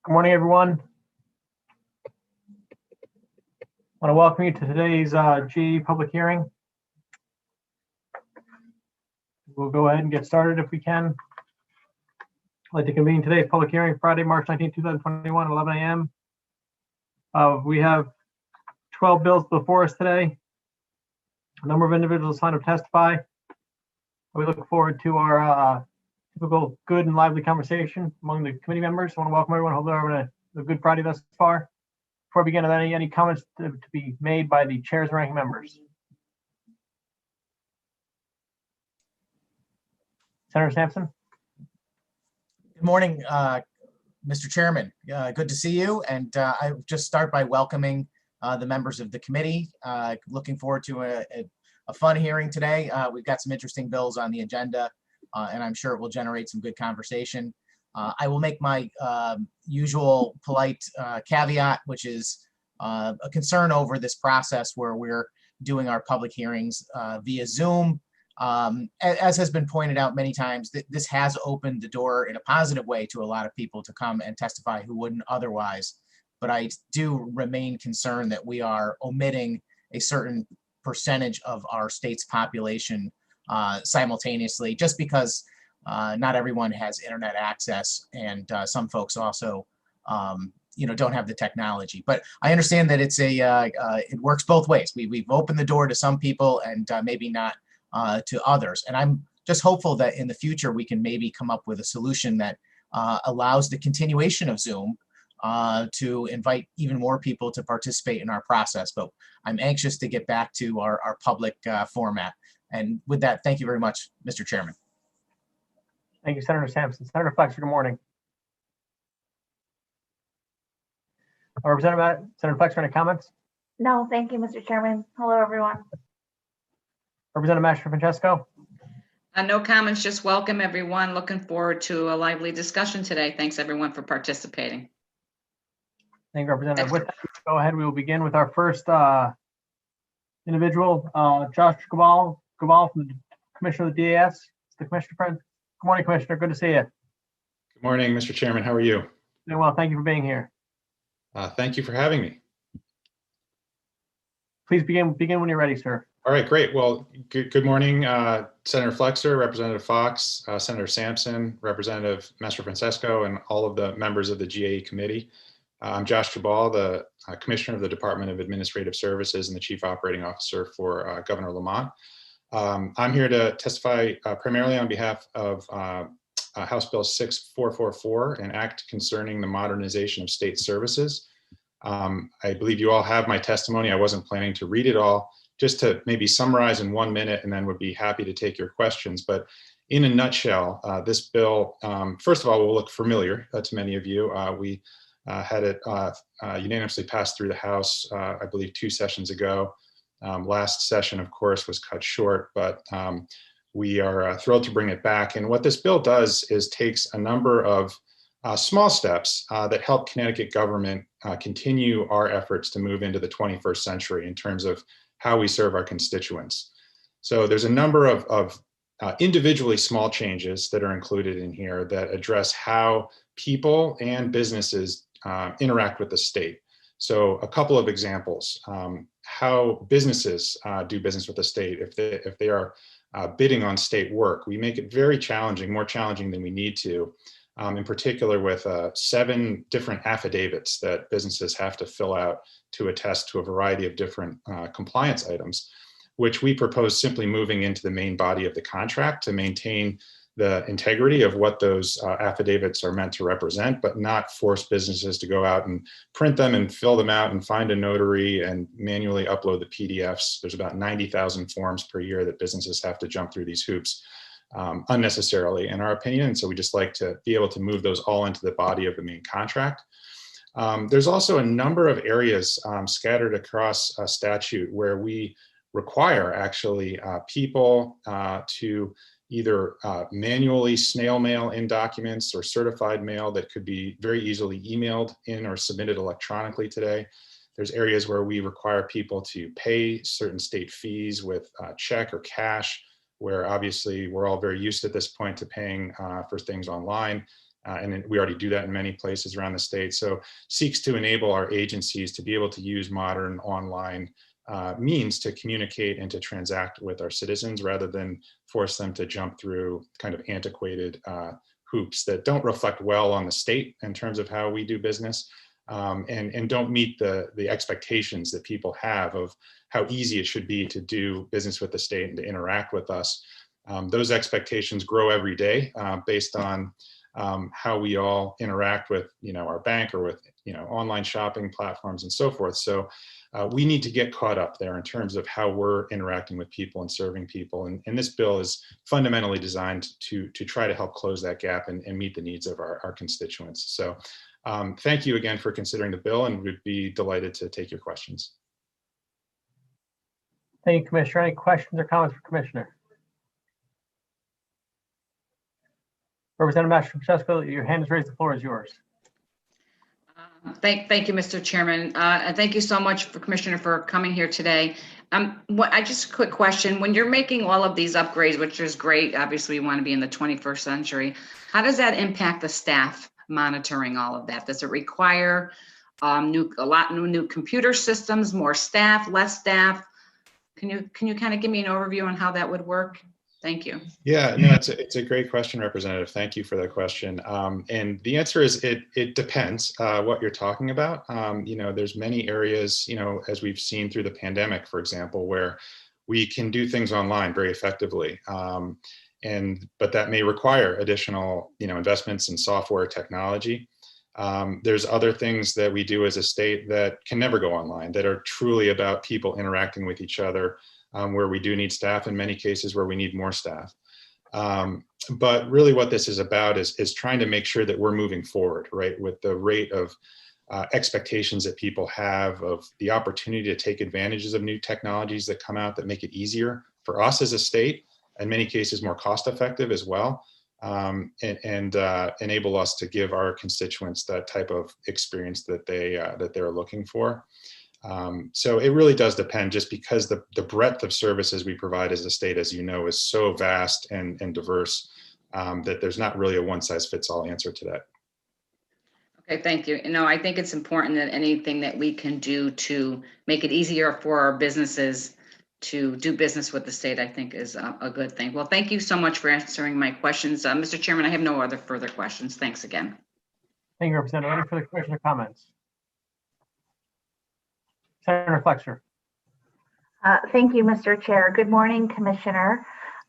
Good morning, everyone. I want to welcome you to today's GE public hearing. We'll go ahead and get started if we can. I'd like to convene today's public hearing, Friday, March 19, 2021, 11 a.m. We have 12 bills before us today. A number of individuals signed up to testify. We look forward to our typical good and lively conversation among the committee members. I want to welcome everyone. Hope they're having a good Friday thus far. Before we begin, are there any comments to be made by the chairs and ranking members? Senator Sampson. Good morning, Mr. Chairman. Good to see you. And I just start by welcoming the members of the committee. Looking forward to a fun hearing today. We've got some interesting bills on the agenda, and I'm sure it will generate some good conversation. I will make my usual polite caveat, which is a concern over this process where we're doing our public hearings via Zoom. As has been pointed out many times, this has opened the door in a positive way to a lot of people to come and testify who wouldn't otherwise. But I do remain concerned that we are omitting a certain percentage of our state's population simultaneously, just because not everyone has internet access, and some folks also don't have the technology. But I understand that it's it works both ways. We've opened the door to some people and maybe not to others. And I'm just hopeful that in the future we can maybe come up with a solution that allows the continuation of Zoom to invite even more people to participate in our process. But I'm anxious to get back to our public format. And with that, thank you very much, Mr. Chairman. Thank you, Senator Sampson. Senator Flexer, good morning. Senator Flexer, any comments? No, thank you, Mr. Chairman. Hello, everyone. Representative Mastro-Francesco? No comments, just welcome everyone. Looking forward to a lively discussion today. Thanks everyone for participating. Thank you, Representative. With that, go ahead. We will begin with our first individual, Josh Cabal from the Commissioner of the DAS. It's the Commissioner friend. Good morning, Commissioner. Good to see you. Good morning, Mr. Chairman. How are you? Doing well. Thank you for being here. Thank you for having me. Please begin when you're ready, sir. All right, great. Well, good morning, Senator Flexer, Representative Fox, Senator Sampson, Representative Mastro-Francesco, and all of the members of the GAE committee. I'm Josh Cabal, the Commissioner of the Department of Administrative Services and the Chief Operating Officer for Governor Lamont. I'm here to testify primarily on behalf of House Bill 6444, an act concerning the modernization of state services. I believe you all have my testimony. I wasn't planning to read it all, just to maybe summarize in 1 minute, and then would be happy to take your questions. But in a nutshell, this bill, first of all, will look familiar to many of you. We had it unanimously passed through the House, I believe 2 sessions ago. Last session, of course, was cut short, but we are thrilled to bring it back. And what this bill does is takes a number of small steps that help Connecticut government continue our efforts to move into the 21st century in terms of how we serve our constituents. So there's a number of individually small changes that are included in here that address how people and businesses interact with the state. So a couple of examples, how businesses do business with the state. If they are bidding on state work, we make it very challenging, more challenging than we need to, in particular with 7 different affidavits that businesses have to fill out to attest to a variety of different compliance items, which we propose simply moving into the main body of the contract to maintain the integrity of what those affidavits are meant to represent, but not force businesses to go out and print them and fill them out and find a notary and manually upload the PDFs. There's about 90,000 forms per year that businesses have to jump through these hoops unnecessarily, in our opinion. And so we just like to be able to move those all into the body of the main contract. There's also a number of areas scattered across statute where we require actually people to either manually snail mail in documents or certified mail that could be very easily emailed in or submitted electronically today. There's areas where we require people to pay certain state fees with check or cash, where obviously we're all very used at this point to paying for things online. And we already do that in many places around the state. So seeks to enable our agencies to be able to use modern online means to communicate and to transact with our citizens rather than force them to jump through kind of antiquated hoops that don't reflect well on the state in terms of how we do business, and don't meet the expectations that people have of how easy it should be to do business with the state and to interact with us. Those expectations grow every day based on how we all interact with, our bank or with, online shopping platforms and so forth. So we need to get caught up there in terms of how we're interacting with people and serving people. And this bill is fundamentally designed to try to help close that gap and meet the needs of our constituents. So thank you again for considering the bill, and we'd be delighted to take your questions. Thank you, Commissioner. Any questions or comments for Commissioner? Representative Mastro-Francesco, your hand is raised. The floor is yours. Thank you, Mr. Chairman. And thank you so much, Commissioner, for coming here today. Just a quick question. When you're making all of these upgrades, which is great, obviously we want to be in the 21st century, how does that impact the staff monitoring all of that? Does it require new computer systems, more staff, less staff? Can you kind of give me an overview on how that would work? Thank you. Yeah, no, it's a great question, Representative. Thank you for that question. And the answer is it depends what you're talking about. There's many areas, as we've seen through the pandemic, for example, where we can do things online very effectively. But that may require additional, investments in software technology. There's other things that we do as a state that can never go online, that are truly about people interacting with each other, where we do need staff, in many cases where we need more staff. But really what this is about is trying to make sure that we're moving forward, right, with the rate of expectations that people have of the opportunity to take advantages of new technologies that come out that make it easier for us as a state, in many cases more cost effective as well, and enable us to give our constituents that type of experience that they're looking for. So it really does depend, just because the breadth of services we provide as a state, as you know, is so vast and diverse, that there's not really a one size fits all answer to that. Okay, thank you. I think it's important that anything that we can do to make it easier for our businesses to do business with the state, I think is a good thing. Well, thank you so much for answering my questions. Mr. Chairman, I have no other further questions. Thanks again. Thank you, Representative. Any further questions or comments? Senator Flexer. Thank you, Mr. Chair. Good morning, Commissioner.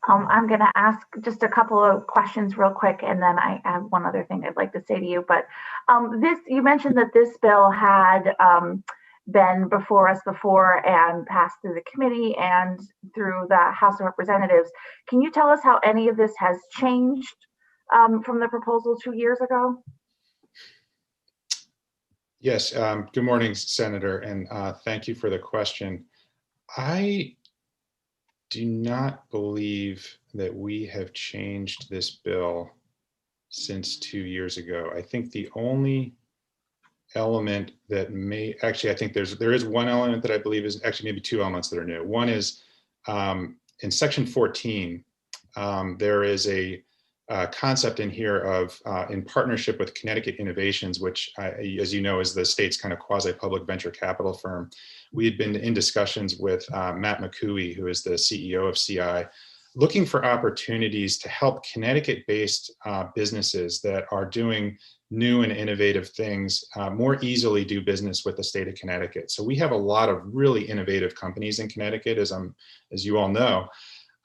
I'm going to ask just a couple of questions real quick, and then I have one other thing I'd like to say to you. But you mentioned that this bill had been before us before and passed through the committee and through the House of Representatives. Can you tell us how any of this has changed from the proposal 2 years ago? Yes, good morning, Senator, and thank you for the question. I do not believe that we have changed this bill since 2 years ago. I think the only element that may, actually, I think there is one element that I believe is actually maybe two elements that are new. One is in section 14, there is a concept in here of in partnership with Connecticut Innovations, which, as you know, is the state's kind of quasi-public venture capital firm. We had been in discussions with Matt McCooey, who is the CEO of CI, looking for opportunities to help Connecticut-based businesses that are doing new and innovative things more easily do business with the state of Connecticut. So we have a lot of really innovative companies in Connecticut, as you all know,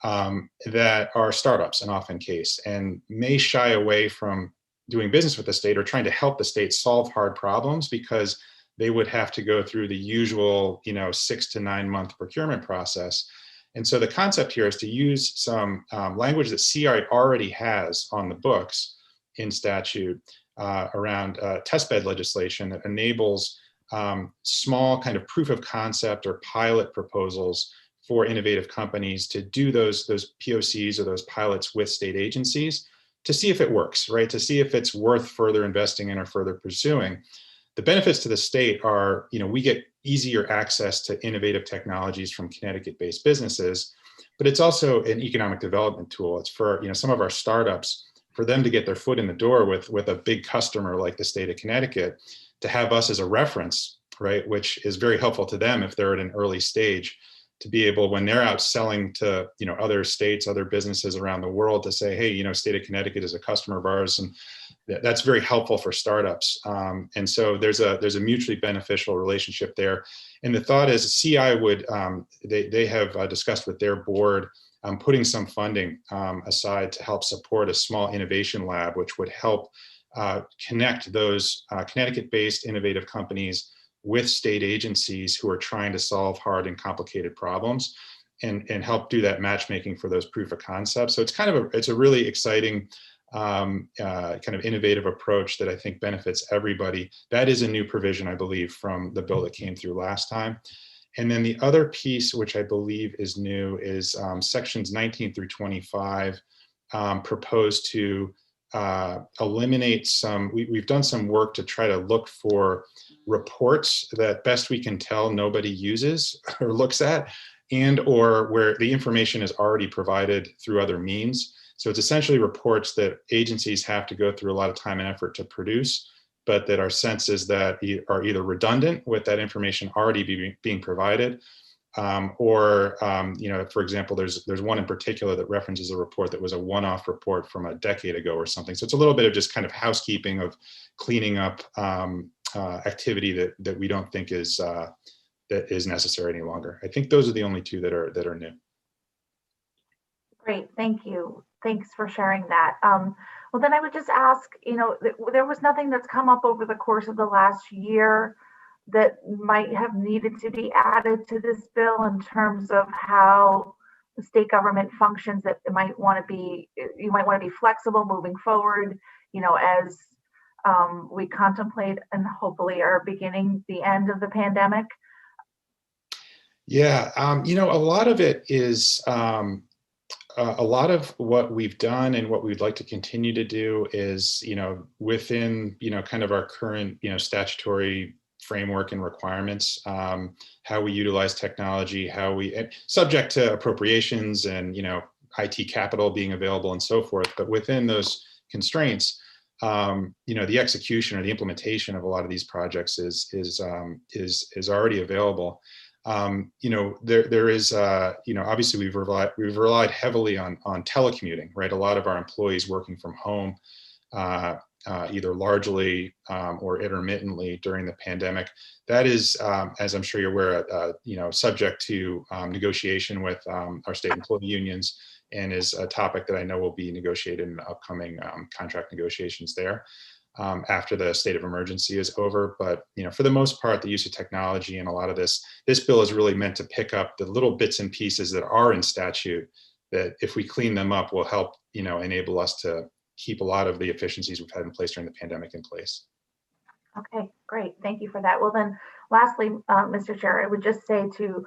that are startups in often case and may shy away from doing business with the state or trying to help the state solve hard problems because they would have to go through the usual, 6 to 9 month procurement process. And so the concept here is to use some language that CI already has on the books in statute around testbed legislation that enables small kind of proof of concept or pilot proposals for innovative companies to do those POCs or those pilots with state agencies to see if it works, right? To see if it's worth further investing in or further pursuing. The benefits to the state are, we get easier access to innovative technologies from Connecticut-based businesses, but it's also an economic development tool. It's for, some of our startups, for them to get their foot in the door with a big customer like the state of Connecticut, to have us as a reference, right? Which is very helpful to them if they're at an early stage, to be able, when they're out selling to, other states, other businesses around the world, to say, hey, state of Connecticut is a customer of ours. And that's very helpful for startups. And so there's a mutually beneficial relationship there. And the thought is CI would, they have discussed with their board, putting some funding aside to help support a small innovation lab, which would help connect those Connecticut-based innovative companies with state agencies who are trying to solve hard and complicated problems and help do that matchmaking for those proof of concepts. So it's it's a really exciting kind of innovative approach that I think benefits everybody. That is a new provision, I believe, from the bill that came through last time. And then the other piece, which I believe is new, is sections 19 through 25 propose to eliminate some, we've done some work to try to look for reports that best we can tell nobody uses or looks at, and or where the information is already provided through other means. So it's essentially reports that agencies have to go through a lot of time and effort to produce, but that our sense is that are either redundant with that information already being provided, For example, there's one in particular that references a report that was a one-off report from a decade ago or something. So it's a little bit of just kind of housekeeping of cleaning up activity that we don't think is necessary any longer. I think those are the only two that are new. Great, thank you. Thanks for sharing that. Well, then I would just ask, there was nothing that's come up over the course of the last year that might have needed to be added to this bill in terms of how the state government functions that you might want to be flexible moving forward, as we contemplate and hopefully are beginning the end of the pandemic? Yeah, a lot of it is, a lot of what we've done and what we'd like to continue to do is, within, kind of our current, statutory framework and requirements, how we utilize technology, subject to appropriations and, IT capital being available and so forth. But within those constraints, the execution or the implementation of a lot of these projects is already available. There is, obviously we've relied heavily on telecommuting, right? A lot of our employees working from home, either largely or intermittently during the pandemic. That is, as I'm sure you're aware, subject to negotiation with our state employee unions, and is a topic that I know will be negotiated in the upcoming contract negotiations there. After the state of emergency is over. But for the most part, the use of technology and a lot of this bill is really meant to pick up the little bits and pieces that are in statute that, if we clean them up, will help enable us to keep a lot of the efficiencies we've had in place during the pandemic in place. Okay, great. Thank you for that. Well, then lastly, Mr. Chair, I would just say to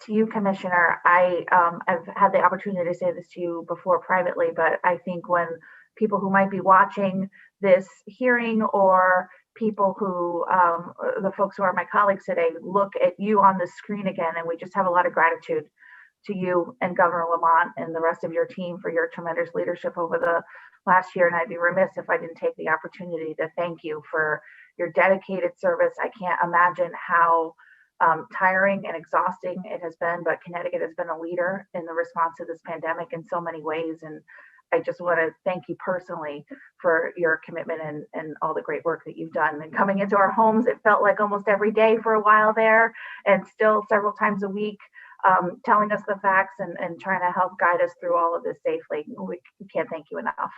you, Commissioner, I've had the opportunity to say this to you before privately, but I think when people who might be watching this hearing, or people who, the folks who are my colleagues today, look at you on the screen again, and we just have a lot of gratitude to you and Governor Lamont and the rest of your team for your tremendous leadership over the last year. And I'd be remiss if I didn't take the opportunity to thank you for your dedicated service. I can't imagine how tiring and exhausting it has been, but Connecticut has been a leader in the response to this pandemic in so many ways. And I just want to thank you personally for your commitment and all the great work that you've done. And coming into our homes, it felt like almost every day for a while there, and still several times a week, telling us the facts and trying to help guide us through all of this safely. We can't thank you enough.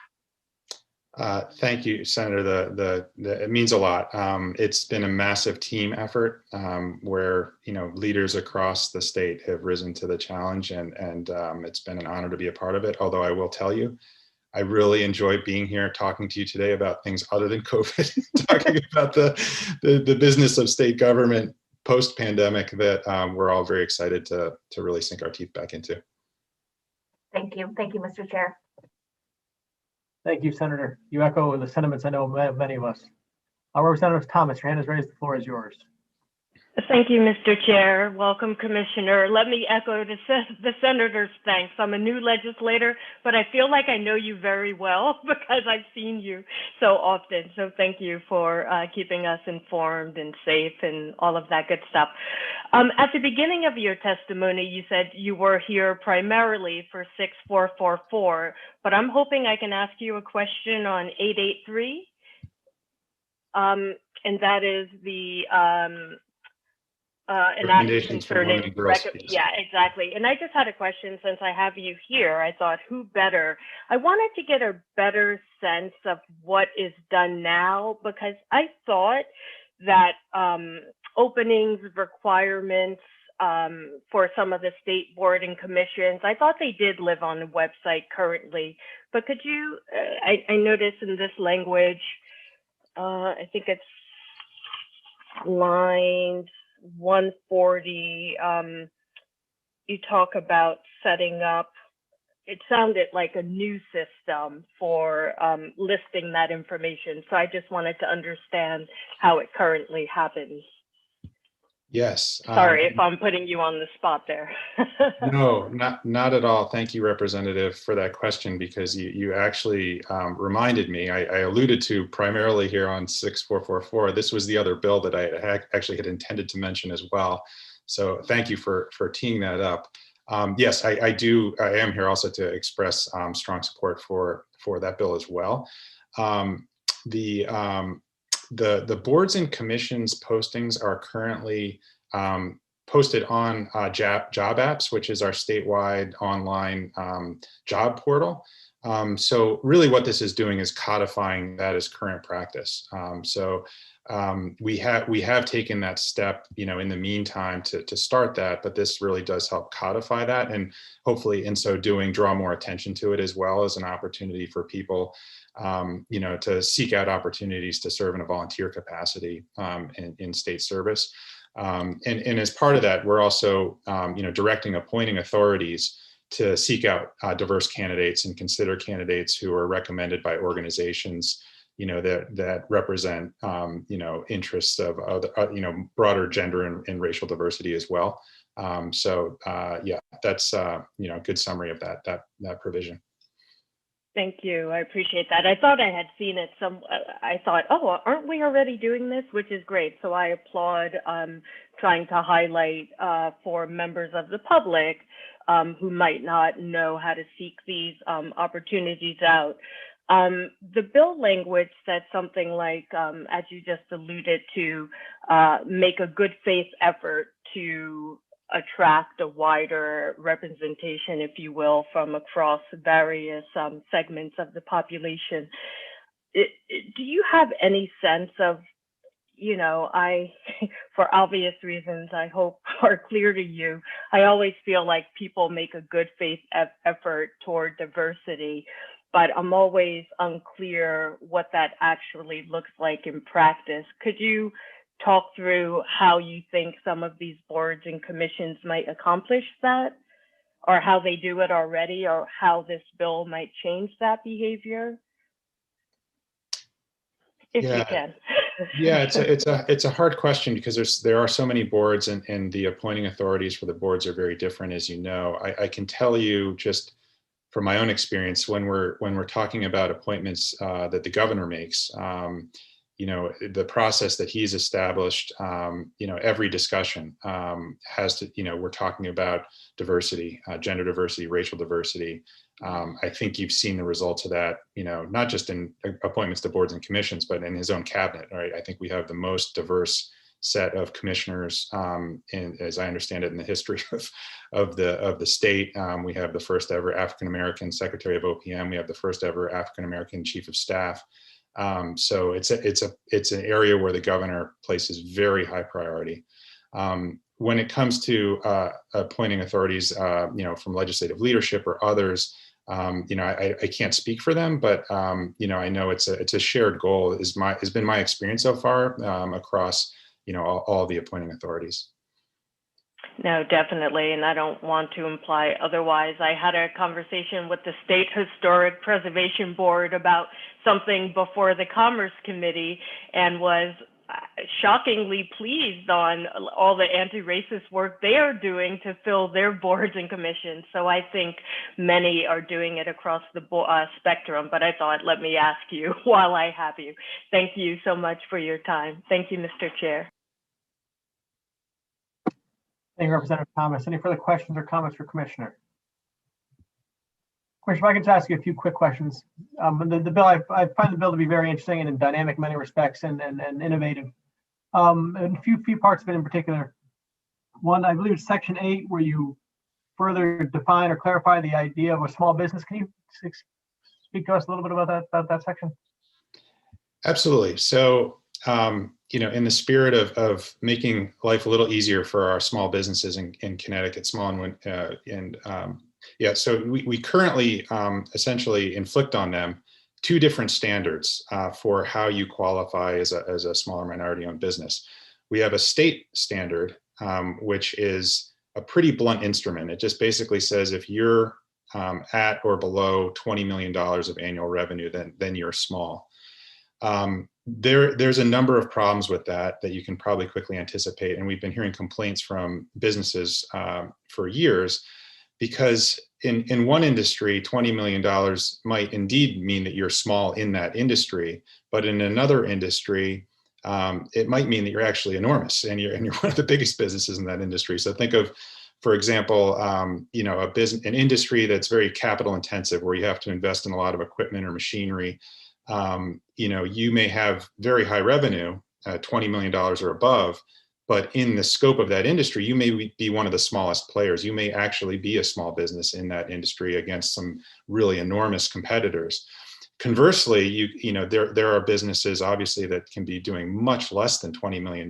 Thank you, Senator. It means a lot. It's been a massive team effort where leaders across the state have risen to the challenge, and it's been an honor to be a part of it. Although I will tell you, I really enjoyed being here talking to you today about things other than COVID, talking about the business of state government post-pandemic that we're all very excited to really sink our teeth back into. Thank you, Mr. Chair. Thank you, Senator. You echo the sentiments I know of many of us. Representative Thomas, your hand is raised. The floor is yours. Thank you, Mr. Chair. Welcome, Commissioner. Let me echo the Senator's thanks. I'm a new legislator, but I feel like I know you very well because I've seen you so often. So thank you for keeping us informed and safe and all of that good stuff. At the beginning of your testimony, you said you were here primarily for 6444, but I'm hoping I can ask you a question on 883. And that is the recommendations for women and girls. Yeah, exactly. And I just had a question since I have you here. I thought, who better? I wanted to get a better sense of what is done now, because I thought that openings, requirements for some of the state board and commissions, I thought they did live on the website currently. But could you, I noticed in this language, I think it's line 140, you talk about setting up, it sounded like a new system for listing that information. So I just wanted to understand how it currently happens. Yes. Sorry if I'm putting you on the spot there. No, not at all. Thank you, Representative, for that question, because you actually reminded me. I alluded to primarily here on 6444. This was the other bill that I actually had intended to mention as well. So thank you for teeing that up. Yes, I am here also to express strong support for that bill as well. The boards and commissions postings are currently posted on Job Apps, which is our statewide online job portal. So really what this is doing is codifying that as current practice. We have taken that step, in the meantime to start that, but this really does help codify that, and hopefully in so doing draw more attention to it, as well as an opportunity for people to seek out opportunities to serve in a volunteer capacity in state service. And as part of that, we're also, directing appointing authorities to seek out diverse candidates and consider candidates who are recommended by organizations, that represent, interests of broader gender and racial diversity as well. Yeah, that's a good summary of that provision. Thank you. I appreciate that. I thought I had seen it I thought, oh, aren't we already doing this? Which is great. So I applaud trying to highlight for members of the public who might not know how to seek these opportunities out. The bill language said something like, as you just alluded to, make a good faith effort to attract a wider representation, if you will, from across various segments of the population. Do you have any sense of, for obvious reasons, I hope are clear to you, I always feel like people make a good faith effort toward diversity, but I'm always unclear what that actually looks like in practice. Could you talk through how you think some of these boards and commissions might accomplish that, or how they do it already, or how this bill might change that behavior? If you can. Yeah, it's a hard question, because there are so many boards, and the appointing authorities for the boards are very different, as you know. I can tell you just from my own experience, when we're talking about appointments that the governor makes, the process that he's established, every discussion has to, we're talking about diversity, gender diversity, racial diversity. I think you've seen the results of that, not just in appointments to boards and commissions, but in his own cabinet, right? I think we have the most diverse set of commissioners, and as I understand it, in the history of the state. We have the first ever African-American Secretary of OPM. We have the first ever African-American Chief of Staff. So it's an area where the governor places very high priority. When it comes to appointing authorities, from legislative leadership or others, I can't speak for them, but I know it's a shared goal. Has been my experience so far across all the appointing authorities. No, definitely. And I don't want to imply otherwise. I had a conversation with the State Historic Preservation Board about something before the Commerce Committee, and was shockingly pleased on all the anti-racist work they are doing to fill their boards and commissions. So I think many are doing it across the spectrum, but I thought, let me ask you while I have you. Thank you so much for your time. Thank you, Mr. Chair. Thank you, Representative Thomas. Any further questions or comments for Commissioner? Commissioner, if I could just ask you a few quick questions. The bill, I find the bill to be very interesting and dynamic in many respects, and innovative. And a few parts of it in particular. One, I believe it's Section 8, where you further define or clarify the idea of a small business. Can you speak to us a little bit about that section? Absolutely. So, in the spirit of making life a little easier for our small businesses in Connecticut, so we currently essentially inflict on them two different standards for how you qualify as a smaller minority-owned business. We have a state standard, which is a pretty blunt instrument. It just basically says if you're at or below $20 million of annual revenue, then you're small. There's a number of problems with that you can probably quickly anticipate. And we've been hearing complaints from businesses for years, because in one industry, $20 million might indeed mean that you're small in that industry, but in another industry, it might mean that you're actually enormous and you're one of the biggest businesses in that industry. So think of, for example, an industry that's very capital intensive, where you have to invest in a lot of equipment or machinery. You may have very high revenue, $20 million or above, but in the scope of that industry, you may be one of the smallest players. You may actually be a small business in that industry against some really enormous competitors. Conversely, there are businesses obviously that can be doing much less than $20 million.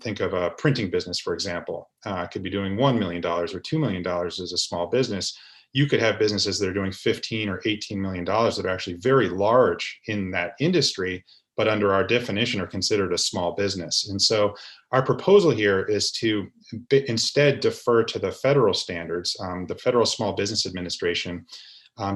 Think of a printing business, for example, could be doing $1 million or $2 million as a small business. You could have businesses that are doing $15 or $18 million that are actually very large in that industry, but under our definition are considered a small business. And so our proposal here is to instead defer to the federal standards. The Federal Small Business Administration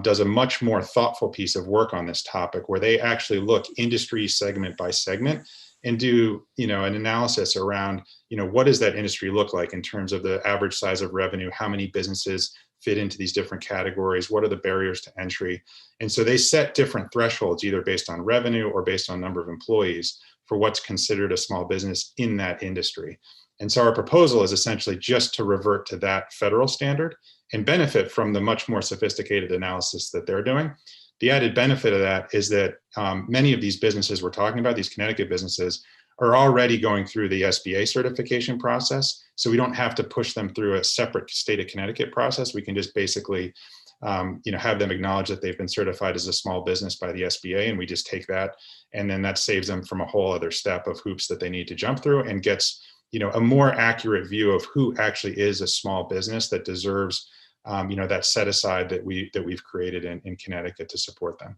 does a much more thoughtful piece of work on this topic, where they actually look industry segment by segment and do an analysis around what does that industry look like in terms of the average size of revenue, how many businesses fit into these different categories, what are the barriers to entry. And so they set different thresholds, either based on revenue or based on number of employees, for what's considered a small business in that industry. And so our proposal is essentially just to revert to that federal standard and benefit from the much more sophisticated analysis that they're doing. The added benefit of that is that many of these businesses we're talking about, these Connecticut businesses, are already going through the SBA certification process. So we don't have to push them through a separate state of Connecticut process. We can just basically have them acknowledge that they've been certified as a small business by the SBA, and we just take that, and then that saves them from a whole other step of hoops that they need to jump through, and gets a more accurate view of who actually is a small business that deserves that set aside that we've created in Connecticut to support them.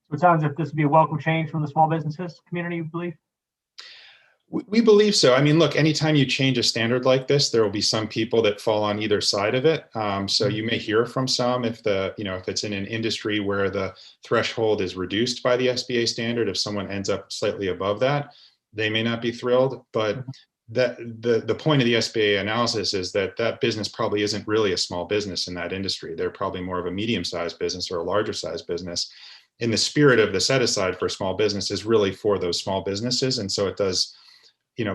So it sounds like this would be a welcome change from the small businesses community, you believe? We believe so. I mean, look, anytime you change a standard like this, there will be some people that fall on either side of it. So you may hear from some if it's in an industry where the threshold is reduced by the SBA standard. If someone ends up slightly above that, they may not be thrilled. But the point of the SBA analysis is that business probably isn't really a small business in that industry. They're probably more of a medium-sized business or a larger-sized business. In the spirit of the set aside for small business is really for those small businesses, and so it does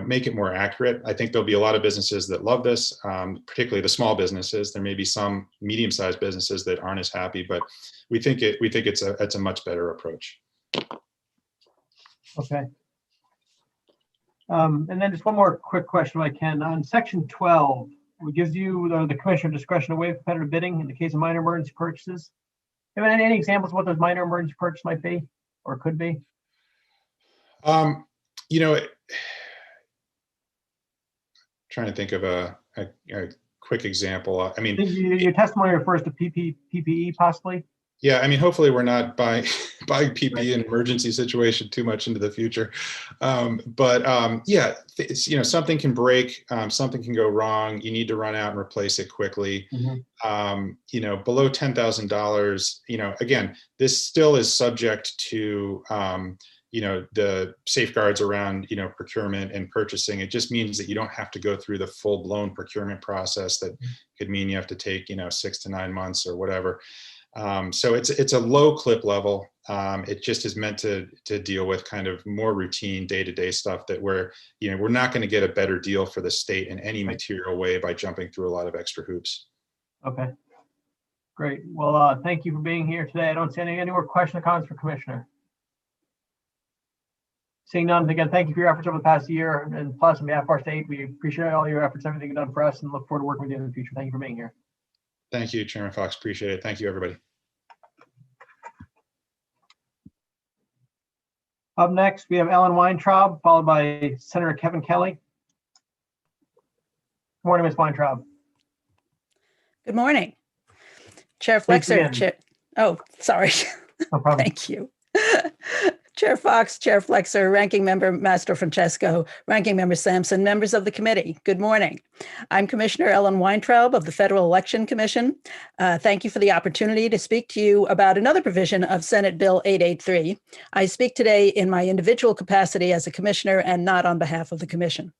make it more accurate. I think there'll be a lot of businesses that love this, particularly the small businesses. There may be some medium-sized businesses that aren't as happy, but we think it's a much better approach. Okay. And then just one more quick question, if I can. On section 12, it gives you the commissioner discretion to waive competitive bidding in the case of minor emergency purchases. Have any examples of what those minor emergency purchases might be or could be? Trying to think of a quick example. I mean, your testimony refers to PPE possibly. Yeah, I mean, hopefully we're not buying PPE in an emergency situation too much into the future. Yeah, something can break, something can go wrong. You need to run out and replace it quickly. Mm-hmm. Below $10,000, again, this still is subject to, the safeguards around, procurement and purchasing. It just means that you don't have to go through the full-blown procurement process that could mean you have to take, 6 to 9 months or whatever. So it's a low clip level. It just is meant to deal with kind of more routine day-to-day stuff that we're not going to get a better deal for the state in any material way by jumping through a lot of extra hoops. Okay, great. Well, thank you for being here today. I don't see any more questions or comments for Commissioner. Seeing none, again, thank you for your efforts over the past year, and plus on behalf of our state, we appreciate all your efforts, everything you've done for us, and look forward to working with you in the future. Thank you for being here. Thank you, Chairman Fox. Appreciate it. Thank you, everybody. Up next, we have Ellen Weintraub, followed by Senator Kevin Kelly. Good morning, Ms. Weintraub. Good morning. Chair Flexer. Oh, sorry. No problem. Thank you. Chair Fox, Chair Flexer, Ranking Member Master Francesco, Ranking Member Sampson, members of the committee, good morning. I'm Commissioner Ellen Weintraub of the Federal Election Commission. Thank you for the opportunity to speak to you about another provision of Senate Bill 883. I speak today in my individual capacity as a commissioner and not on behalf of the commission.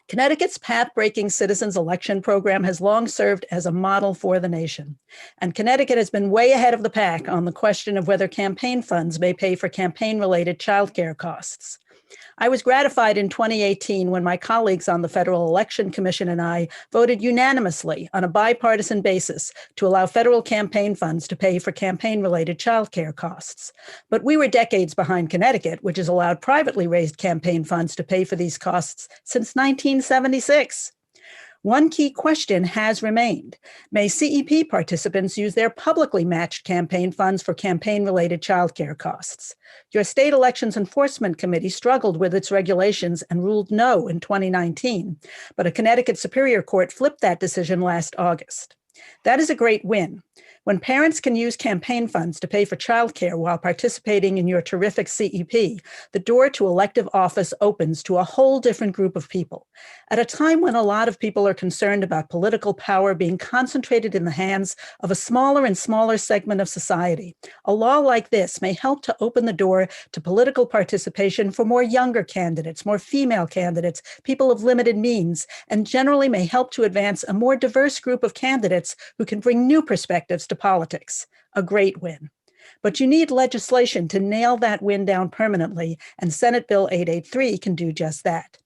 Connecticut's path-breaking citizens election program has long served as a model for the nation. And Connecticut has been way ahead of the pack on the question of whether campaign funds may pay for campaign-related childcare costs. I was gratified in 2018 when my colleagues on the Federal Election Commission and I voted unanimously on a bipartisan basis to allow federal campaign funds to pay for campaign-related childcare costs. But we were decades behind Connecticut, which has allowed privately raised campaign funds to pay for these costs since 1976. One key question has remained. May CEP participants use their publicly matched campaign funds for campaign-related childcare costs? Your state elections enforcement committee struggled with its regulations and ruled no in 2019, but a Connecticut Superior Court flipped that decision last August. That is a great win. When parents can use campaign funds to pay for childcare while participating in your terrific CEP, the door to elective office opens to a whole different group of people. At a time when a lot of people are concerned about political power being concentrated in the hands of a smaller and smaller segment of society, a law like this may help to open the door to political participation for more younger candidates, more female candidates, people of limited means, and generally may help to advance a more diverse group of candidates who can bring new perspectives to politics. A great win. But you need legislation to nail that win down permanently, and Senate Bill 883 can do just that.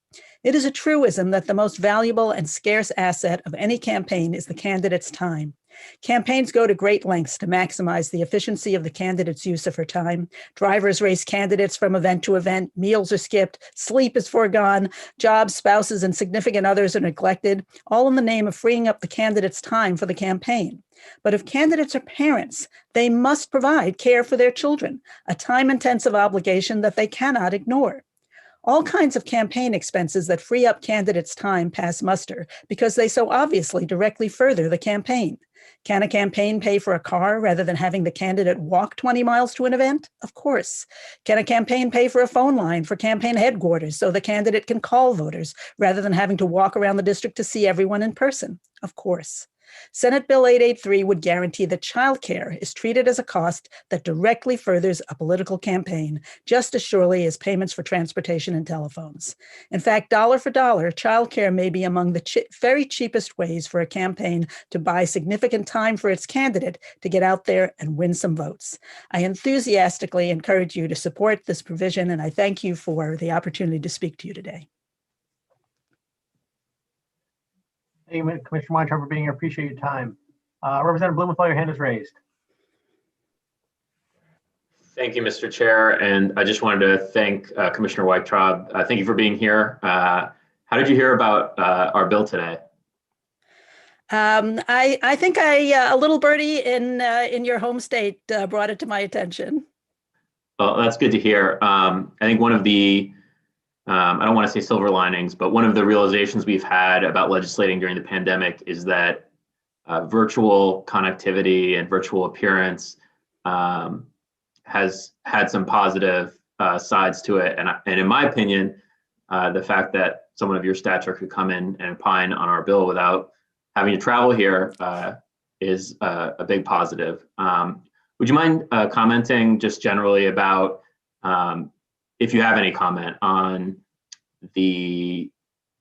It is a truism that the most valuable and scarce asset of any campaign is the candidate's time. Campaigns go to great lengths to maximize the efficiency of the candidate's use of her time. Drivers race candidates from event to event, meals are skipped, sleep is foregone, jobs, spouses, and significant others are neglected, all in the name of freeing up the candidate's time for the campaign. But if candidates are parents, they must provide care for their children, a time-intensive obligation that they cannot ignore. All kinds of campaign expenses that free up candidates' time pass muster because they so obviously directly further the campaign. Can a campaign pay for a car rather than having the candidate walk 20 miles to an event? Of course. Can a campaign pay for a phone line for campaign headquarters so the candidate can call voters rather than having to walk around the district to see everyone in person? Of course. Senate Bill 883 would guarantee that childcare is treated as a cost that directly furthers a political campaign, just as surely as payments for transportation and telephones. In fact, dollar for dollar, childcare may be among the very cheapest ways for a campaign to buy significant time for its candidate to get out there and win some votes. I enthusiastically encourage you to support this provision, and I thank you for the opportunity to speak to you today. Thank you, Commissioner Weintraub, for being here. Appreciate your time. Representative Blumenthal, your hand is raised. Thank you, Mr. Chair. And I just wanted to thank Commissioner Weintraub. Thank you for being here. How did you hear about our bill today? I think a little birdie in your home state brought it to my attention. Well, that's good to hear. I think one of the I don't want to say silver linings, but one of the realizations we've had about legislating during the pandemic is that virtual connectivity and virtual appearance has had some positive sides to it. And in my opinion, the fact that someone of your stature could come in and opine on our bill without having to travel here is a big positive. Would you mind commenting just generally about if you have any comment on the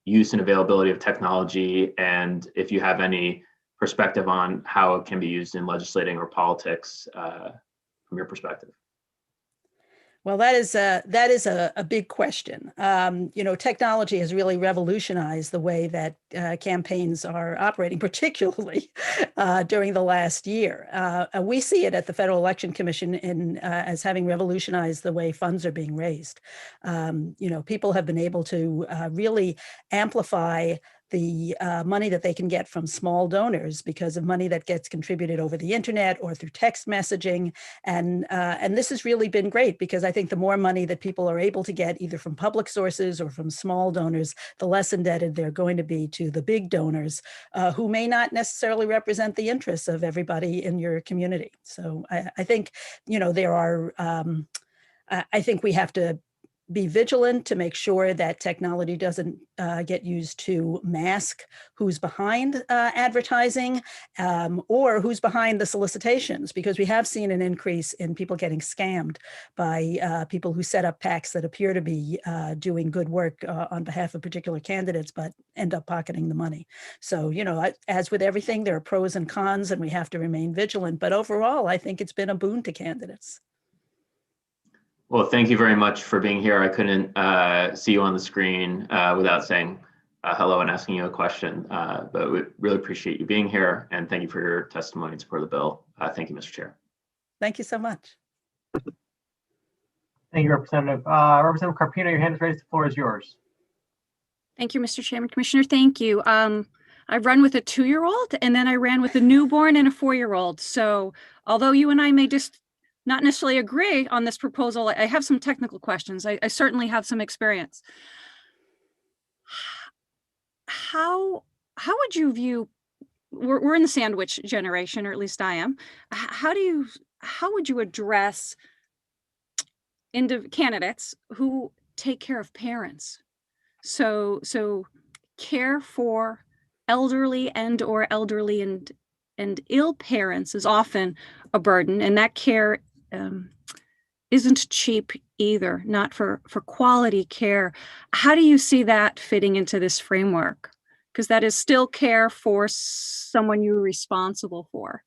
use and availability of technology, and if you have any perspective on how it can be used in legislating or politics from your perspective? Well, that is a big question. Technology has really revolutionized the way that campaigns are operating, particularly during the last year. We see it at the Federal Election Commission as having revolutionized the way funds are being raised. People have been able to really amplify the money that they can get from small donors because of money that gets contributed over the internet or through text messaging. And this has really been great because I think the more money that people are able to get either from public sources or from small donors, the less indebted they're going to be to the big donors who may not necessarily represent the interests of everybody in your community. So I think, there are I think we have to be vigilant to make sure that technology doesn't get used to mask who's behind advertising or who's behind the solicitations, because we have seen an increase in people getting scammed by people who set up PACs that appear to be doing good work on behalf of particular candidates, but end up pocketing the money. So, you know, as with everything, there are pros and cons, and we have to remain vigilant. But overall, I think it's been a boon to candidates. Well, thank you very much for being here. I couldn't see you on the screen without saying hello and asking you a question, but we really appreciate you being here, and thank you for your testimony in support of the bill. Thank you, Mr. Chair. Thank you so much. Thank you, Representative. Representative Carpino, your hand is raised. The floor is yours. Thank you, Mr. Chairman. Commissioner, thank you. I run with a 2-year-old, and then I ran with a newborn and a 4-year-old. So although you and I may just not necessarily agree on this proposal, I have some technical questions. I certainly have some experience. How would you view, we're in the sandwich generation, or at least I am. How would you address candidates who take care of parents? So care for elderly or elderly and ill parents is often a burden, and that care isn't cheap either, not for quality care. How do you see that fitting into this framework? Because that is still care for someone you're responsible for.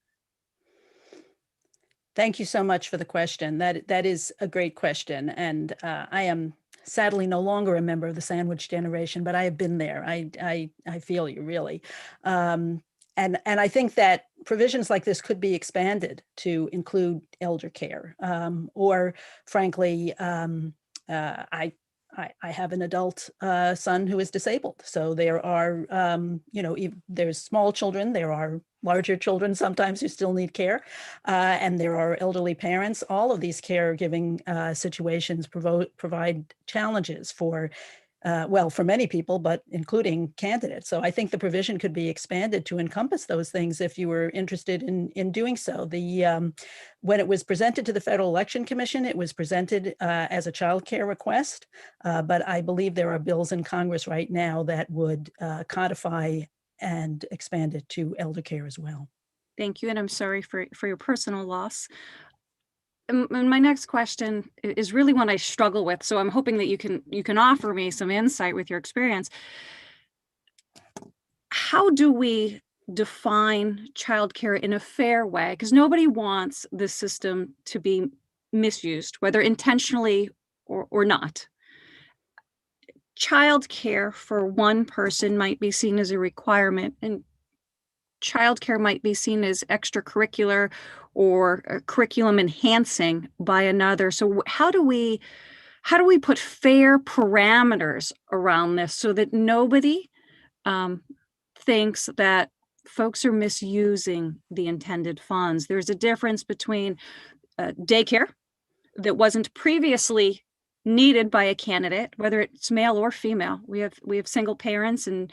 Thank you so much for the question. That is a great question. And I am sadly no longer a member of the sandwich generation, but I have been there. I feel you, really. And I think that provisions like this could be expanded to include elder care, or frankly, I have an adult son who is disabled. So there are, there's small children, there are larger children sometimes who still need care, and there are elderly parents. All of these caregiving situations provide challenges for for many people, but including candidates. So I think the provision could be expanded to encompass those things if you were interested in doing so. When it was presented to the Federal Election Commission, it was presented as a child care request, but I believe there are bills in Congress right now that would codify and expand it to elder care as well. Thank you, and I'm sorry for your personal loss. And my next question is really one I struggle with, so I'm hoping that you can offer me some insight with your experience. How do we define childcare in a fair way? Because nobody wants the system to be misused, whether intentionally or not. Childcare for one person might be seen as a requirement, and childcare might be seen as extracurricular or curriculum enhancing by another. So how do we put fair parameters around this so that nobody thinks that folks are misusing the intended funds? There's a difference between daycare that wasn't previously needed by a candidate, whether it's male or female. We have single parents and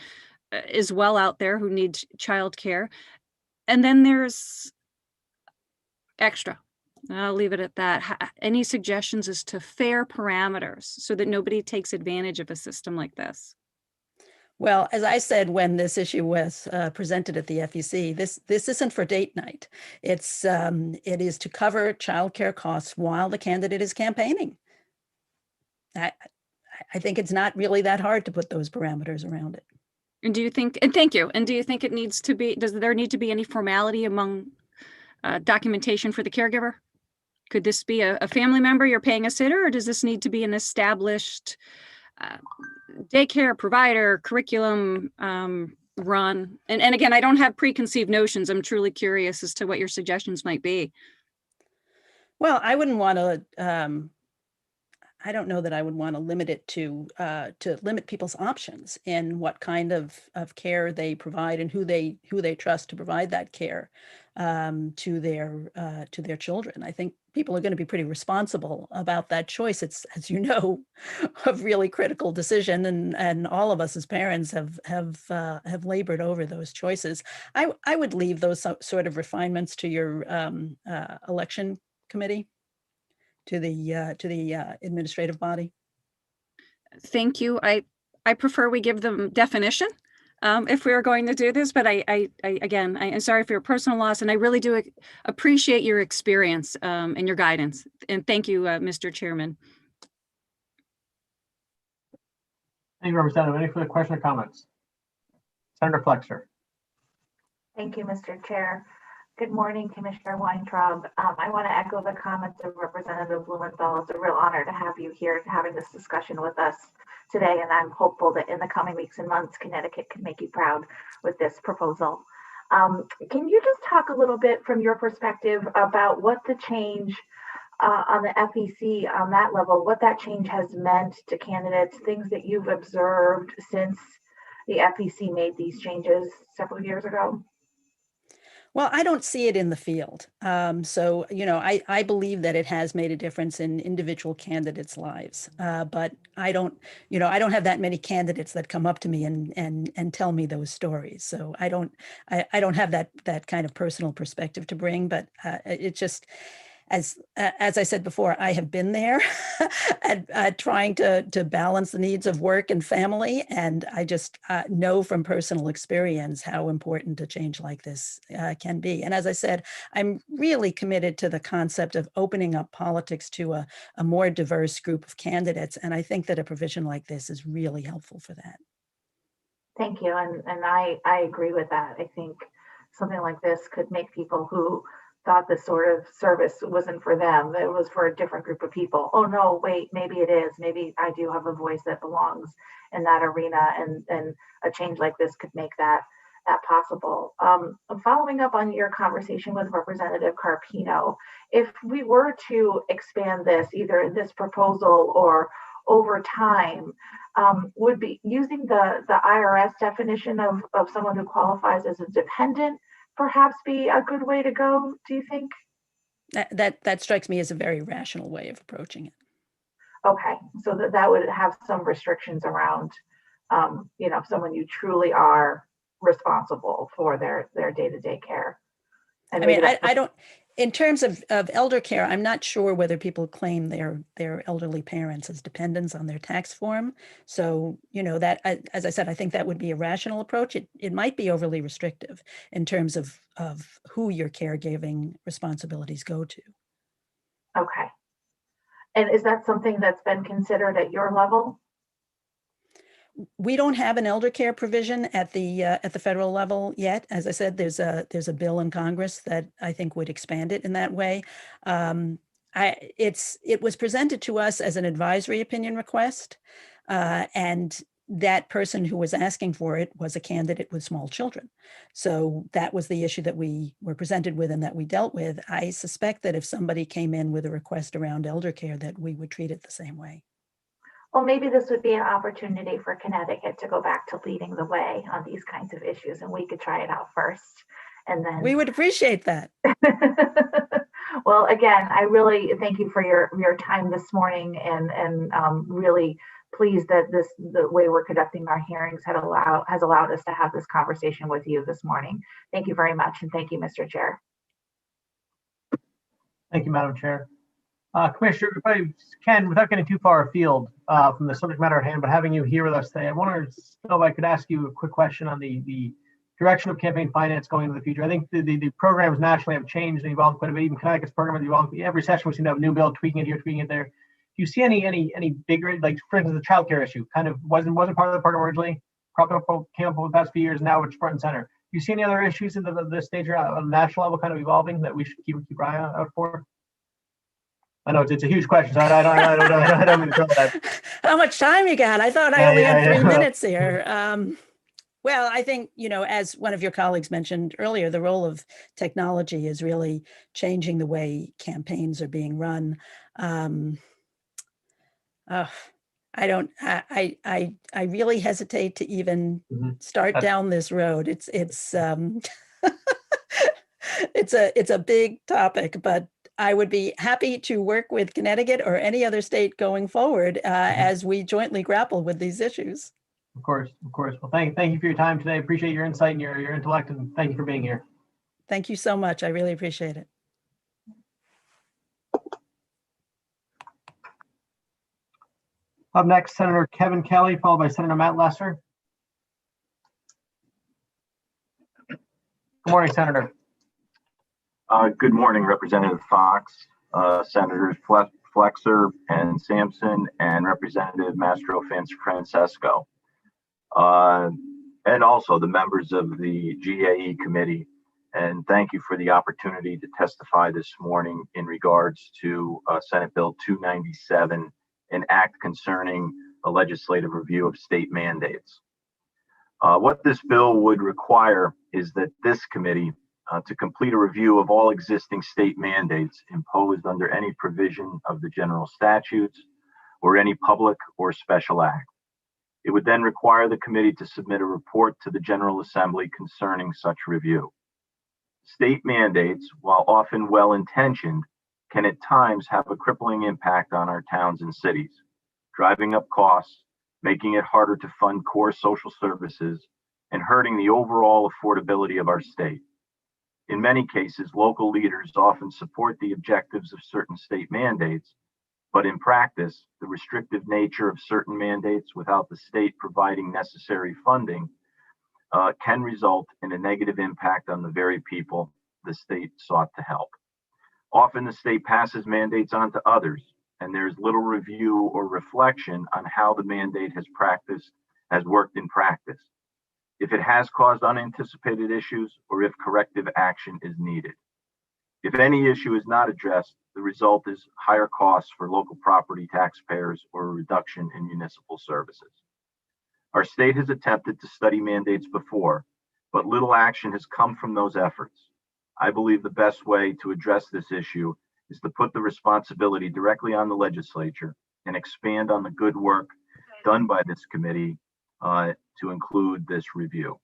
as well out there who need childcare. And then there's extra. I'll leave it at that. Any suggestions as to fair parameters so that nobody takes advantage of a system like this? Well, as I said when this issue was presented at the FEC, this isn't for date night. It is to cover childcare costs while the candidate is campaigning. I think it's not really that hard to put those parameters around it. And do you think, and thank you, and do you think it needs to be, does there need to be any formality among documentation for the caregiver? Could this be a family member you're paying a sitter, or does this need to be an established daycare provider, curriculum run? And again, I don't have preconceived notions. I'm truly curious as to what your suggestions might be. Well, I wouldn't want to, I don't know that I would want to limit it to limit people's options in what kind of care they provide and who they trust to provide that care to their children. I think people are going to be pretty responsible about that choice. It's, as you know, a really critical decision, and all of us as parents have labored over those choices. I would leave those sort of refinements to your election committee to the administrative body. Thank you. I prefer we give them definition if we are going to do this, but again, I'm sorry for your personal loss, and I really do appreciate your experience and your guidance. And thank you, Mr. Chairman. Thank you, Representative. Any further questions or comments? Senator Flexer. Thank you, Mr. Chair. Good morning, Commissioner Weintraub. I want to echo the comments of Representative Blumenthal. It's a real honor to have you here having this discussion with us today, and I'm hopeful that in the coming weeks and months, Connecticut can make you proud with this proposal. Can you just talk a little bit from your perspective about what the change on the FEC on that level, what that change has meant to candidates, things that you've observed since the FEC made these changes several years ago? Well, I don't see it in the field. So, I believe that it has made a difference in individual candidates' lives. But I don't have that many candidates that come up to me and tell me those stories. So I don't have that kind of personal perspective to bring, but it just, as I said before, I have been there at trying to balance the needs of work and family. And I just know from personal experience how important a change like this can be. And as I said, I'm really committed to the concept of opening up politics to a more diverse group of candidates. And I think that a provision like this is really helpful for that. Thank you. And I agree with that. I think something like this could make people who thought this sort of service wasn't for them, that it was for a different group of people. Oh no, wait, maybe it is. Maybe I do have a voice that belongs in that arena, and a change like this could make that possible. Following up on your conversation with Representative Carpino, if we were to expand this, either in this proposal or over time, would be using the IRS definition of someone who qualifies as a dependent perhaps be a good way to go, do you think? That strikes me as a very rational way of approaching it. Okay, so that would have some restrictions around, someone you truly are responsible for their day-to-day care. And I mean, I don't, in terms of elder care, I'm not sure whether people claim their elderly parents as dependents on their tax form. So, that, as I said, I think that would be a rational approach. It might be overly restrictive in terms of who your caregiving responsibilities go to. Okay. And is that something that's been considered at your level? We don't have an elder care provision at the federal level yet. As I said, there's a bill in Congress that I think would expand it in that way. It was presented to us as an advisory opinion request, and that person who was asking for it was a candidate with small children. So that was the issue that we were presented with and that we dealt with. I suspect that if somebody came in with a request around elder care, that we would treat it the same way. Well, maybe this would be an opportunity for Connecticut to go back to leading the way on these kinds of issues, and we could try it out first. And then we would appreciate that. Well, again, I really thank you for your time this morning, and really pleased that the way we're conducting our hearings has allowed us to have this conversation with you this morning. Thank you very much, and thank you, Mr. Chair. Thank you, Madam Chair. Commissioner, if I can, without getting too far afield from the subject matter at hand, but having you here with us today, I wanted to know if I could ask you a quick question on the direction of campaign finance going into the future. I think the programs nationally have changed and evolved quite a bit. Even Connecticut's program has evolved. Every session we seem to have a new bill, tweaking it here, tweaking it there. Do you see any bigger, like for instance, the childcare issue kind of wasn't part of the program originally, came up over the past few years, now it's front and center. Do you see any other issues in the stage or on the national level kind of evolving that we should keep our eye out for? I know it's a huge question, so I don't mean to throw that. How much time you got? I thought I only had 3 minutes here. Well, I think, as one of your colleagues mentioned earlier, the role of technology is really changing the way campaigns are being run. I really hesitate to even start down this road. It's it's a big topic, but I would be happy to work with Connecticut or any other state going forward as we jointly grapple with these issues. Of course. Well, thank you for your time today. Appreciate your insight and your intellect, and thank you for being here. Thank you so much. I really appreciate it. Up next, Senator Kevin Kelly, followed by Senator Matt Lesser. Good morning, Senator. Good morning, Representative Fox, Senators Flexer and Sampson, and Representative Mastro Francesco, and also the members of the GAE committee. And thank you for the opportunity to testify this morning in regards to Senate Bill 297, an act concerning a legislative review of state mandates. What this bill would require is that this committee to complete a review of all existing state mandates imposed under any provision of the general statutes or any public or special act. It would then require the committee to submit a report to the General Assembly concerning such review. State mandates, while often well-intentioned, can at times have a crippling impact on our towns and cities, driving up costs, making it harder to fund core social services, and hurting the overall affordability of our state. In many cases, local leaders often support the objectives of certain state mandates, but in practice, the restrictive nature of certain mandates without the state providing necessary funding can result in a negative impact on the very people the state sought to help. Often the state passes mandates on to others, and there's little review or reflection on how the mandate has worked in practice, if it has caused unanticipated issues, or if corrective action is needed. If any issue is not addressed, the result is higher costs for local property taxpayers or a reduction in municipal services. Our state has attempted to study mandates before, but little action has come from those efforts. I believe the best way to address this issue is to put the responsibility directly on the legislature and expand on the good work done by this committee to include this review.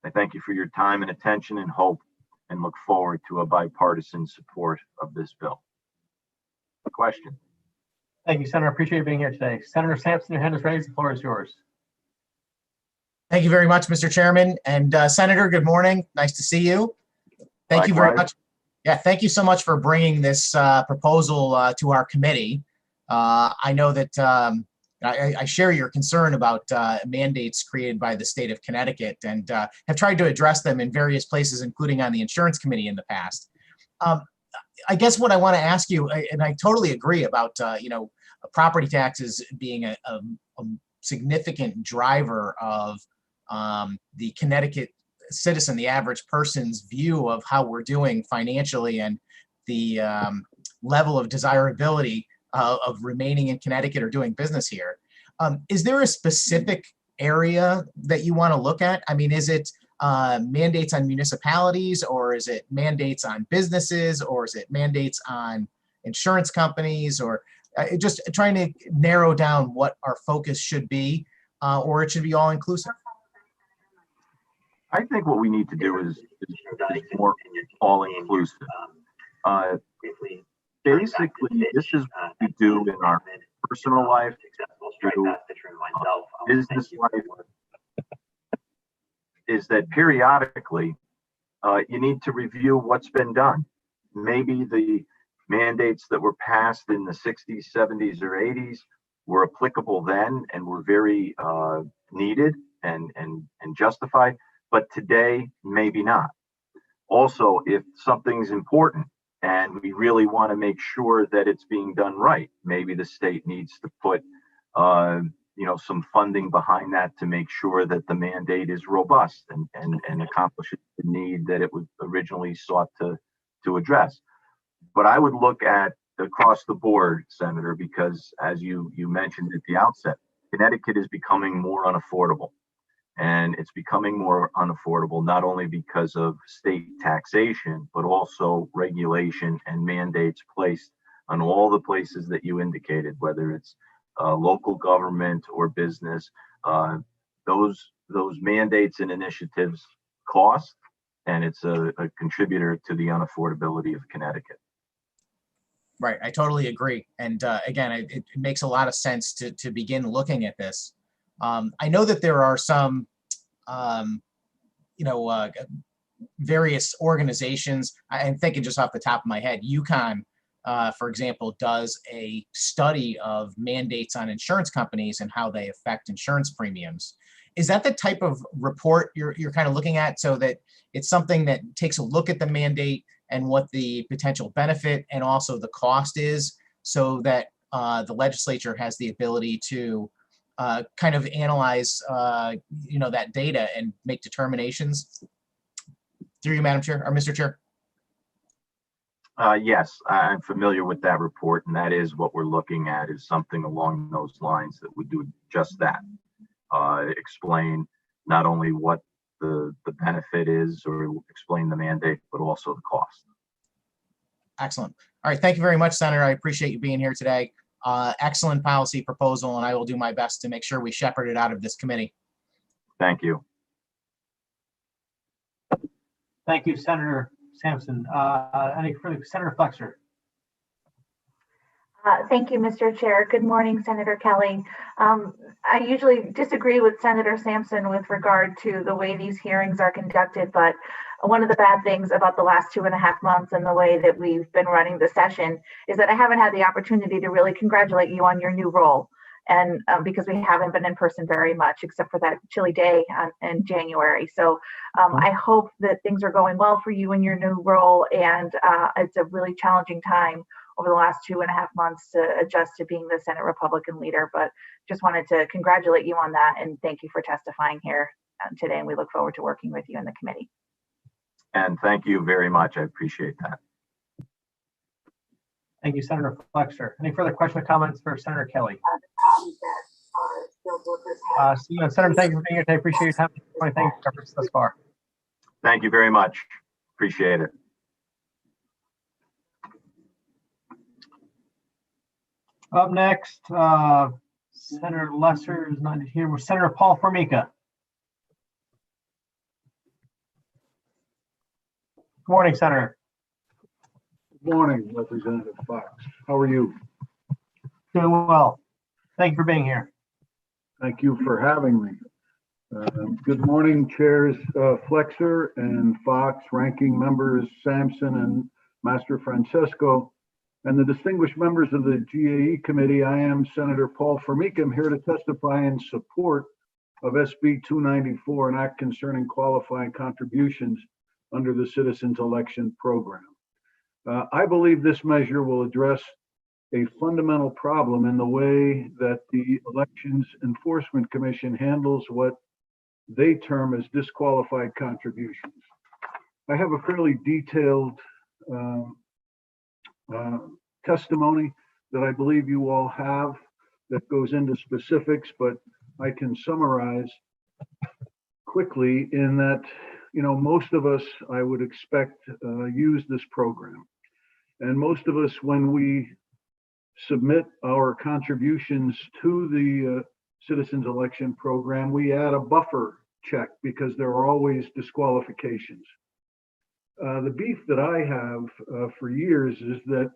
I thank you for your time and attention and hope, and look forward to a bipartisan support of this bill. Question. Thank you, Senator. Appreciate you being here today. Senator Sampson, your hand is raised. The floor is yours. Thank you very much, Mr. Chairman. And Senator, good morning. Nice to see you. Thank you very much. Yeah, thank you so much for bringing this proposal to our committee. I know that I share your concern about mandates created by the state of Connecticut, and have tried to address them in various places, including on the Insurance Committee in the past. I guess what I want to ask you, and I totally agree about property taxes being a significant driver of the Connecticut citizen, the average person's view of how we're doing financially, and the level of desirability of remaining in Connecticut or doing business here. Is there a specific area that you want to look at? I mean, is it mandates on municipalities, or is it mandates on businesses, or is it mandates on insurance companies, or just trying to narrow down what our focus should be, or it should be all inclusive? I think what we need to do is more all-inclusive. Basically, this is what we do in our personal life, through business life, is that periodically you need to review what's been done. Maybe the mandates that were passed in the 60s, 70s, or 80s were applicable then and were very needed and justified, but today, maybe not. Also, if something's important and we really want to make sure that it's being done right, maybe the state needs to put some funding behind that to make sure that the mandate is robust and accomplishes the need that it was originally sought to address. But I would look at across the board, Senator, because as you mentioned at the outset, Connecticut is becoming more unaffordable. And it's becoming more unaffordable, not only because of state taxation, but also regulation and mandates placed on all the places that you indicated, whether it's local government or business. Those mandates and initiatives cost, and it's a contributor to the unaffordability of Connecticut. Right, I totally agree. And again, it makes a lot of sense to begin looking at this. I know that there are some, various organizations. I'm thinking just off the top of my head, UConn for example, does a study of mandates on insurance companies and how they affect insurance premiums. Is that the type of report you're kind of looking at, so that it's something that takes a look at the mandate and what the potential benefit and also the cost is, so that the legislature has the ability to kind of analyze that data and make determinations? Through you, Madam Chair, or Mr. Chair. Yes, I'm familiar with that report, and that is what we're looking at, is something along those lines that would do just that. Explain not only what the benefit is, or explain the mandate, but also the cost. Excellent. All right, thank you very much, Senator. I appreciate you being here today. Excellent policy proposal, and I will do my best to make sure we shepherd it out of this committee. Thank you. Thank you, Senator Sampson. Any further? Senator Flexer. Thank you, Mr. Chair. Good morning, Senator Kelly. I usually disagree with Senator Sampson with regard to the way these hearings are conducted, but one of the bad things about the last 2.5 months and the way that we've been running the session is that I haven't had the opportunity to really congratulate you on your new role. And because we haven't been in person very much, except for that chilly day in January. So I hope that things are going well for you in your new role. And it's a really challenging time over the last 2.5 months to adjust to being the Senate Republican leader. But just wanted to congratulate you on that and thank you for testifying here today. And we look forward to working with you in the committee. And thank you very much. I appreciate that. Thank you, Senator Flexer. Any further questions or comments for Senator Kelly? Senator, thank you for being here today. I appreciate your time. Thank you for efforts thus far. Thank you very much. Appreciate it. Up next, Senator Lesser is not here. We're Senator Paul Formica. Good morning, Senator. Good morning, Representative Fox. How are you? Doing well. Thank you for being here. Thank you for having me. Good morning, Chairs Flexer and Fox, Ranking Members Sampson and Master Francesco, and the distinguished members of the GAE Committee. I am Senator Paul Formica. I'm here to testify in support of SB 294, an act concerning qualifying contributions under the Citizens Election Program. I believe this measure will address a fundamental problem in the way that the Elections Enforcement Commission handles what they term as disqualified contributions. I have a fairly detailed testimony that I believe you all have that goes into specifics, but I can summarize quickly in that, most of us, I would expect, use this program. And most of us, when we submit our contributions to the Citizens Election Program, we add a buffer check because there are always disqualifications. The beef that I have for years is that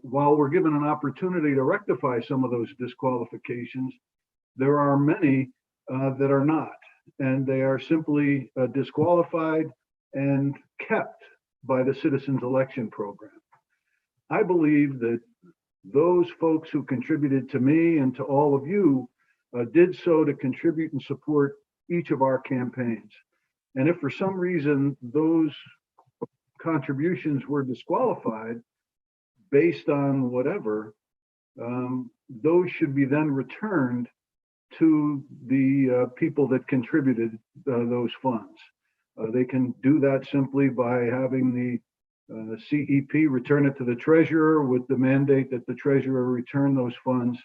while we're given an opportunity to rectify some of those disqualifications, there are many that are not, and they are simply disqualified and kept by the Citizens Election Program. I believe that those folks who contributed to me and to all of you did so to contribute and support each of our campaigns. And if for some reason those contributions were disqualified based on whatever, those should be then returned to the people that contributed those funds. They can do that simply by having the CEP return it to the treasurer with the mandate that the treasurer return those funds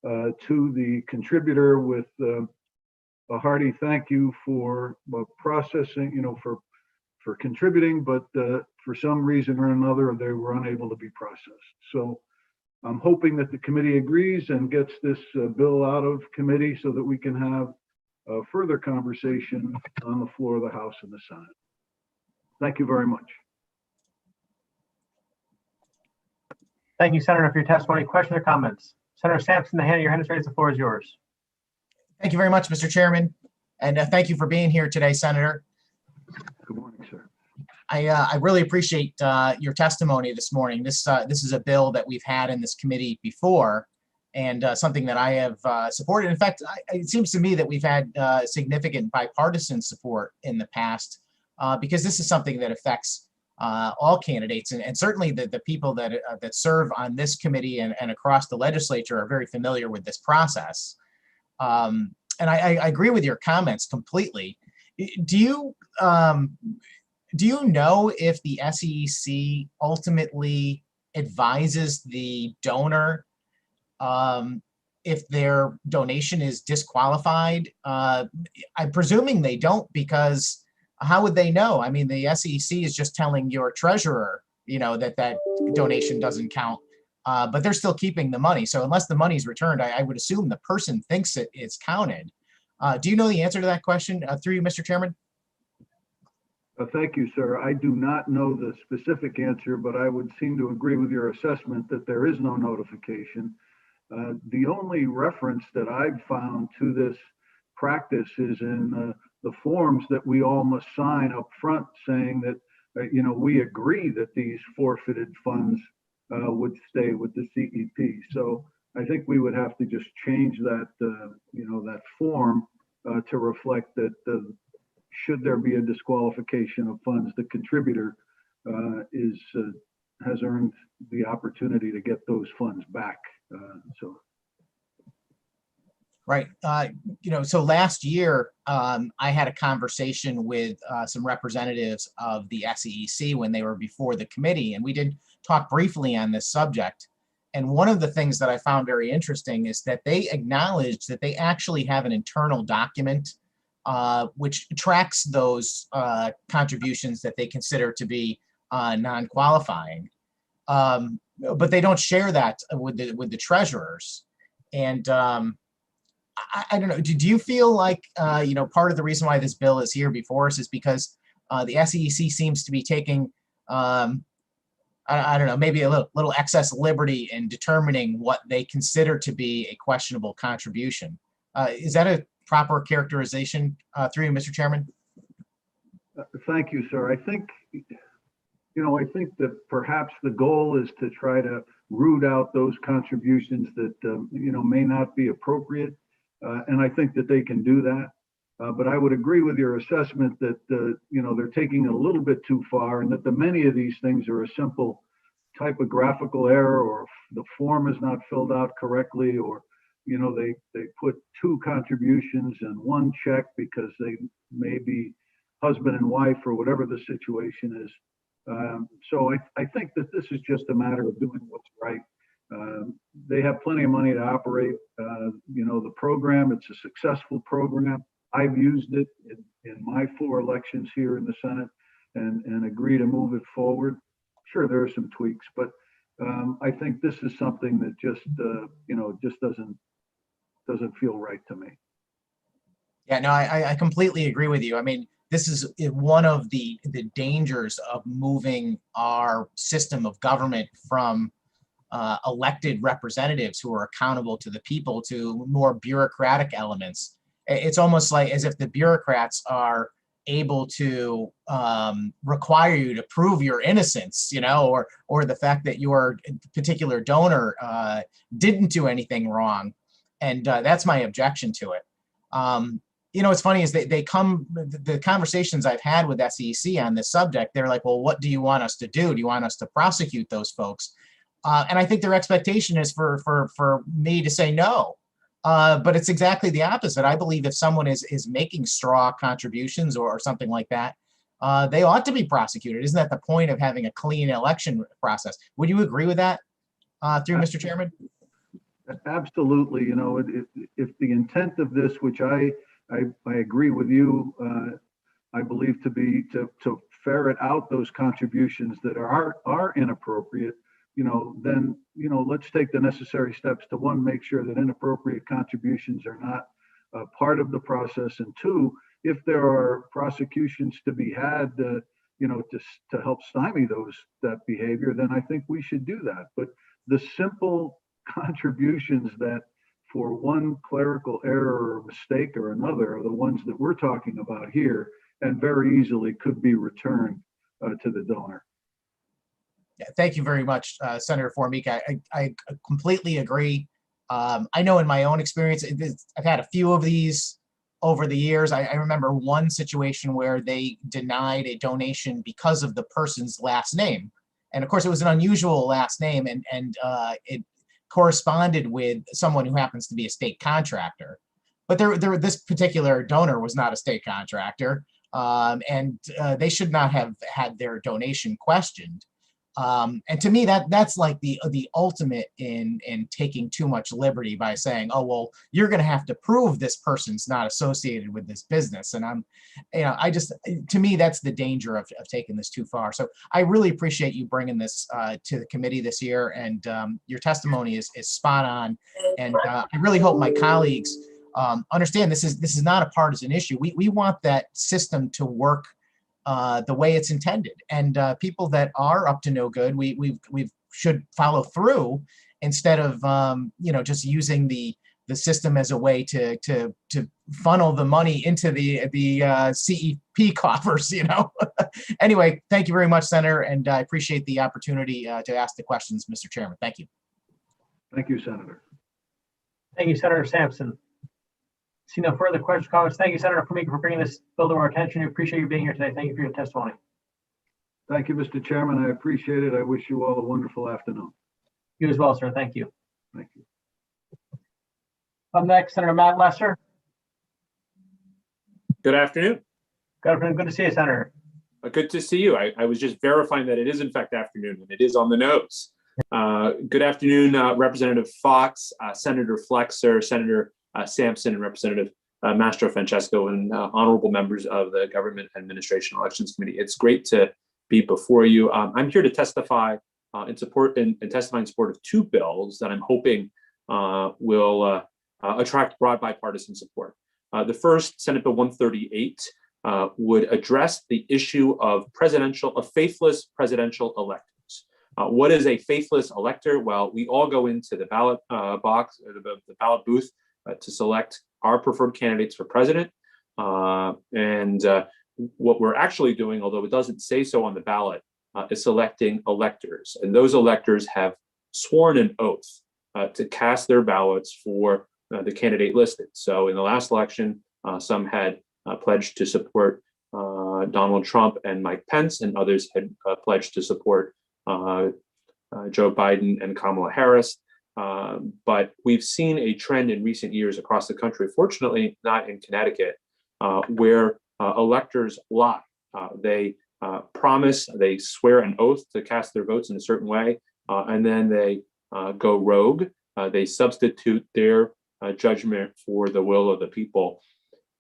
to the contributor with a hearty thank you for processing, for contributing, but for some reason or another, they were unable to be processed. So I'm hoping that the committee agrees and gets this bill out of committee so that we can have a further conversation on the floor of the House and the Senate. Thank you very much. Thank you, Senator, for your testimony. Questions or comments? Senator Sampson, your hand is raised. The floor is yours. Thank you very much, Mr. Chairman. And thank you for being here today, Senator. Good morning, sir. I really appreciate your testimony this morning. This is a bill that we've had in this committee before, and something that I have supported. In fact, it seems to me that we've had significant bipartisan support in the past, because this is something that affects all candidates, and certainly the people that serve on this committee and across the legislature are very familiar with this process. And I agree with your comments completely. Do you know if the SEC ultimately advises the donor if their donation is disqualified? I'm presuming they don't, because how would they know? I mean, the SEC is just telling your treasurer, that donation doesn't count, but they're still keeping the money. So unless the money's returned, I would assume the person thinks it's counted. Do you know the answer to that question through you, Mr. Chairman? Thank you, sir. I do not know the specific answer, but I would seem to agree with your assessment that there is no notification. The only reference that I've found to this practice is in the forms that we all must sign up front, saying that we agree that these forfeited funds would stay with the CEP. So I think we would have to just change that that form to reflect that should there be a disqualification of funds, the contributor has earned the opportunity to get those funds back. Right. So last year, I had a conversation with some representatives of the SEC when they were before the committee, and we did talk briefly on this subject. And one of the things that I found very interesting is that they acknowledged that they actually have an internal document which tracks those contributions that they consider to be non-qualifying, but they don't share that with the treasurers. And I don't know. Do you feel like part of the reason why this bill is here before us is because the SEC seems to be taking I don't know, maybe a little excess liberty in determining what they consider to be a questionable contribution? Is that a proper characterization through you, Mr. Chairman? Thank you, sir. I think that perhaps the goal is to try to root out those contributions that may not be appropriate, and I think that they can do that. But I would agree with your assessment that they're taking it a little bit too far, and that many of these things are a simple typographical error, or the form is not filled out correctly, or they put two contributions and one check because they may be husband and wife or whatever the situation is. So I think that this is just a matter of doing what's right. They have plenty of money to operate. The program, it's a successful program. I've used it in my 4 elections here in the Senate and agree to move it forward. Sure, there are some tweaks, but I think this is something that just doesn't feel right to me. Yeah, no, I completely agree with you. I mean, this is one of the dangers of moving our system of government from elected representatives who are accountable to the people to more bureaucratic elements. It's almost like as if the bureaucrats are able to require you to prove your innocence, or the fact that your particular donor didn't do anything wrong. And that's my objection to it. What's funny is the conversations I've had with SEC on this subject, they're like, well, what do you want us to do? Do you want us to prosecute those folks? And I think their expectation is for me to say no. But it's exactly the opposite. I believe if someone is making straw contributions or something like that, they ought to be prosecuted. Isn't that the point of having a clean election process? Would you agree with that, through Mr. Chairman? Absolutely. If the intent of this, which I agree with you, I believe to be to ferret out those contributions that are inappropriate, then let's take the necessary steps to, 1, make sure that inappropriate contributions are not part of the process, and 2, if there are prosecutions to be had, to help stymie that behavior, then I think we should do that. But the simple contributions that, for one clerical error or mistake or another, are the ones that we're talking about here, and very easily could be returned. to the donor. Yeah, thank you very much, Senator Formica. I completely agree. I know in my own experience, I've had a few of these over the years. I remember one situation where they denied a donation because of the person's last name. And of course, it was an unusual last name, and it corresponded with someone who happens to be a state contractor. But this particular donor was not a state contractor, and they should not have had their donation questioned. And to me, that's like the ultimate in taking too much liberty by saying, oh, well, you're going to have to prove this person's not associated with this business. And to me, that's the danger of taking this too far. So I really appreciate you bringing this to the committee this year, and your testimony is spot on. And I really hope my colleagues understand this is not a partisan issue. We want that system to work the way it's intended, and people that are up to no good, we should follow through instead of just using the system as a way to funnel the money into the CEP coffers. Anyway, thank you very much, Senator, and I appreciate the opportunity to ask the questions, Mr. Chairman. Thank you. Thank you, Senator. Thank you, Senator Sampson. See no further questions, comments. Thank you, Senator Formica, for bringing this bill to our attention. We appreciate you being here today. Thank you for your testimony. Thank you, Mr. Chairman. I appreciate it. I wish you all a wonderful afternoon. You as well, sir. Thank you. Thank you. Up next, Senator Matt Lesser. Good afternoon. Good afternoon. Good to see you, Senator. Good to see you. I was just verifying that it is in fact afternoon, and it is on the nose. Good afternoon, Representative Fox, Senator Flexer, Senator Sampson, and Representative Mastro Francesco, and honorable members of the Government Administration Elections Committee. It's great to be before you. I'm here to testify in support and testify in support of two bills that I'm hoping will attract broad bipartisan support. The first, Senate Bill 138, would address the issue of faithless presidential electors. What is a faithless elector? Well, we all go into the ballot box, or the ballot booth, to select our preferred candidates for president. What we're actually doing, although it doesn't say so on the ballot, is selecting electors. And those electors have sworn an oath to cast their ballots for the candidate listed. So in the last election, some had pledged to support Donald Trump and Mike Pence, and others had pledged to support Joe Biden and Kamala Harris. But we've seen a trend in recent years across the country, fortunately not in Connecticut, where electors lie. They promise, they swear an oath to cast their votes in a certain way, and then they go rogue. They substitute their judgment for the will of the people.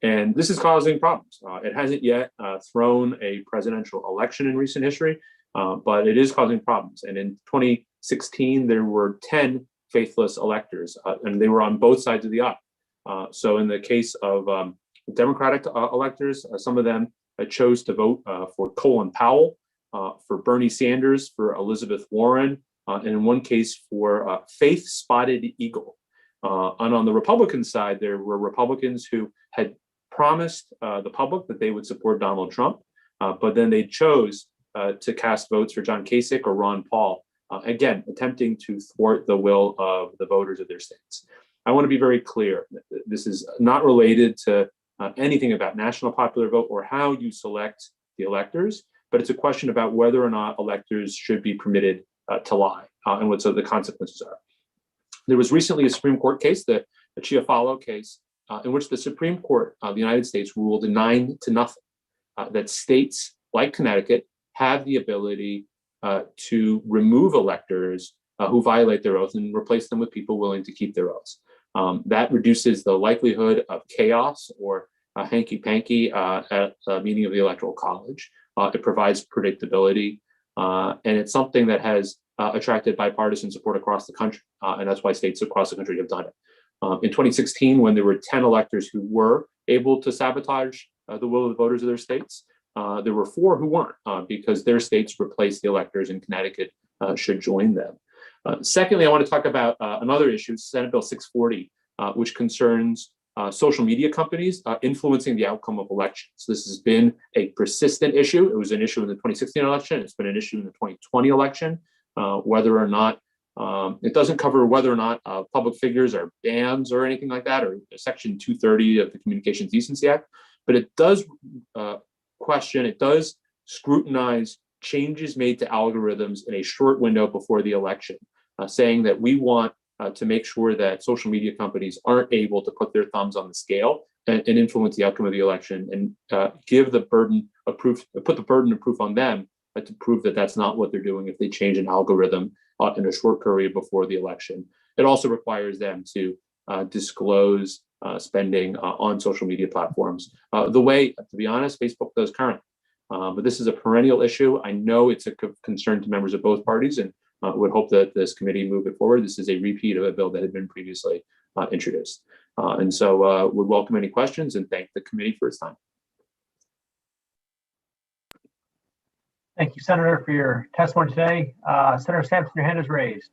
And this is causing problems. It hasn't yet thrown a presidential election in recent history, but it is causing problems. And in 2016, there were 10 faithless electors, and they were on both sides of the aisle. So in the case of Democratic electors, some of them chose to vote for Colin Powell, for Bernie Sanders, for Elizabeth Warren, and in one case for Faith Spotted Eagle. And on the Republican side, there were Republicans who had promised the public that they would support Donald Trump, but then they chose to cast votes for John Kasich or Ron Paul, again, attempting to thwart the will of the voters of their states. I want to be very clear. This is not related to anything about national popular vote or how you select the electors, but it's a question about whether or not electors should be permitted to lie and what the consequences are. There was recently a Supreme Court case, the Chiafalo case, in which the Supreme Court of the United States ruled 9-0 that states like Connecticut have the ability to remove electors who violate their oath and replace them with people willing to keep their oaths. That reduces the likelihood of chaos or hanky-panky at the meeting of the Electoral College. It provides predictability, and it's something that has attracted bipartisan support across the country, and that's why states across the country have done it. In 2016, when there were 10 electors who were able to sabotage the will of the voters of their states, there were 4 who weren't, because their states replaced the electors, and Connecticut should join them. Secondly, I want to talk about another issue, Senate Bill 640, which concerns social media companies influencing the outcome of elections. This has been a persistent issue. It was an issue in the 2016 election. It's been an issue in the 2020 election. Whether or not it doesn't cover whether or not public figures are bans or anything like that, or Section 230 of the Communications Decency Act, but it does question, it does scrutinize changes made to algorithms in a short window before the election, saying that we want to make sure that social media companies aren't able to put their thumbs on the scale and influence the outcome of the election, and give the burden of proof, put the burden of proof on them to prove that that's not what they're doing if they change an algorithm in a short period before the election. It also requires them to disclose spending on social media platforms the way, to be honest, Facebook does currently. But this is a perennial issue. I know it's a concern to members of both parties, and would hope that this committee move it forward. This is a repeat of a bill that had been previously introduced. And so would welcome any questions and thank the committee for its time. Thank you, Senator, for your testimony today. Senator Sampson, your hand is raised.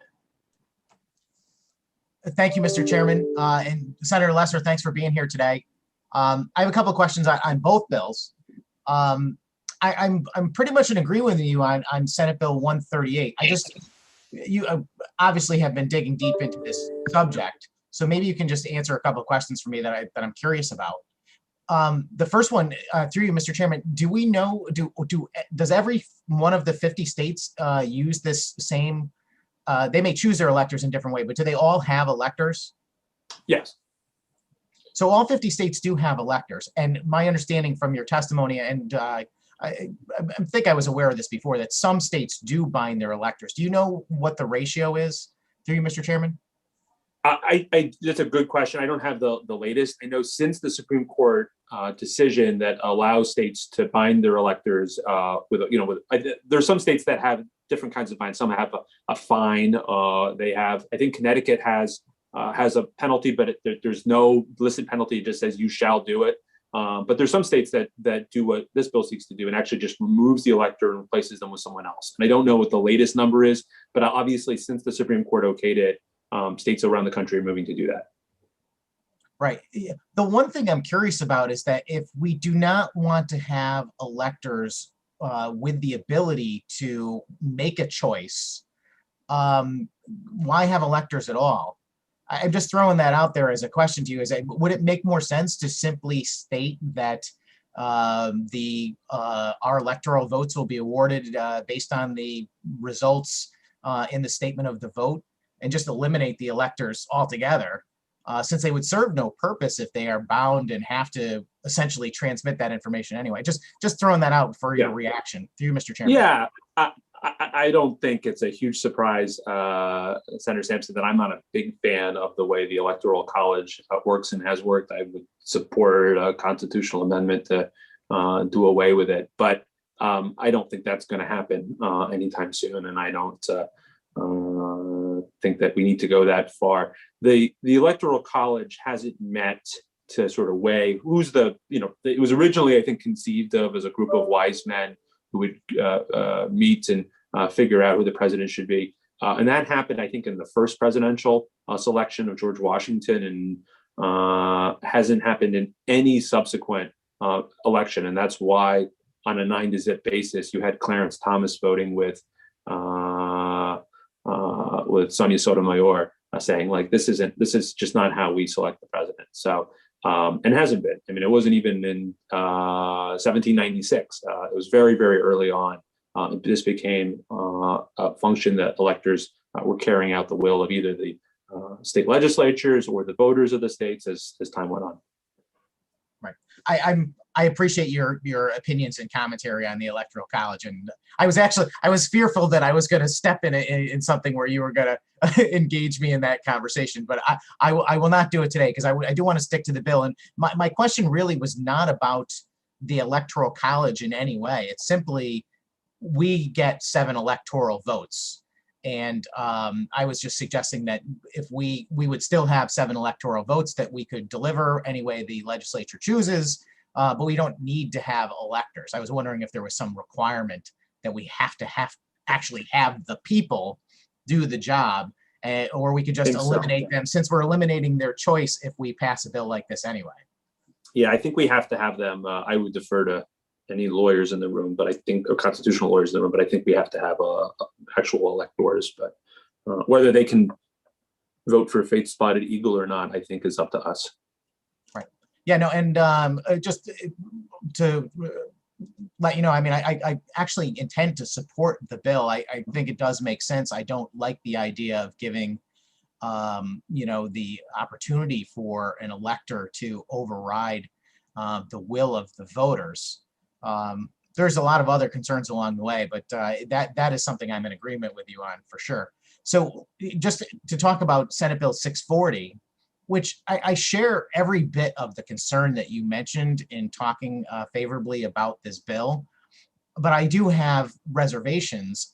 Thank you, Mr. Chairman. And Senator Lesser, thanks for being here today. I have a couple of questions on both bills. I'm pretty much in agreement with you on Senate Bill 138. You obviously have been digging deep into this subject, so maybe you can just answer a couple of questions for me that I'm curious about. The first one, through you, Mr. Chairman, do we know, does every one of the 50 states use this same, they may choose their electors in different way, but do they all have electors? Yes. So all 50 states do have electors. And my understanding from your testimony, and I think I was aware of this before, that some states do bind their electors. Do you know what the ratio is, through you, Mr. Chairman? That's a good question. I don't have the latest. I know since the Supreme Court decision that allows states to bind their electors there's some states that have different kinds of fines. Some have a fine. They have, I think Connecticut has a penalty, but there's no listed penalty. It just says you shall do it. But there's some states that do what this bill seeks to do and actually just removes the elector and replaces them with someone else. And I don't know what the latest number is, but obviously since the Supreme Court okayed it, states around the country are moving to do that. Right. The one thing I'm curious about is that if we do not want to have electors with the ability to make a choice, why have electors at all? I'm just throwing that out there as a question to you. Would it make more sense to simply state that our electoral votes will be awarded based on the results in the statement of the vote, and just eliminate the electors altogether, since they would serve no purpose if they are bound and have to essentially transmit that information anyway? Just throwing that out for your reaction. Through you, Mr. Chairman. Yeah, I don't think it's a huge surprise, Senator Sampson, that I'm not a big fan of the way the Electoral College works and has worked. I would support a constitutional amendment to do away with it, but I don't think that's going to happen anytime soon, and I don't think that we need to go that far. The Electoral College hasn't met to sort of weigh who's it was originally, I think, conceived of as a group of wise men who would meet and figure out who the president should be. And that happened, I think, in the first presidential selection of George Washington, and hasn't happened in any subsequent election. And that's why on a 9-to-zip basis, you had Clarence Thomas voting with Sonia Sotomayor saying, like, this is just not how we select the president. So, and hasn't been. I mean, it wasn't even in 1796. It was very, very early on. This became a function that electors were carrying out the will of either the state legislatures or the voters of the states as time went on. Right. I appreciate your opinions and commentary on the Electoral College, and I was fearful that I was going to step in something where you were going to engage me in that conversation, but I will not do it today, because I do want to stick to the bill. And my question really was not about the Electoral College in any way. It's simply, we get 7 electoral votes. And I was just suggesting that if we would still have 7 electoral votes that we could deliver any way the legislature chooses, but we don't need to have electors. I was wondering if there was some requirement that we have to actually have the people do the job. or we could just Think so. eliminate them, since we're eliminating their choice if we pass a bill like this anyway. Yeah, I think we have to have them. I would defer to any lawyers in the room, but I think, or constitutional lawyers in the room, but I think we have to have actual electors. But whether they can vote for Faith Spotted Eagle or not, I think is up to us. Right. Yeah, no, and just to let you know, I mean, I actually intend to support the bill. I think it does make sense. I don't like the idea of giving the opportunity for an elector to override the will of the voters. There's a lot of other concerns along the way, but that is something I'm in agreement with you on for sure. So just to talk about Senate Bill 640, which I share every bit of the concern that you mentioned in talking favorably about this bill, but I do have reservations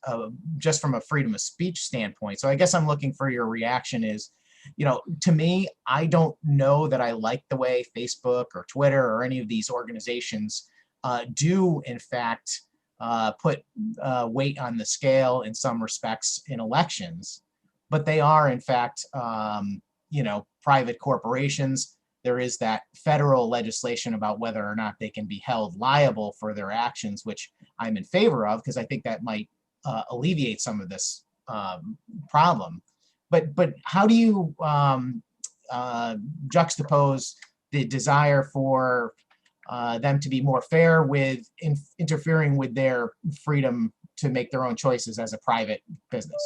just from a freedom of speech standpoint. So I guess I'm looking for your reaction is, to me, I don't know that I like the way Facebook or Twitter or any of these organizations do, in fact, put weight on the scale in some respects in elections, but they are, in fact, private corporations. There is that federal legislation about whether or not they can be held liable for their actions, which I'm in favor of, because I think that might alleviate some of this problem. But how do you juxtapose the desire for them to be more fair with interfering with their freedom to make their own choices as a private business?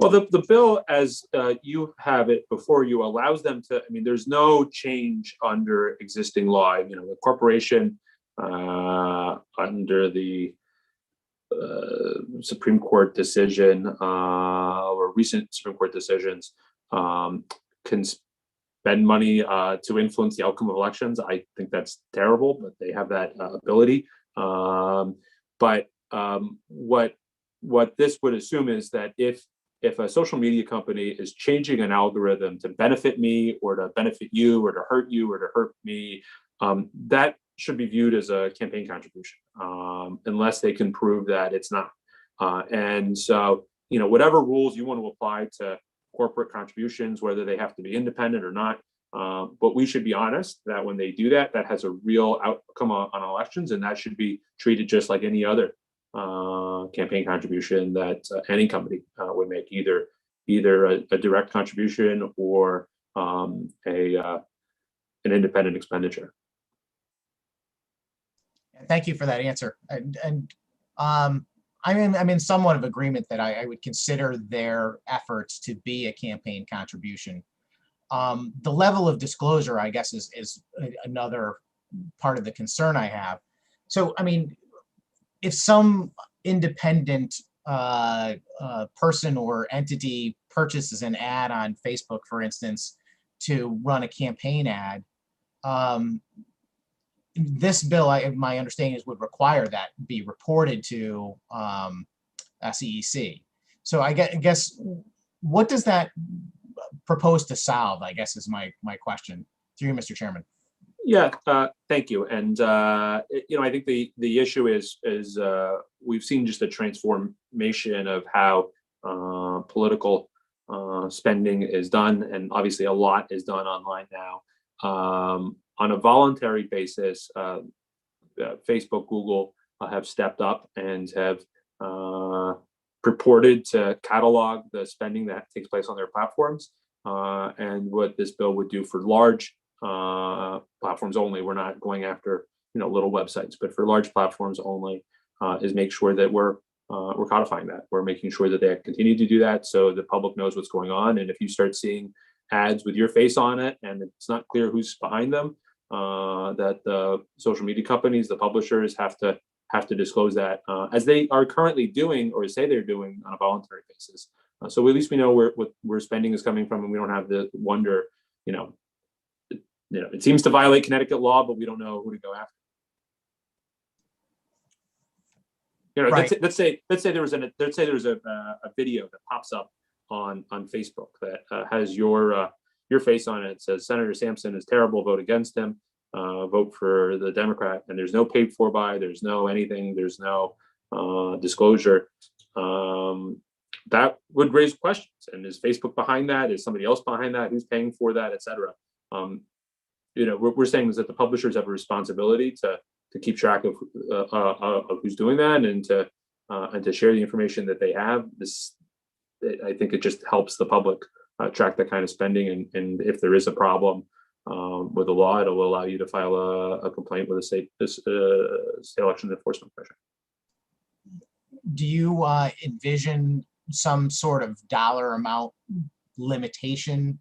Well, the bill, as you have it before you, allows them to, there's no change under existing law. The corporation under the Supreme Court decision or recent Supreme Court decisions can spend money to influence the outcome of elections. I think that's terrible, but they have that ability. But what this would assume is that if a social media company is changing an algorithm to benefit me or to benefit you or to hurt me, that should be viewed as a campaign contribution, unless they can prove that it's not. And so, whatever rules you want to apply to corporate contributions, whether they have to be independent or not, but we should be honest that when they do that, that has a real outcome on elections, and that should be treated just like any other campaign contribution that any company would make, either a direct contribution or an independent expenditure. Thank you for that answer. And I'm in somewhat of agreement that I would consider their efforts to be a campaign contribution. The level of disclosure, I guess, is another part of the concern I have. So, if some independent person or entity purchases an ad on Facebook, for instance, to run a campaign ad, this bill, my understanding is, would require that be reported to SEC. So I guess, what does that propose to solve, I guess, is my question through you, Mr. Chairman. Yeah, thank you. And I think the issue is we've seen just a transformation of how political spending is done, and obviously a lot is done online now. On a voluntary basis, Facebook, Google have stepped up and have purported to catalog the spending that takes place on their platforms. And what this bill would do for large platforms only, we're not going after little websites, but for large platforms only, is make sure that we're codifying that. We're making sure that they continue to do that so the public knows what's going on. And if you start seeing ads with your face on it and it's not clear who's behind them, that the social media companies, the publishers have to disclose that, as they are currently doing or say they're doing on a voluntary basis. So at least we know where spending is coming from, and we don't have to wonder, it seems to violate Connecticut law, but we don't know who to go after. Right. Let's say there's a video that pops up on Facebook that has your face on it. It says Senator Sampson is terrible, vote against him, vote for the Democrat, and there's no paid for by, there's no anything, there's no disclosure. that would raise questions. And is Facebook behind that? Is somebody else behind that? Who's paying for that, et cetera? We're saying is that the publishers have a responsibility to keep track of who's doing that and to share the information that they have. I think it just helps the public track that kind of spending. And if there is a problem with the law, it will allow you to file a complaint with the state election enforcement commission. Do you envision some sort of dollar amount limitation?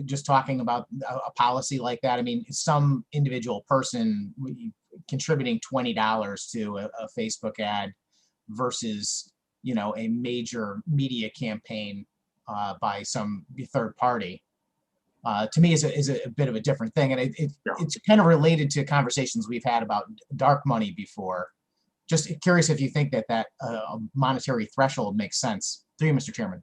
Just talking about a policy like that. I mean, some individual person contributing $20 to a Facebook ad versus, a major media campaign by some third party, to me is a bit of a different thing. And it's kind of related to conversations we've had about dark money before. Just curious if you think that monetary threshold makes sense. Through you, Mr. Chairman.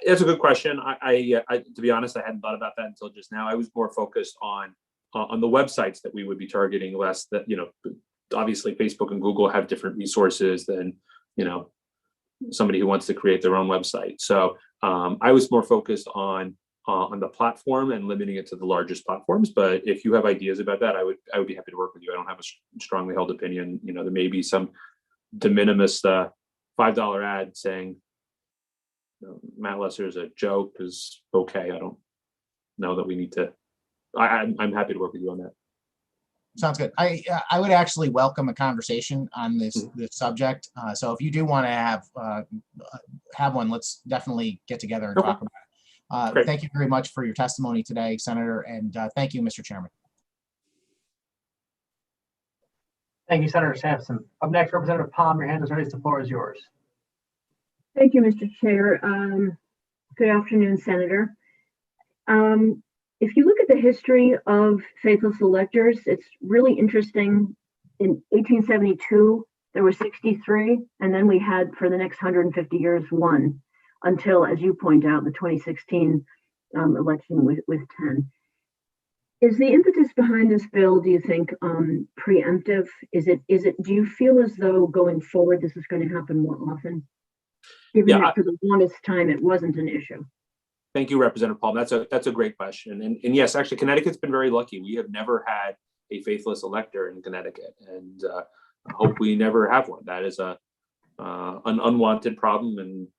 That's a good question. I to be honest, I hadn't thought about that until just now. I was more focused on the websites that we would be targeting, less that, obviously Facebook and Google have different resources than, somebody who wants to create their own website. So I was more focused on the platform and limiting it to the largest platforms. But if you have ideas about that, I would be happy to work with you. I don't have a strongly held opinion. There may be some de minimis $5 ad saying Matt Lesser is a joke is okay. I don't know that we need to. I'm happy to work with you on that. Sounds good. I would actually welcome a conversation on this subject. So if you do want to have one, let's definitely get together and talk about it. Thank you very much for your testimony today, Senator, and thank you, Mr. Chairman. Thank you, Senator Sampson. Up next, Representative Palm, your hand is raised. The floor is yours. Thank you, Mr. Chair. Good afternoon, Senator. If you look at the history of faithless electors, it's really interesting. In 1872, there were 63, and then we had, for the next 150 years, 1, until, as you point out, the 2016 election with 10. Is the impetus behind this bill, do you think, preemptive? Do you feel as though going forward this is going to happen more often? Given that for the longest time it wasn't an issue. Thank you, Representative Palm. That's a great question. And yes, actually, Connecticut's been very lucky. We have never had a faithless elector in Connecticut, and I hope we never have one. That is an unwanted problem, and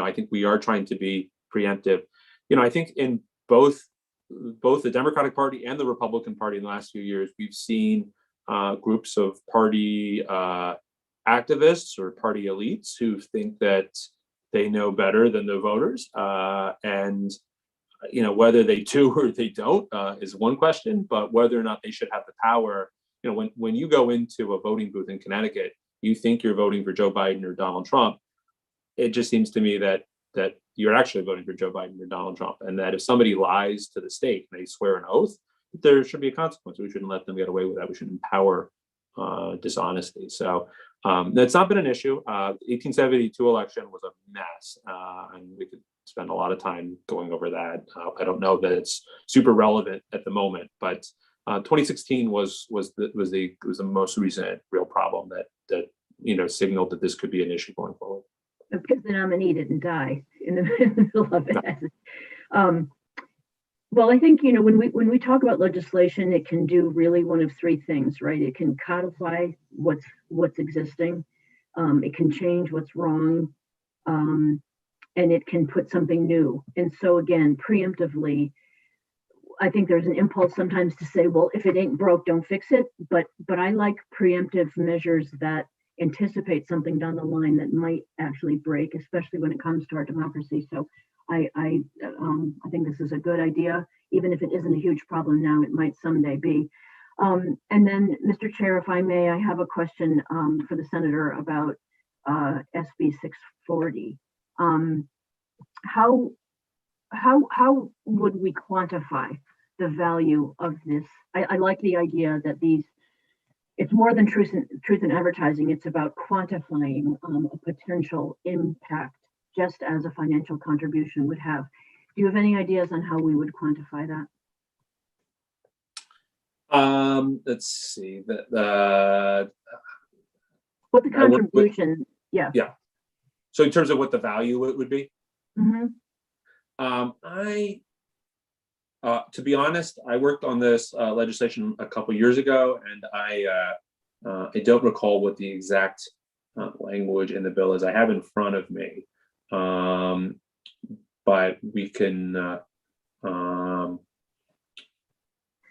I think we are trying to be preemptive. I think in both the Democratic Party and the Republican Party in the last few years, we've seen groups of party activists or party elites who think that they know better than the voters, and whether they do or they don't is one question, but whether or not they should have the power. When you go into a voting booth in Connecticut, you think you're voting for Joe Biden or Donald Trump. It just seems to me that you're actually voting for Joe Biden or Donald Trump, and that if somebody lies to the state and they swear an oath, there should be a consequence. We shouldn't let them get away with that. We should empower dishonesty. So that's not been an issue. 1872 election was a mess, and we could spend a lot of time going over that. I don't know that it's super relevant at the moment, but 2016 was the most recent real problem that signaled that this could be an issue going forward. Because the nominee didn't die in the middle of it. Well, I think, when we talk about legislation, it can do really one of three things, right? It can codify what's existing, it can change what's wrong, and it can put something new. And so again, preemptively, I think there's an impulse sometimes to say, well, if it ain't broke, don't fix it. But I like preemptive measures that anticipate something down the line that might actually break, especially when it comes to our democracy. So I think this is a good idea, even if it isn't a huge problem now, it might someday be. And then, Mr. Chair, if I may, I have a question for the senator about SB 640. How would we quantify the value of this? I like the idea that it's more than truth in advertising. It's about quantifying a potential impact, just as a financial contribution would have. Do you have any ideas on how we would quantify that? Let's see. What the contribution? Yeah. So in terms of what the value it would be, Mhm. to be honest, I worked on this legislation a couple years ago, and I don't recall what the exact language in the bill is. I have in front of me, but we can.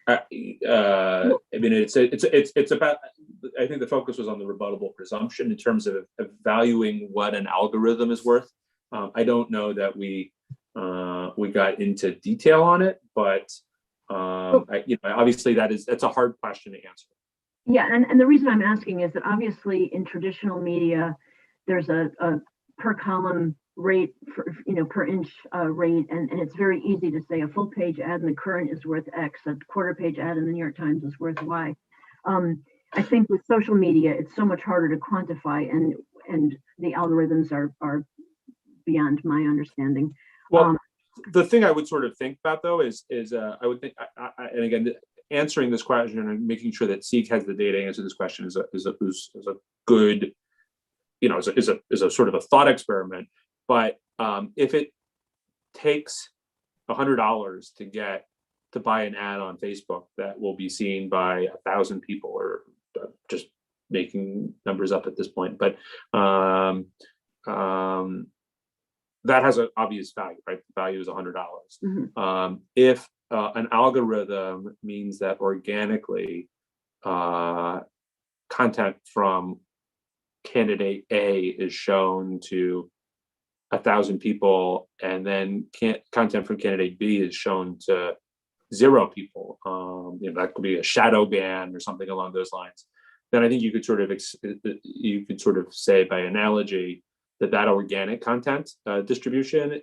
I mean, it's about. I think the focus was on the rebuttable presumption in terms of valuing what an algorithm is worth. I don't know that we got into detail on it, but obviously that's a hard question to answer. Yeah, and the reason I'm asking is that obviously in traditional media, there's a per column rate for, per inch rate, and it's very easy to say a full page ad in the Current is worth X, a quarter page ad in the New York Times is worth Y. I think with social media, it's so much harder to quantify, and the algorithms are beyond my understanding. Well, the thing I would sort of think about though is I would think, and again, answering this question and making sure that SEEK has the data to answer this question is a good, is a sort of a thought experiment. But if it takes $100 to buy an ad on Facebook that will be seen by 1,000 people, or just making numbers up at this point, but that has an obvious value, right? The value is $100. Mhm. If an algorithm means that organically content from candidate A is shown to 1,000 people, and then content from candidate B is shown to 0 people, that could be a shadow ban or something along those lines, then I think you could sort of say by analogy that organic content distribution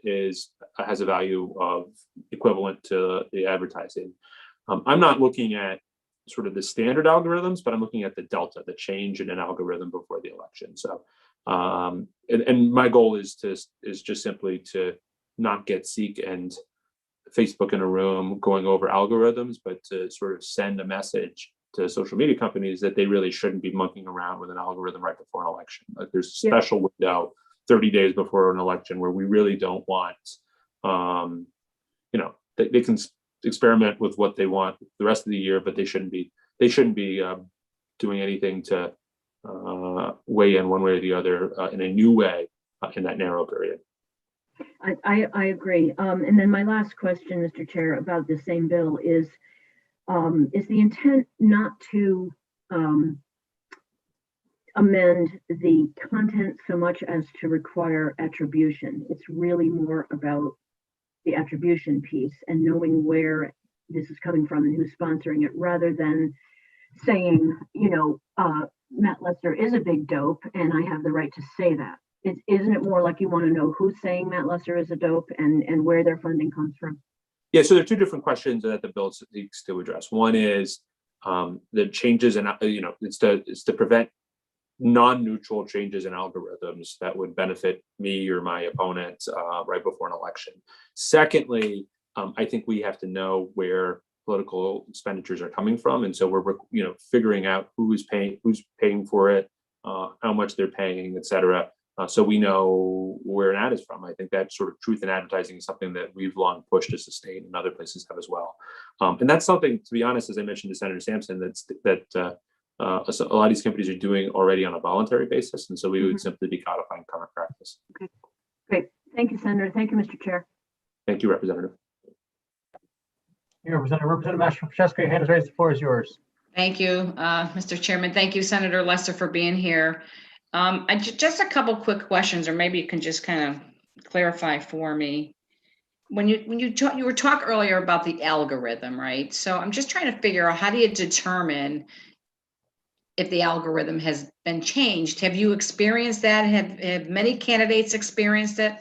has a value of equivalent to the advertising. I'm not looking at sort of the standard algorithms, but I'm looking at the delta, the change in an algorithm before the election. So, and my goal is just simply to not get SEEK and Facebook in a room going over algorithms, but to sort of send a message to social media companies that they really shouldn't be monkeying around with an algorithm right before an election. Like there's a special window 30 days before an election where we really don't want, they can experiment with what they want the rest of the year, but they shouldn't be doing anything to weigh in one way or the other in a new way in that narrow period. I agree. And then my last question, Mr. Chair, about the same bill is the intent not to amend the content so much as to require attribution. It's really more about the attribution piece and knowing where this is coming from and who's sponsoring it, rather than saying, Matt Lester is a big dope and I have the right to say that. Isn't it more like you want to know who's saying Matt Lester is a dope and where their funding comes from? Yeah, so there are two different questions that the bill seeks to address. One is the changes in, it's to prevent non-neutral changes in algorithms that would benefit me or my opponent right before an election. Secondly, I think we have to know where political expenditures are coming from, and so we're figuring out who's paying for it, how much they're paying, et cetera. So we know where an ad is from. I think that sort of truth in advertising is something that we've long pushed to sustain, and other places have as well. And that's something, to be honest, as I mentioned to Senator Sampson, that a lot of these companies are doing already on a voluntary basis, and so we would simply be codifying current practice. Okay, great. Thank you, Senator. Thank you, Mr. Chair. Thank you, Representative. Representative Master-Francesco, your hand is raised. The floor is yours. Thank you, Mr. Chairman. Thank you, Senator Lester, for being here. Just a couple quick questions, or maybe you can just kind of clarify for me. When you were talking earlier about the algorithm, right? So I'm just trying to figure out, how do you determine if the algorithm has been changed? Have you experienced that? Have many candidates experienced it?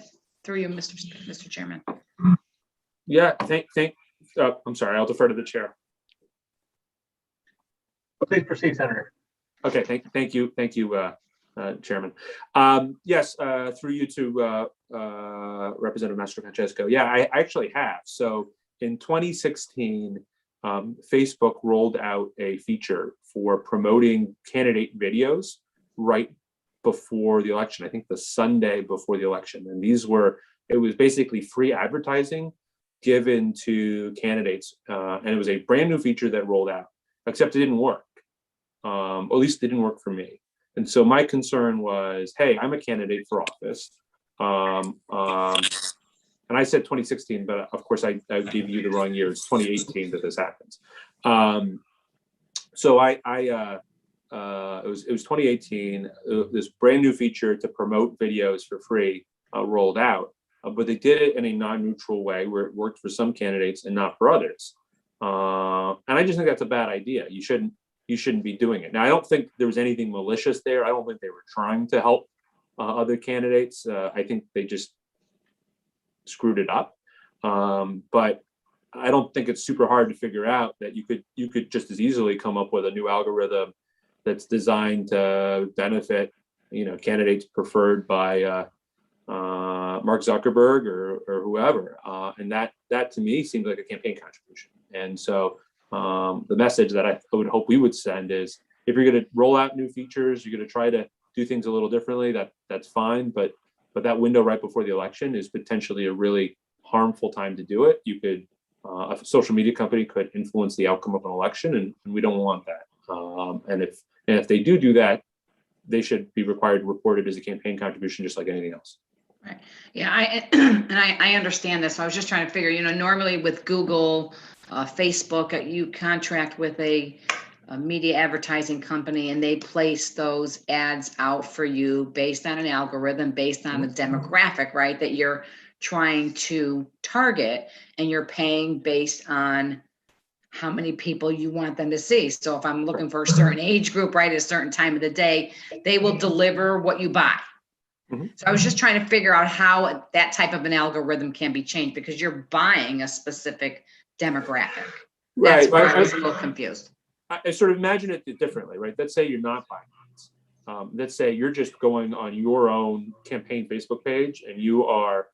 Through you, Mr. Chairman. Yeah, I'm sorry, I'll defer to the chair. Please proceed, Senator. Okay, thank you, Chairman. Yes, through you to Representative Master-Francesco. Yeah, I actually have. So in 2016, Facebook rolled out a feature for promoting candidate videos right before the election, I think the Sunday before the election. And it was basically free advertising given to candidates. And it was a brand new feature that rolled out, except it didn't work. Or at least it didn't work for me. And so my concern was, hey, I'm a candidate for office. And I said 2016, but of course I gave you the wrong year. It's 2018 that this happens. So it was 2018. This brand new feature to promote videos for free rolled out, but they did it in a non-neutral way where it worked for some candidates and not for others. And I just think that's a bad idea. You shouldn't be doing it. Now, I don't think there was anything malicious there. I don't think they were trying to help other candidates. I think they just screwed it up. But I don't think it's super hard to figure out that you could just as easily come up with a new algorithm that's designed to benefit, candidates preferred by Mark Zuckerberg or whoever. And that to me seems like a campaign contribution. And so the message that I would hope we would send is, if you're going to roll out new features, you're going to try to do things a little differently, that's fine. But that window right before the election is potentially a really harmful time to do it. You could, a social media company could influence the outcome of an election, and we don't want that. And if they do that, they should be required to report it as a campaign contribution, just like anything else. Right. Yeah, I understand this. I was just trying to figure, normally with Google, Facebook, you contract with a media advertising company, and they place those ads out for you based on an algorithm, based on a demographic, right, that you're trying to target, and you're paying based on how many people you want them to see. So if I'm looking for a certain age group, right, at a certain time of the day, they will deliver what you buy. So I was just trying to figure out how that type of an algorithm can be changed, because you're buying a specific demographic. That's where I was a little confused. I sort of imagine it differently, right? Let's say you're not buying ads. Let's say you're just going on your own campaign Facebook page and you are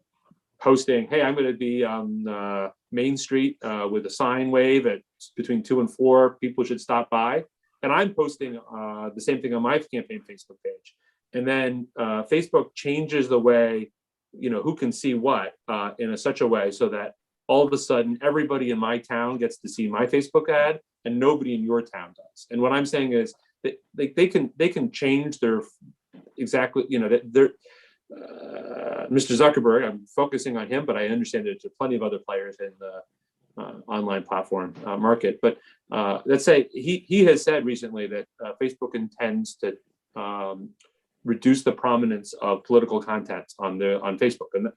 posting, hey, I'm going to be on Main Street with a sign wave at between 2 and 4. People should stop by. And I'm posting the same thing on my campaign Facebook page. And then Facebook changes the way, who can see what in such a way so that all of a sudden everybody in my town gets to see my Facebook ad and nobody in your town does. And what I'm saying is that they can change their exactly, Mr. Zuckerberg, I'm focusing on him, but I understand that there are plenty of other players in the online platform market. But let's say he has said recently that Facebook intends to reduce the prominence of political content on Facebook. And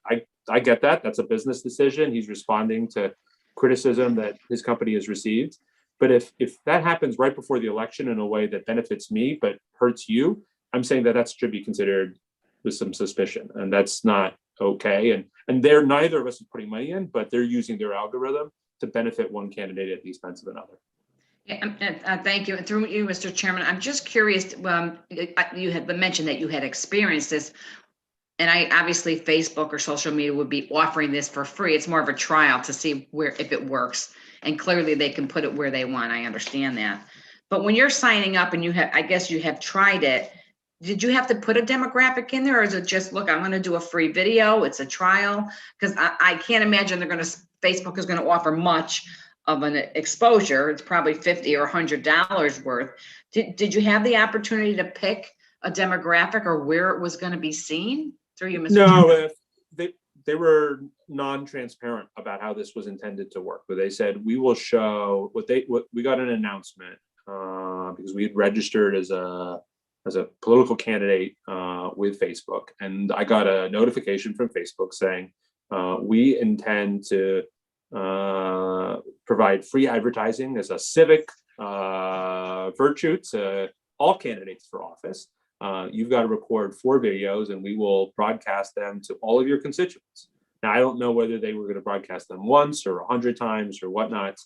I get that. That's a business decision. He's responding to criticism that his company has received. But if that happens right before the election in a way that benefits me but hurts you, I'm saying that should be considered with some suspicion, and that's not okay. And neither of us is putting money in, but they're using their algorithm to benefit one candidate at the expense of another. Yeah, thank you. Through you, Mr. Chairman, I'm just curious. You had mentioned that you had experienced this, and obviously Facebook or social media would be offering this for free. It's more of a trial to see if it works, and clearly they can put it where they want. I understand that, but when you're signing up and I guess you have tried it, did you have to put a demographic in there, or is it just, look, I'm going to do a free video, it's a trial? Because I can't imagine Facebook is going to offer much of an exposure. It's probably $50 or $100 worth. Did you have the opportunity to pick a demographic or where it was going to be seen? Through you, Mr. No, they were non-transparent about how this was intended to work. But they said, we will show we got an announcement because we had registered as a political candidate with Facebook, and I got a notification from Facebook saying we intend to provide free advertising as a civic virtue to all candidates for office. You've got to record 4 videos and we will broadcast them to all of your constituents. Now, I don't know whether they were going to broadcast them once or 100 times or whatnot,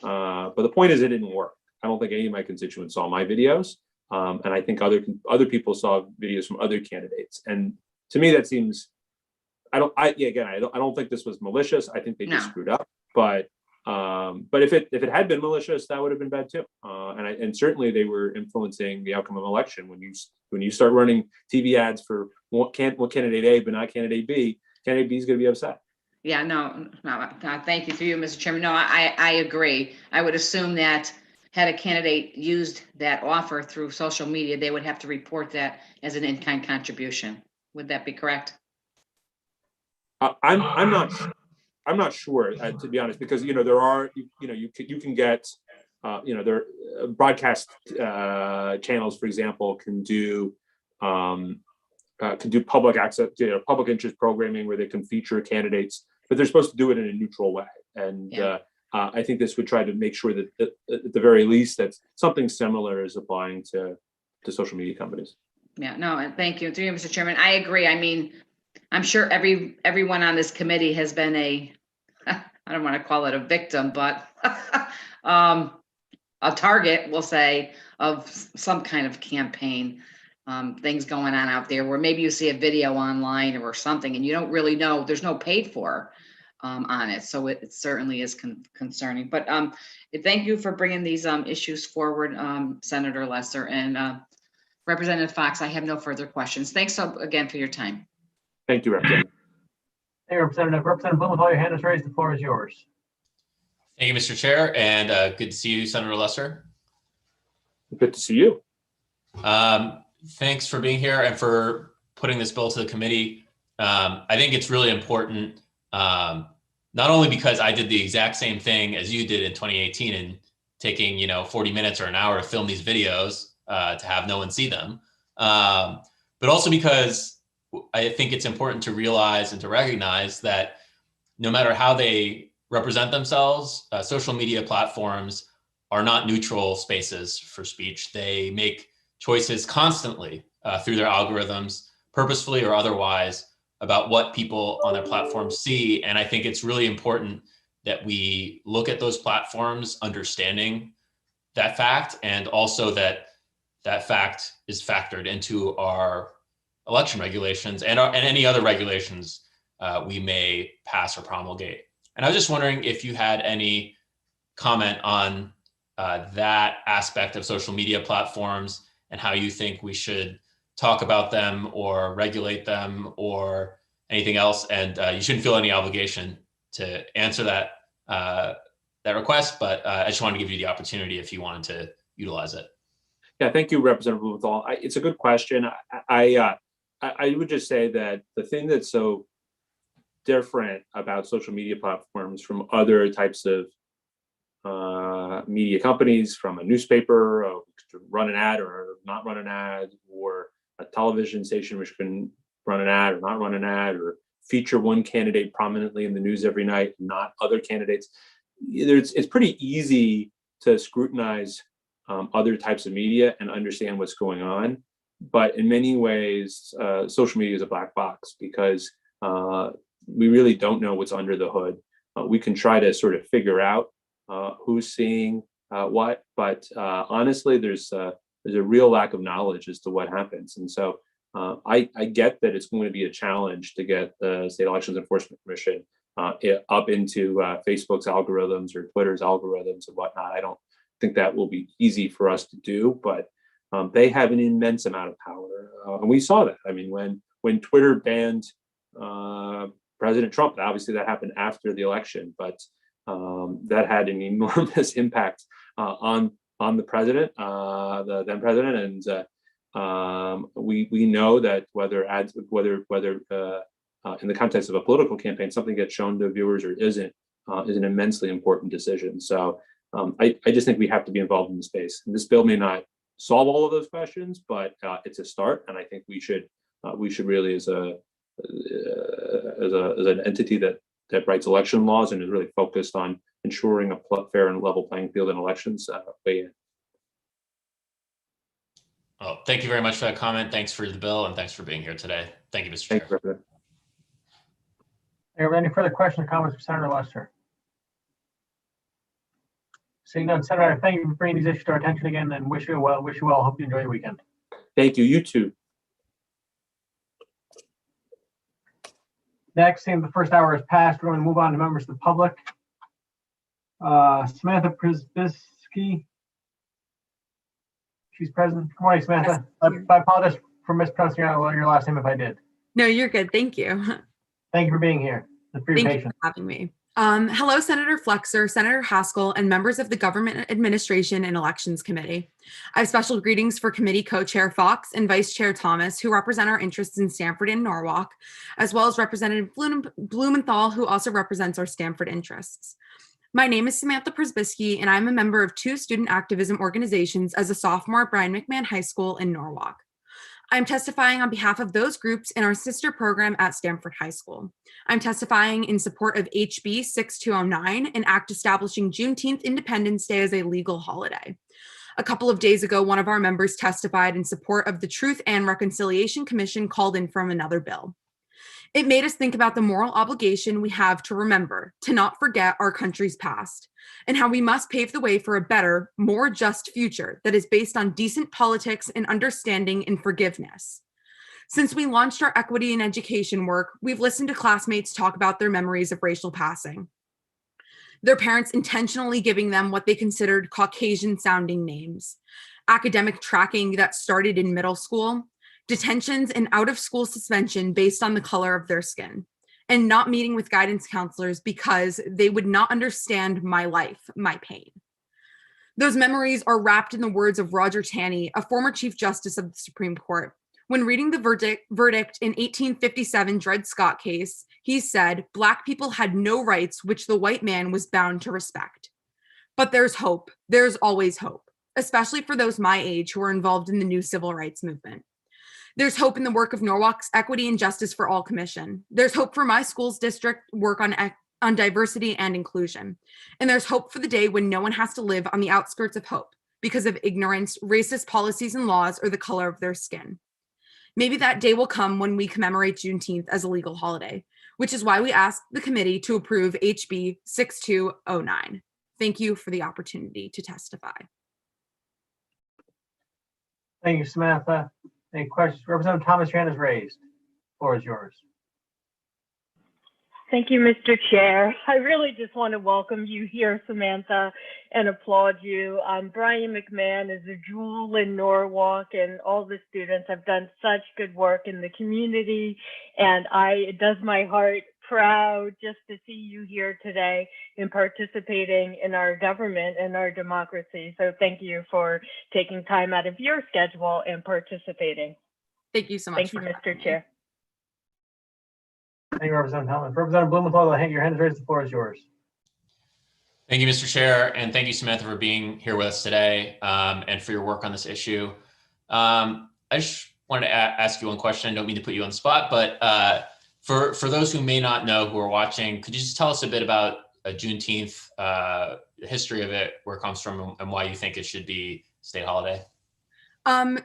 but the point is it didn't work. I don't think any of my constituents saw my videos, and I think other people saw videos from other candidates. And to me, that seems, I don't think this was malicious. I think they just screwed up, but But if it had been malicious, that would have been bad too. And certainly they were influencing the outcome of an election. When you start running TV ads for candidate A but not candidate B, candidate B is going to be upset. Yeah, no, thank you through you, Mr. Chairman. No, I agree. I would assume that had a candidate used that offer through social media, they would have to report that as an in-kind contribution. Would that be correct? I'm not sure, to be honest, because there are you can get there are broadcast channels, for example, can do public access, public interest programming where they can feature candidates, but they're supposed to do it in a neutral way. And Yeah. I think this would try to make sure that at the very least that something similar is applying to social media companies. Yeah, no, and thank you. Through you, Mr. Chairman. I agree. I mean, I'm sure everyone on this committee has been I don't want to call it a victim, but a target, we'll say, of some kind of campaign, things going on out there where maybe you see a video online or something and you don't really know, there's no paid for on it. So it certainly is concerning. But thank you for bringing these issues forward, Senator Lesser and Representative Fox. I have no further questions. Thanks again for your time. Thank you, Representative. Hey, Representative Blumenthal, your hand is raised. The floor is yours. Thank you, Mr. Chair, and good to see you, Senator Lesser. Good to see you. Thanks for being here and for putting this bill to the committee. I think it's really important, not only because I did the exact same thing as you did in 2018 and taking 40 minutes or an hour to film these videos to have no one see them, but also because I think it's important to realize and to recognize that no matter how they represent themselves, social media platforms are not neutral spaces for speech. They make choices constantly through their algorithms, purposefully or otherwise, about what people on their platforms see. And I think it's really important that we look at those platforms understanding that fact, and also that that fact is factored into our election regulations and any other regulations we may pass or promulgate. And I was just wondering if you had any comment on that aspect of social media platforms and how you think we should talk about them or regulate them or anything else. And you shouldn't feel any obligation to answer that request, but I just wanted to give you the opportunity if you wanted to utilize it. Yeah, thank you, Representative Blumenthal. It's a good question. I would just say that the thing that's so different about social media platforms from other types of media companies, from a newspaper to run an ad or not run an ad, or a television station which can run an ad or not run an ad, or feature one candidate prominently in the news every night, not other candidates. It's pretty easy to scrutinize other types of media and understand what's going on. But in many ways, social media is a black box because we really don't know what's under the hood. We can try to sort of figure out who's seeing what, but honestly, there's a real lack of knowledge as to what happens. And so I get that it's going to be a challenge to get the State Elections Enforcement Commission up into Facebook's algorithms or Twitter's algorithms and whatnot. I don't think that will be easy for us to do, but they have an immense amount of power. And we saw that. I mean, when Twitter banned President Trump, obviously that happened after the election, but that had an enormous impact on the president, the then president. And we know that whether in the context of a political campaign, something gets shown to viewers or isn't is an immensely important decision. So I just think we have to be involved in the space. And this bill may not solve all of those questions, but it's a start. And I think we should really, as an entity that writes election laws and is really focused on ensuring a fair and level playing field in elections, weigh in. Well, thank you very much for that comment. Thanks for the bill and thanks for being here today. Thank you, Mr. Chair. Thank you, Are there any further questions or comments for Senator Lester? Seeing none, Senator, thank you for bringing these issues to our attention again and wish you well. Hope you enjoy your weekend. Thank you. You too. Next, seeing the first hour has passed, we're going to move on to members of the public. Samantha Przybylski. She's present. Good morning, Samantha. I apologize for mispronouncing your last name if I did. No, you're good. Thank you. Thank you for being here and for your Thank you patience. for having me. Hello, Senator Flexer, Senator Haskell, and members of the Government Administration and Elections Committee. I have special greetings for Committee Co-Chair Fox and Vice Chair Thomas, who represent our interests in Stamford and Norwalk, as well as Representative Blumenthal, who also represents our Stamford interests. My name is Samantha Przybylski, and I'm a member of 2 student activism organizations as a sophomore at Brian McMahon High School in Norwalk. I'm testifying on behalf of those groups in our sister program at Stamford High School. I'm testifying in support of HB 6209, an act establishing Juneteenth Independence Day as a legal holiday. A couple of days ago, one of our members testified in support of the Truth and Reconciliation Commission called in from another bill. It made us think about the moral obligation we have to remember, to not forget our country's past, and how we must pave the way for a better, more just future that is based on decent politics and understanding and forgiveness. Since we launched our equity and education work, we've listened to classmates talk about their memories of racial passing. Their parents intentionally giving them what they considered Caucasian-sounding names, academic tracking that started in middle school, detentions and out-of-school suspension based on the color of their skin, and not meeting with guidance counselors because they would not understand my life, my pain. Those memories are wrapped in the words of Roger Taney, a former Chief Justice of the Supreme Court. When reading the verdict in 1857 Dred Scott case, he said, "Black people had no rights which the white man was bound to respect." But there's hope. There's always hope, especially for those my age who are involved in the new civil rights movement. There's hope in the work of Norwalk's Equity and Justice for All Commission. There's hope for my school's district work on diversity and inclusion. And there's hope for the day when no one has to live on the outskirts of hope because of ignorance, racist policies and laws, or the color of their skin. Maybe that day will come when we commemorate Juneteenth as a legal holiday, which is why we asked the committee to approve HB 6209. Thank you for the opportunity to testify. Thank you, Samantha. Any questions? Representative Thomas, your hand is raised. The floor is yours. Thank you, Mr. Chair. I really just want to welcome you here, Samantha, and applaud you. Brian McMahon is a jewel in Norwalk, and all the students have done such good work in the community, and it does my heart proud just to see you here today and participating in our government and our democracy. So thank you for taking time out of your schedule and participating. Thank you so much. Thank you, Mr. Chair. Thank you, Representative Hellman. Representative Blumenthal, your hand is raised. The floor is yours. Thank you, Mr. Chair, and thank you, Samantha, for being here with us today and for your work on this issue. I just wanted to ask you one question. I don't mean to put you on the spot, but for those who may not know who are watching, could you just tell us a bit about Juneteenth, the history of it, where it comes from, and why you think it should be a state holiday?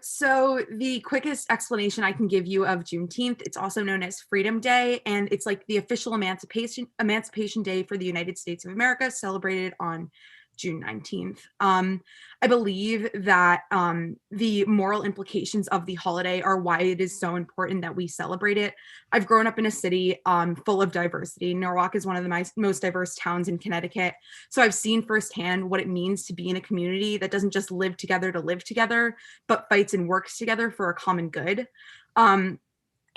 So the quickest explanation I can give you of Juneteenth, it's also known as Freedom Day, and it's like the official Emancipation Day for the United States of America, celebrated on June 19th. I believe that the moral implications of the holiday are why it is so important that we celebrate it. I've grown up in a city full of diversity. Norwalk is one of the most diverse towns in Connecticut. So I've seen firsthand what it means to be in a community that doesn't just live together to live together, but fights and works together for a common good.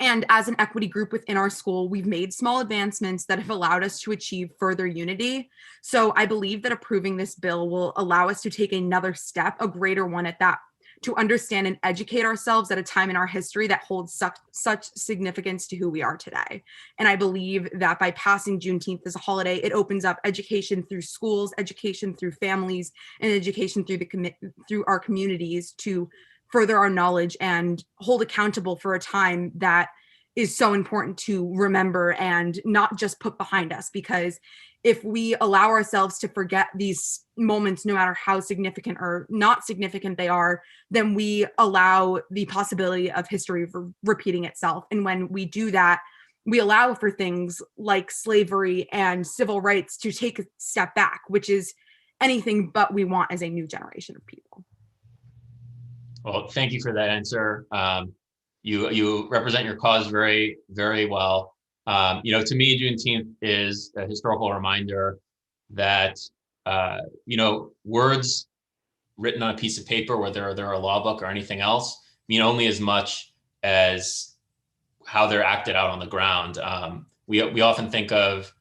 And as an equity group within our school, we've made small advancements that have allowed us to achieve further unity. So I believe that approving this bill will allow us to take another step, a greater one at that, to understand and educate ourselves at a time in our history that holds such significance to who we are today. And I believe that by passing Juneteenth as a holiday, it opens up education through schools, education through families, and education through our communities to further our knowledge and hold accountable for a time that is so important to remember and not just put behind us. Because if we allow ourselves to forget these moments, no matter how significant or not significant they are, then we allow the possibility of history repeating itself. And when we do that, we allow for things like slavery and civil rights to take a step back, which is anything but we want as a new generation of people. Well, thank you for that answer. You represent your cause very, very well. To me, Juneteenth is a historical reminder that words written on a piece of paper, whether they're a law book or anything else, mean only as much as how they're acted out on the ground. We often think of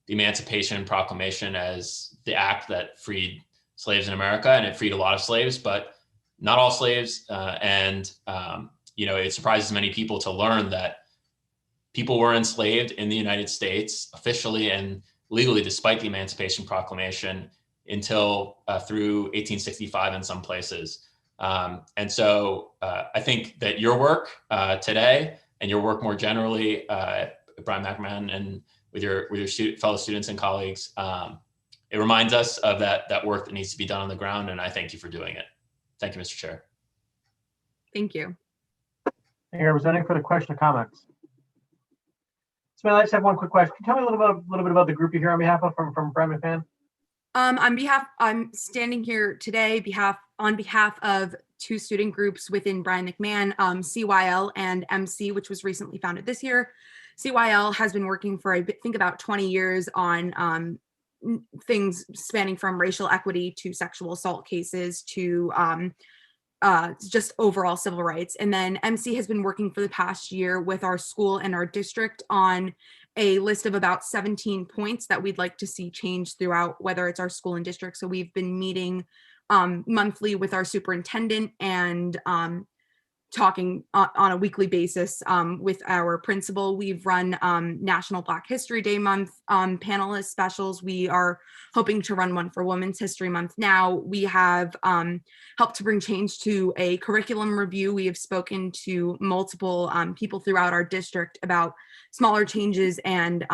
the Emancipation Proclamation as the act that freed slaves in America, and it freed a lot of slaves, but not all slaves. It surprises many people to learn that people were enslaved in the United States officially and legally, despite the Emancipation Proclamation, until through 1865 in some places. I think that your work today and your work more generally, Brian McMahon, and with your fellow students and colleagues, it reminds us of that work that needs to be done on the ground, and I thank you for doing it. Thank you, Mr. Chair. Thank you. Thank you, Representative, for the question or comments. Smith, I just have one quick question. Can you tell me a little bit about the group you're here on behalf of from Brian McMahon? I'm standing here today on behalf of two student groups within Brian McMahon, CYL and MC, which was recently founded this year. CYL has been working for, I think, about 20 years on things spanning from racial equity to sexual assault cases to just overall civil rights. And then MC has been working for the past year with our school and our district on a list of about 17 points that we'd like to see changed throughout, whether it's our school and district. So we've been meeting monthly with our superintendent and talking on a weekly basis with our principal. We've run National Black History Day Month panelist specials. We are hoping to run one for Women's History Month now. We have helped to bring change to a curriculum review. We have spoken to multiple people throughout our district about smaller changes and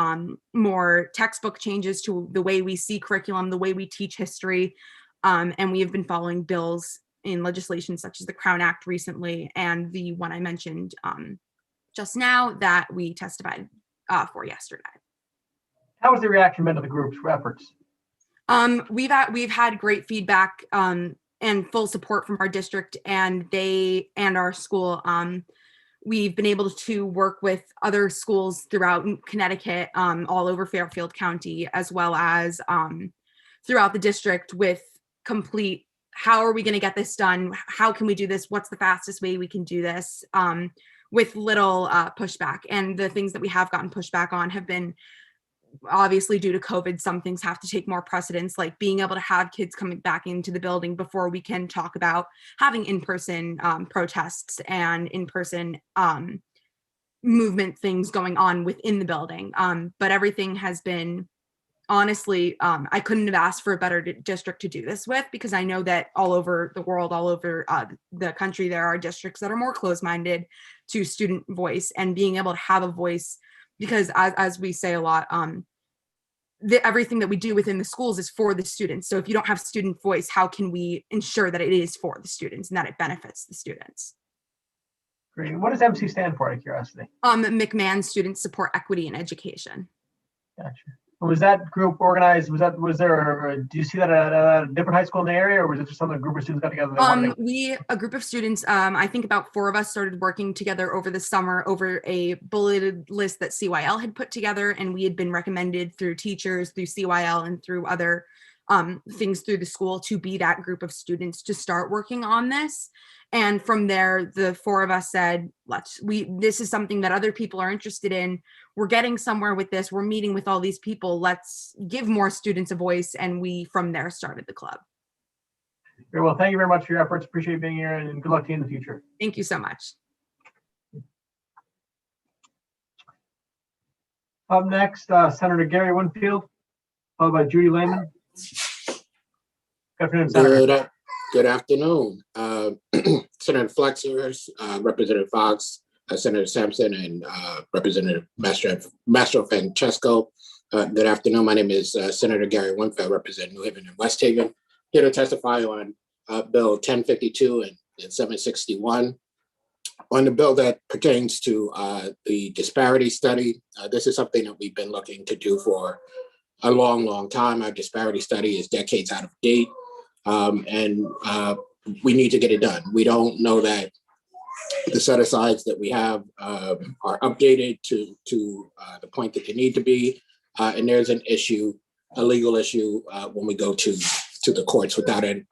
more textbook changes to the way we see curriculum, the way we teach history. And we have been following bills in legislation such as the Crown Act recently, and the one I mentioned just now that we testified for yesterday. How has the reaction been to the group's efforts? We've had great feedback and full support from our district and our school. We've been able to work with other schools throughout Connecticut, all over Fairfield County, as well as throughout the district with complete, how are we going to get this done? How can we do this? What's the fastest way we can do this? With little pushback. And the things that we have gotten pushback on have been obviously due to COVID. Some things have to take more precedence, like being able to have kids coming back into the building before we can talk about having in-person protests and in-person movement things going on within the building. But everything has been, honestly, I couldn't have asked for a better district to do this with, because I know that all over the world, all over the country, there are districts that are more closed-minded to student voice and being able to have a voice, because as we say a lot, everything that we do within the schools is for the students. So if you don't have student voice, how can we ensure that it is for the students and that it benefits the students? Great. What does MC stand for, out of curiosity? McMahon Student Support Equity in Education. Gotcha. Was that group organized? Do you see that at a different high school in the area, or was it just something a group of students got together? A group of students, I think about 4 of us started working together over the summer over a bulleted list that CYL had put together, and we had been recommended through teachers, through CYL, and through other things through the school to be that group of students to start working on this. And from there, the 4 of us said, this is something that other people are interested in. We're getting somewhere with this. We're meeting with all these people. Let's give more students a voice. And we, from there, started the club. Very well. Thank you very much for your efforts. Appreciate being here, and good luck to you in the future. Thank you so much. Up next, Senator Gary Winfield, followed by Judy Lehman. Good afternoon, Senator. Good afternoon, Senator Flexer, Representative Fox, Senator Sampson, and Representative Master Francesco. Good afternoon. My name is Senator Gary Winfield, representing New Haven and West Haven, here to testify on Bill 1052 and 761. On the bill that pertains to the disparity study, this is something that we've been looking to do for a long time. Our disparity study is decades out of date. And we need to get it done. We don't know that the set-asides that we have are updated to the point that they need to be. And there's an issue a legal issue when we go to the courts without a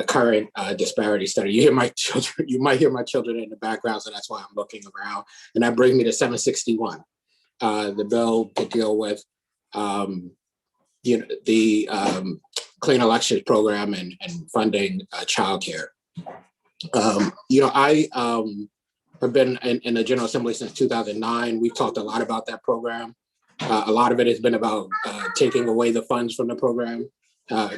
current disparity study. You hear my children, you might hear my children in the background, so that's why I'm looking around. And that brings me to 761, the bill to deal with the Clean Elections Program and funding childcare. I have been in the General Assembly since 2009. We've talked a lot about that program. A lot of it has been about taking away the funds from the program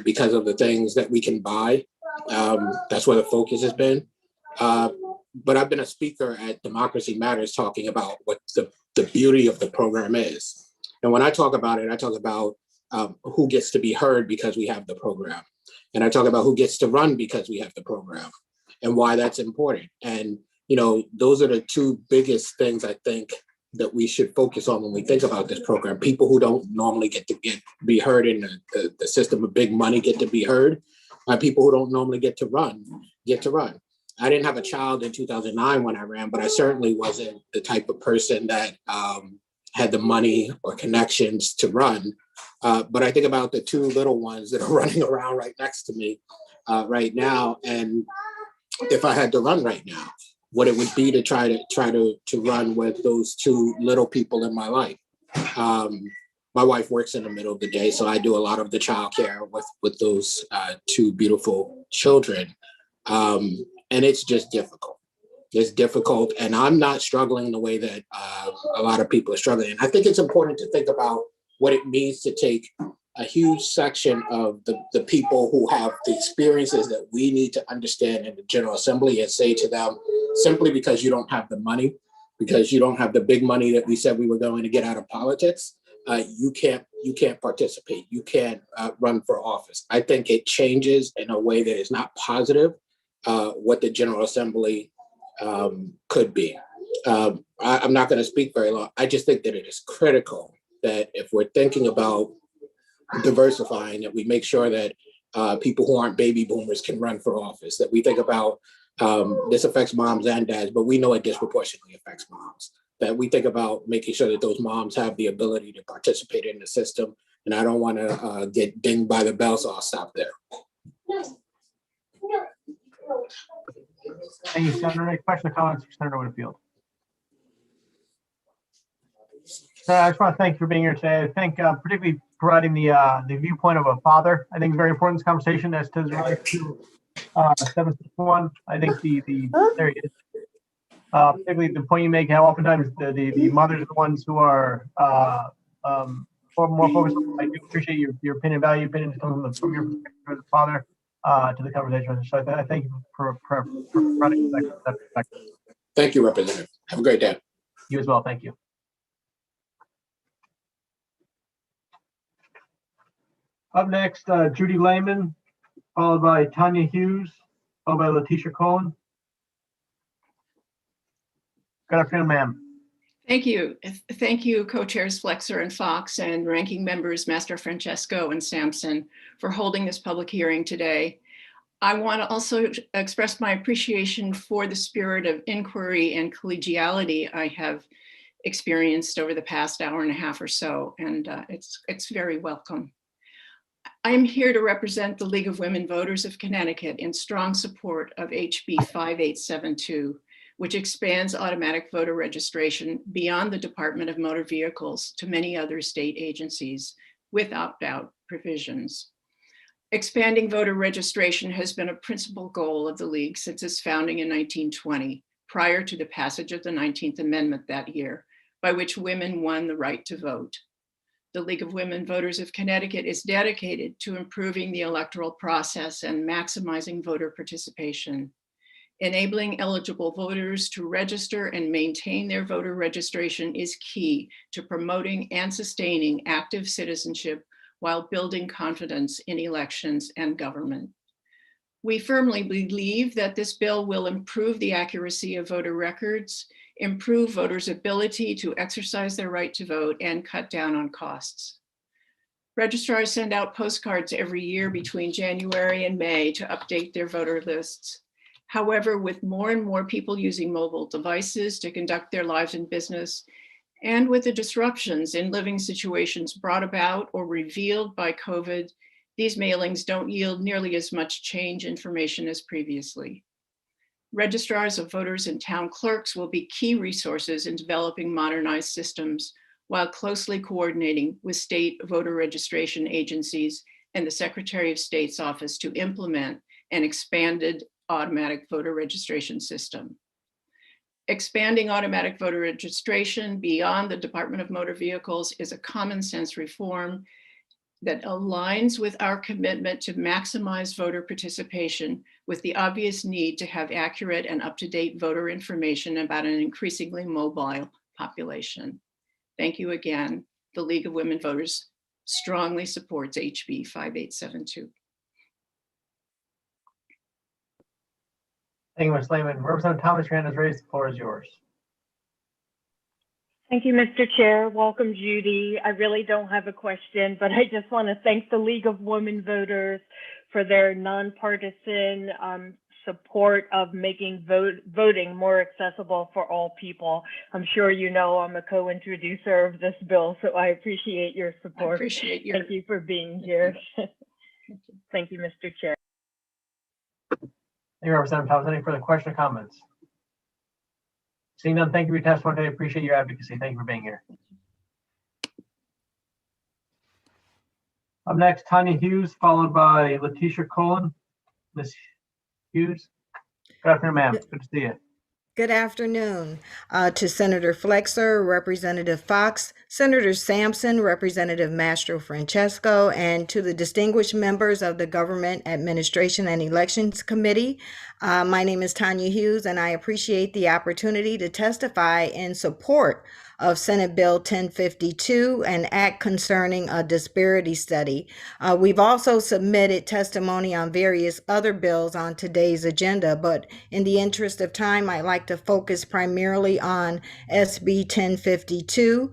because of the things that we can buy. That's where the focus has been. But I've been a speaker at Democracy Matters talking about what the beauty of the program is. And when I talk about it, I talk about who gets to be heard because we have the program. And I talk about who gets to run because we have the program and why that's important. And, those are the two biggest things I think that we should focus on when we think about this program. People who don't normally get to be heard in the system of big money get to be heard. People who don't normally get to run. I didn't have a child in 2009 when I ran, but I certainly wasn't the type of person that had the money or connections to run. But I think about the two little ones that are running around right next to me right now. And if I had to run right now, what it would be to try to run with those two little people in my life. My wife works in the middle of the day, so I do a lot of the childcare with those two beautiful children. And it's just difficult. It's difficult, and I'm not struggling the way that a lot of people are struggling. And I think it's important to think about what it means to take a huge section of the people who have the experiences that we need to understand in the General Assembly and say to them, simply because you don't have the money, because you don't have the big money that we said we were going to get out of politics, you can't participate. You can't run for office. I think it changes in a way that is not positive what the General Assembly could be. I'm not going to speak very long. I just think that it is critical that if we're thinking about diversifying, that we make sure that people who aren't baby boomers can run for office, that we think about this affects moms and dads, but we know it disproportionately affects moms, that we think about making sure that those moms have the ability to participate in the system. And I don't want to get dinged by the bell, so I'll stop there. Thank you, Senator. Any questions or comments for Senator Whitfield? I just want to thank you for being here today. I think particularly providing the viewpoint of a father. I think it's very important in this conversation as to relate to 761. I think there it is. Particularly the point you make, how oftentimes the mothers are the ones who are more focused on. I do appreciate your opinion, value opinion from your perspective as a father to the conversation. So I thank you for running that perspective. Thank you, Representative. Have a great day. You as well. Thank you. Up next, Judy Lehman, followed by Tanya Hughes, followed by Letitia Cohen. Good afternoon, ma'am. Thank you. Thank you, co-chairs Flexer and Fox and ranking members Master Francesco and Sampson for holding this public hearing today. I want to also express my appreciation for the spirit of inquiry and collegiality I have experienced over the past hour and a half or so, and it's very welcome. I am here to represent the League of Women Voters of Connecticut in strong support of HB 5872, which expands automatic voter registration beyond the Department of Motor Vehicles to many other state agencies with opt-out provisions. Expanding voter registration has been a principal goal of the League since its founding in 1920, prior to the passage of the 19th Amendment that year, by which women won the right to vote. The League of Women Voters of Connecticut is dedicated to improving the electoral process and maximizing voter participation. Enabling eligible voters to register and maintain their voter registration is key to promoting and sustaining active citizenship while building confidence in elections and government. We firmly believe that this bill will improve the accuracy of voter records, improve voters' ability to exercise their right to vote, and cut down on costs. Registrars send out postcards every year between January and May to update their voter lists. However, with more and more people using mobile devices to conduct their lives and business, And with the disruptions in living situations brought about or revealed by COVID, these mailings don't yield nearly as much change information as previously. Registrars of voters and town clerks will be key resources in developing modernized systems while closely coordinating with state voter registration agencies and the Secretary of State's office to implement an expanded automatic voter registration system. Expanding automatic voter registration beyond the Department of Motor Vehicles is a common sense reform that aligns with our commitment to maximize voter participation with the obvious need to have accurate and up-to-date voter information about an increasingly mobile population. Thank you again. The League of Women Voters strongly supports HB 5872. Thank you, Ms. Lehman. Representative Thomas, your hand is raised. The floor is yours. Thank you, Mr. Chair. Welcome, Judy. I really don't have a question, but I just want to thank the League of Women Voters for their nonpartisan support of making voting more accessible for all people. I'm sure you know I'm a co-introducer of this bill, so I appreciate your support. I appreciate your. Thank you for being here. Thank you, Mr. Chair. Thank you, Representative Thomas. Any further questions or comments? Seeing none, thank you for your testimony. I appreciate your advocacy. Thank you for being here. Up next, Tanya Hughes, followed by Letitia Colon. Ms. Hughes. Good afternoon, ma'am. Good to see you. Good afternoon to Senator Flexer, Representative Fox, Senator Sampson, Representative Mastro Francesco, and to the distinguished members of the Government Administration and Elections Committee. My name is Tanya Hughes, and I appreciate the opportunity to testify in support of Senate Bill 1052, an act concerning a disparity study. We've also submitted testimony on various other bills on today's agenda, but in the interest of time, I'd like to focus primarily on SB 1052.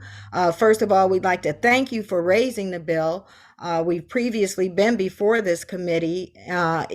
First of all, we'd like to thank you for raising the bill. We've previously been before this committee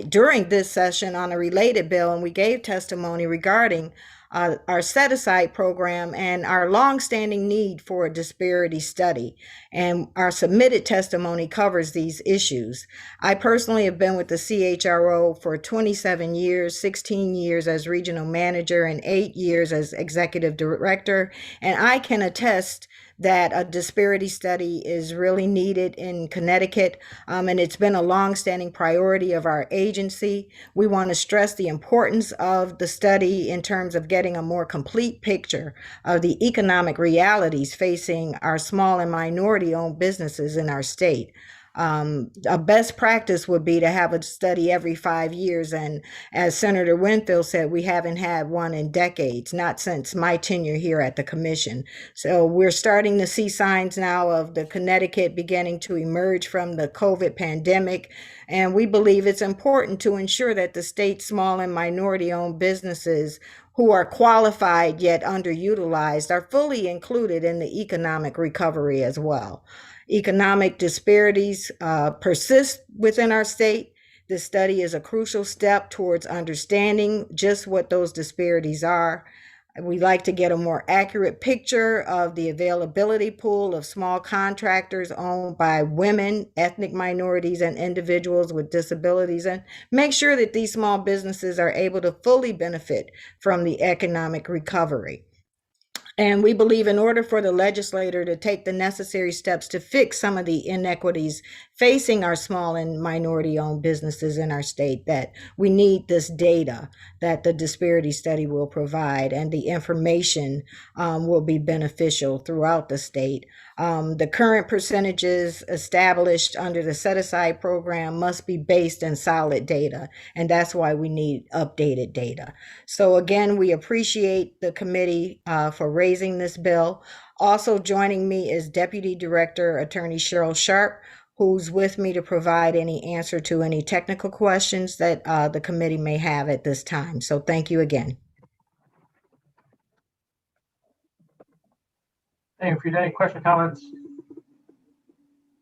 during this session on a related bill, and we gave testimony regarding our set-aside program and our longstanding need for a disparity study. And our submitted testimony covers these issues. I personally have been with the CHRO for 27 years, 16 years as regional manager, and 8 years as executive director. And I can attest that a disparity study is really needed in Connecticut, and it's been a longstanding priority of our agency. We want to stress the importance of the study in terms of getting a more complete picture of the economic realities facing our small and minority-owned businesses in our state. A best practice would be to have a study every 5 years. And as Senator Winfield said, we haven't had one in decades, not since my tenure here at the commission. So we're starting to see signs now of the Connecticut beginning to emerge from the COVID pandemic. And we believe it's important to ensure that the state's small and minority-owned businesses who are qualified yet underutilized are fully included in the economic recovery as well. Economic disparities persist within our state. This study is a crucial step towards understanding just what those disparities are. We like to get a more accurate picture of the availability pool of small contractors owned by women, ethnic minorities, and individuals with disabilities, and make sure that these small businesses are able to fully benefit from the economic recovery. And we believe in order for the legislator to take the necessary steps to fix some of the inequities facing our small and minority-owned businesses in our state, that we need this data that the disparity study will provide, and the information will be beneficial throughout the state. The current percentages established under the set-aside program must be based in solid data, and that's why we need updated data. So again, we appreciate the committee for raising this bill. Also joining me is Deputy Director Attorney Cheryl Sharp, who's with me to provide any answer to any technical questions that the committee may have at this time. So thank you again. Thank you. If you have any questions, comments,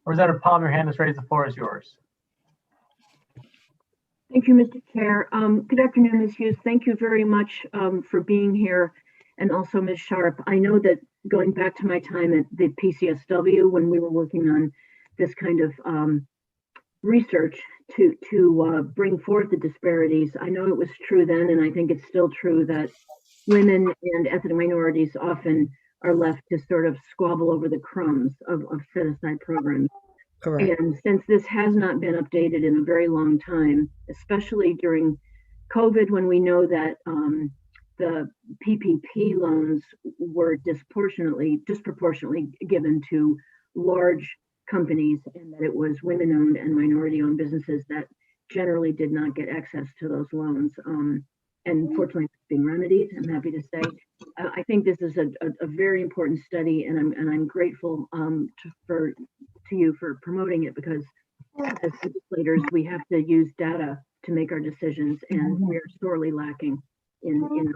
Representative Palmer, your hand is raised. The floor is yours. Thank you, Mr. Chair. Good afternoon, Ms. Hughes. Thank you very much for being here, and also Ms. Sharp. I know that going back to my time at the PCSW when we were working on this kind of research to bring forth the disparities. I know it was true then, and I think it's still true that women and ethnic minorities often are left to sort of squabble over the crumbs of set-aside programs. Correct. And since this has not been updated in a very long time, especially during COVID, when we know that the PPP loans were disproportionately given to large companies, and that it was women-owned and minority-owned businesses that generally did not get access to those loans. And fortunately, it's being remedied, I'm happy to say. I think this is a very important study, and I'm grateful to you for promoting it, because as legislators, we have to use data to make our decisions, and we're sorely lacking in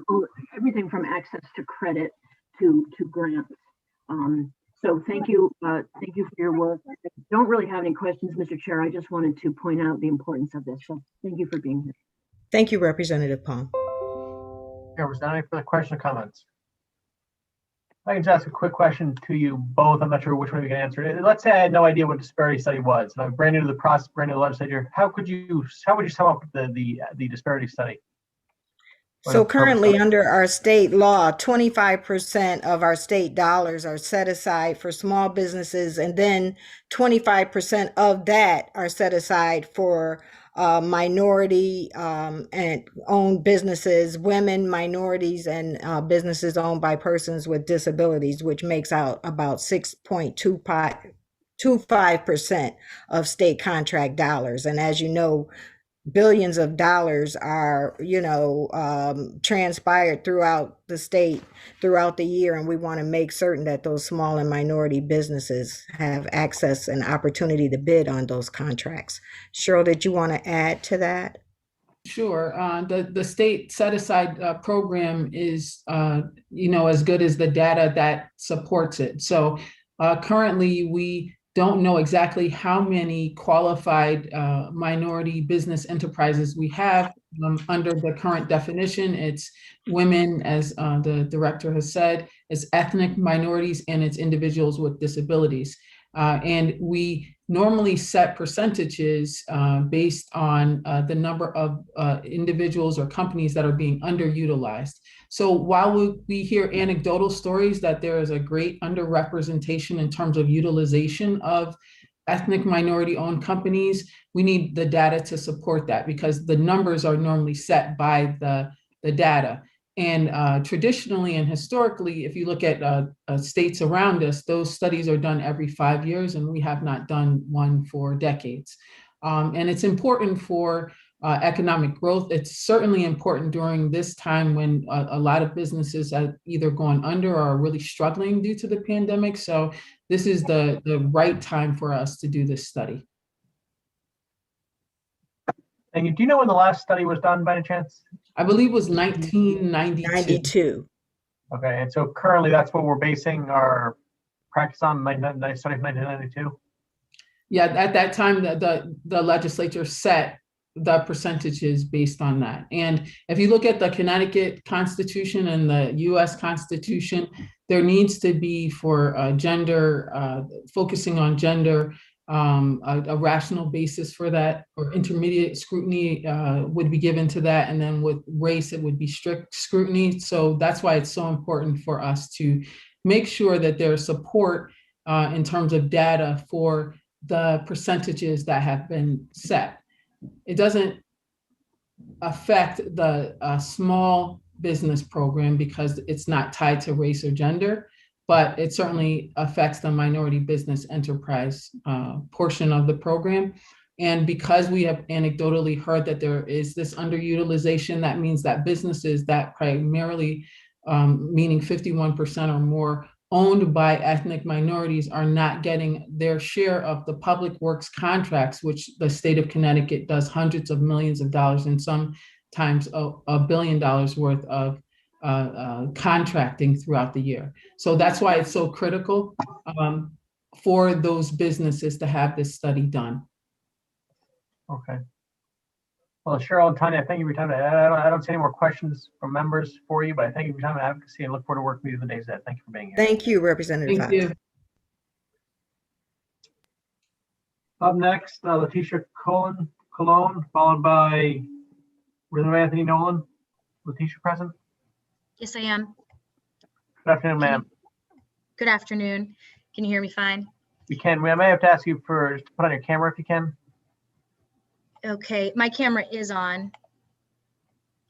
everything from access to credit to grants. So thank you for your work. I don't really have any questions, Mr. Chair. I just wanted to point out the importance of this. So thank you for being here. Thank you, Representative Pong. Was there any further questions or comments? I can just ask a quick question to you both. I'm not sure which one you can answer. Let's say I had no idea what disparity study was, and I'm brand new to the process, brand new to the legislature. How would you sum up the disparity study? So currently under our state law, 25% of our state dollars are set aside for small businesses, and then 25% of that are set aside for minority and owned businesses, women, minorities, and businesses owned by persons with disabilities, which makes out about 6.25% of state contract dollars. And as you know, billions of dollars are, transpired throughout the state throughout the year. And we want to make certain that those small and minority businesses have access and opportunity to bid on those contracts. Cheryl, did you want to add to that? Sure. The state set-aside program is, as good as the data that supports it. So currently, we don't know exactly how many qualified minority business enterprises we have under the current definition. It's women, as the director has said, it's ethnic minorities, and it's individuals with disabilities. And we normally set percentages based on the number of individuals or companies that are being underutilized. So while we hear anecdotal stories that there is a great underrepresentation in terms of utilization of ethnic minority-owned companies, we need the data to support that, because the numbers are normally set by the data. And traditionally and historically, if you look at states around us, those studies are done every 5 years, and we have not done one for decades. And it's important for economic growth. It's certainly important during this time when a lot of businesses have either gone under or are really struggling due to the pandemic. So this is the right time for us to do this study. And do you know when the last study was done by any chance? I believe it was 1992. Okay, and so currently that's what we're basing our practice on, study of 1992? Yeah, at that time, the legislature set the percentages based on that. And if you look at the Connecticut Constitution and the US Constitution, there needs to be for gender, focusing on gender, a rational basis for that, or intermediate scrutiny would be given to that. And then with race, it would be strict scrutiny. So that's why it's so important for us to make sure that there's support in terms of data for the percentages that have been set. It doesn't affect the small business program because it's not tied to race or gender, but it certainly affects the minority business enterprise portion of the program. And because we have anecdotally heard that there is this underutilization, that means that businesses that primarily, meaning 51% or more, owned by ethnic minorities are not getting their share of the public works contracts, which the state of Connecticut does hundreds of millions of dollars and sometimes $1 billion worth of contracting throughout the year. So that's why it's so critical for those businesses to have this study done. Okay. Well, Cheryl and Tanya, thank you for your time. I don't see any more questions from members for you, but I thank you for your time and advocacy and look forward to working with you the days ahead. Thank you for being here. Thank you, Representative Thank Fox. you. Up next, Letitia Cologne, followed by Representative Anthony Nolan. Letitia, present. Yes, I am. Good afternoon, ma'am. Good afternoon. Can you hear me fine? We can. I may have to ask you to put on your camera if you can. Okay, my camera is on.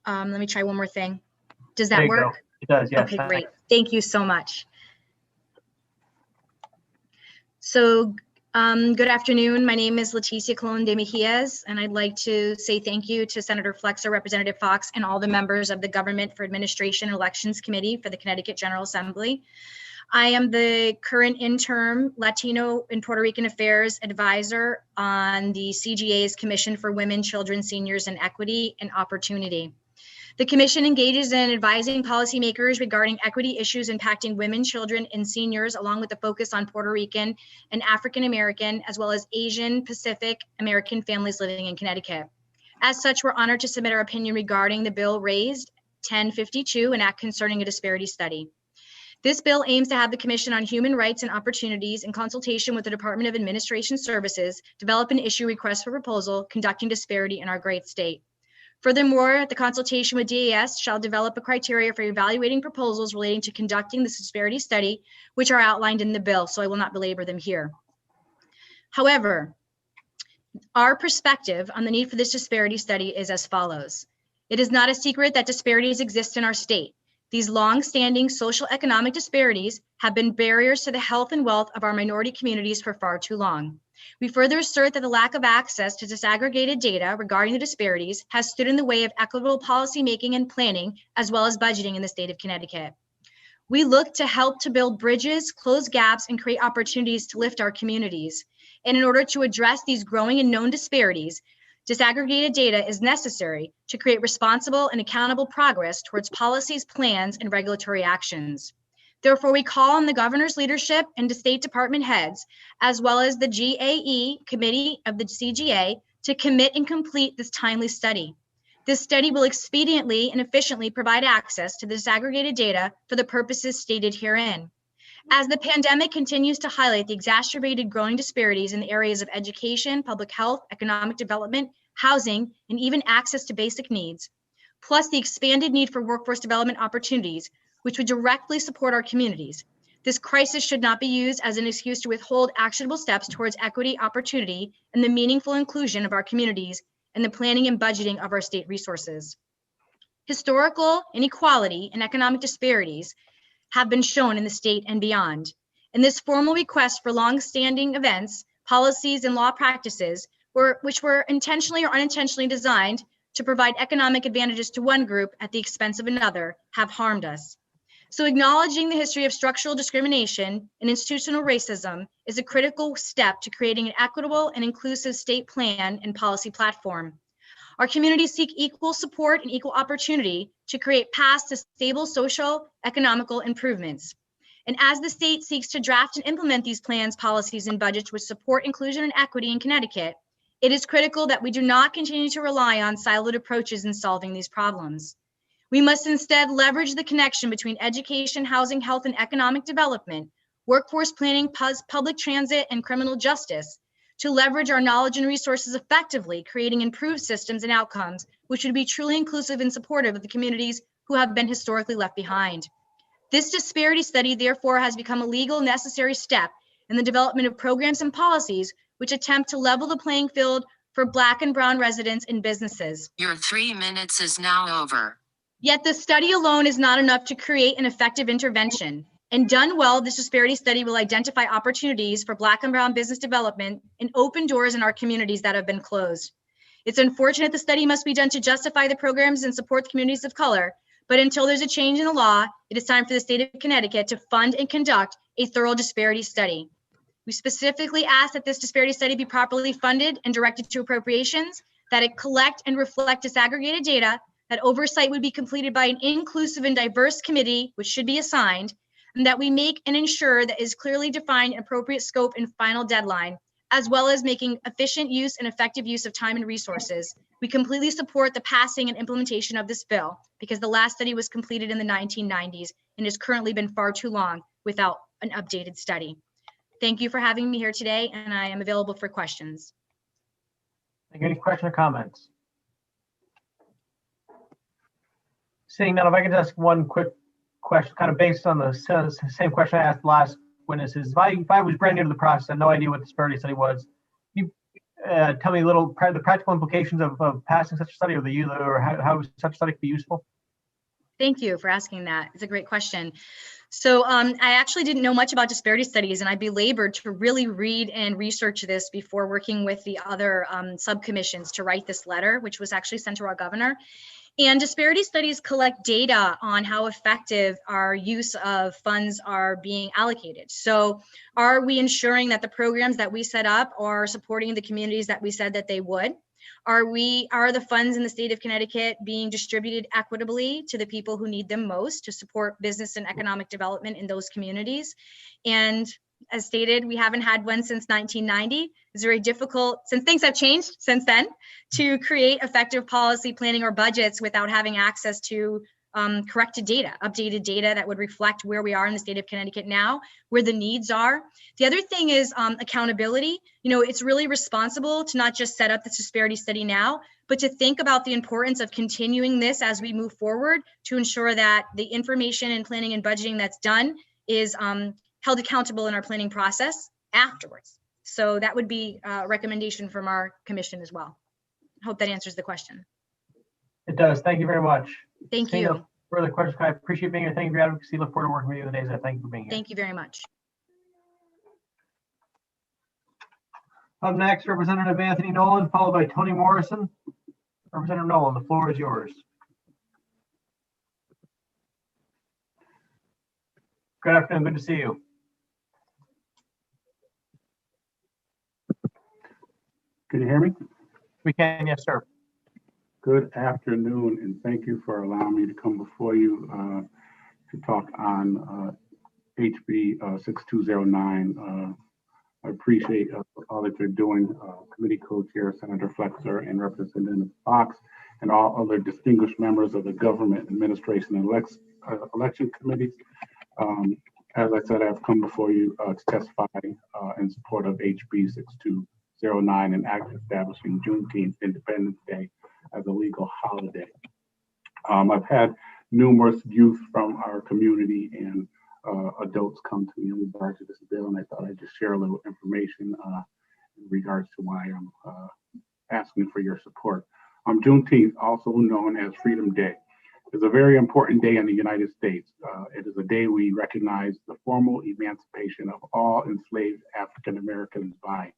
Let me try one more thing. Does There that you work? go. It does, yes. Okay, great. Thank you so much. So, good afternoon. My name is Leticia Colon de Mejias, and I'd like to say thank you to Senator Flexer, Representative Fox, and all the members of the Government for Administration and Elections Committee for the Connecticut General Assembly. I am the current interim Latino and Puerto Rican Affairs Advisor on the CGA's Commission for Women, Children, Seniors, and Equity and Opportunity. The Commission engages in advising policymakers regarding equity issues impacting women, children, and seniors, along with the focus on Puerto Rican and African American, as well as Asian Pacific American families living in Connecticut. As such, we're honored to submit our opinion regarding the bill raised 1052, an act concerning a disparity study. This bill aims to have the Commission on Human Rights and Opportunities, in consultation with the Department of Administration Services, develop an issue request for proposal conducting disparity in our great state. Furthermore, the consultation with DAS shall develop a criteria for evaluating proposals relating to conducting this disparity study, which are outlined in the bill, so I will not belabor them here. However, our perspective on the need for this disparity study is as follows. It is not a secret that disparities exist in our state. These long-standing social economic disparities have been barriers to the health and wealth of our minority communities for far too long. We further assert that the lack of access to disaggregated data regarding the disparities has stood in the way of equitable policymaking and planning, as well as budgeting in the state of Connecticut. We look to help to build bridges, close gaps, and create opportunities to lift our communities. And in order to address these growing and known disparities, disaggregated data is necessary to create responsible and accountable progress towards policies, plans, and regulatory actions. Therefore, we call on the governor's leadership and the State Department heads, as well as the GAE committee of the CGA, to commit and complete this timely study. This study will expediently and efficiently provide access to the disaggregated data for the purposes stated herein. As the pandemic continues to highlight the exacerbated growing disparities in the areas of education, public health, economic development, housing, and even access to basic needs, plus the expanded need for workforce development opportunities, which would directly support our communities. This crisis should not be used as an excuse to withhold actionable steps towards equity, opportunity, and the meaningful inclusion of our communities and the planning and budgeting of our state resources. Historical inequality and economic disparities have been shown in the state and beyond. And this formal request for long-standing events, policies, and law practices which were intentionally or unintentionally designed to provide economic advantages to one group at the expense of another have harmed us. So acknowledging the history of structural discrimination and institutional racism is a critical step to creating an equitable and inclusive state plan and policy platform. Our communities seek equal support and equal opportunity to create paths to stable social, economical improvements. And as the state seeks to draft and implement these plans, policies, and budgets which support inclusion and equity in Connecticut, it is critical that we do not continue to rely on siloed approaches in solving these problems. We must instead leverage the connection between education, housing, health, and economic development, workforce planning, public transit, and criminal justice to leverage our knowledge and resources effectively, creating improved systems and outcomes, which would be truly inclusive and supportive of the communities who have been historically left behind. This disparity study, therefore, has become a legal necessary step in the development of programs and policies which attempt to level the playing field for Black and Brown residents and businesses. Your 3 minutes is now over. Yet the study alone is not enough to create an effective intervention. And done well, this disparity study will identify opportunities for Black and Brown business development and open doors in our communities that have been closed. It's unfortunate the study must be done to justify the programs and support the communities of color, but until there's a change in the law, it is time for the state of Connecticut to fund and conduct a thorough disparity study. We specifically ask that this disparity study be properly funded and directed to appropriations, that it collect and reflect disaggregated data, that oversight would be completed by an inclusive and diverse committee, which should be assigned, and that we make and ensure that is clearly defined an appropriate scope and final deadline, as well as making efficient use and effective use of time and resources. We completely support the passing and implementation of this bill because the last study was completed in the 1990s and has currently been far too long without an updated study. Thank you for having me here today, and I am available for questions. Any questions or comments? Seeing none, if I could ask one quick question, kind of based on the same question I asked the last witnesses. If I was brand new to the process, I had no idea what the disparity study was. You tell me a little the practical implications of passing such a study, or how such a study could be useful. Thank you for asking that. It's a great question. So I actually didn't know much about disparity studies, and I belabored to really read and research this before working with the other subcommissions to write this letter, which was actually sent to our governor. And disparity studies collect data on how effective our use of funds are being allocated. So are we ensuring that the programs that we set up are supporting the communities that we said that they would? Are the funds in the state of Connecticut being distributed equitably to the people who need them most to support business and economic development in those communities? And as stated, we haven't had one since 1990. It's very difficult, since things have changed since then, to create effective policy planning or budgets without having access to corrected data, updated data that would reflect where we are in the state of Connecticut now, where the needs are. The other thing is accountability. You know, it's really responsible to not just set up this disparity study now, but to think about the importance of continuing this as we move forward to ensure that the information and planning and budgeting that's done is held accountable in our planning process afterwards. So that would be a recommendation from our commission as well. I hope that answers the question. It does. Thank you very much. Thank Seeing you. no further questions, I appreciate being here. Thank you for your advocacy. Look forward to working with you the days ahead. Thank you for being here. Thank you very much. Up next, Representative Anthony Nolan, followed by Tony Morrison. Representative Nolan, the floor is yours. Good afternoon. Good to see you. Can you hear me? We can, yes, sir. Good afternoon, and thank you for allowing me to come before you to talk on HB 6209. I appreciate all that you're doing, Committee Co-Chair Senator Flexer and Representative Fox, and all other distinguished members of the Government Administration and Election Committees. As I said, I've come before you to testify in support of HB 6209, an act establishing Juneteenth Independence Day as a legal holiday. I've had numerous youth from our community and adults come to me in regards to this bill, and I thought I'd just share a little information in regards to why I'm asking for your support. Juneteenth, also known as Freedom Day, is a very important day in the United States. It is a day we recognize the formal emancipation of all enslaved African Americans by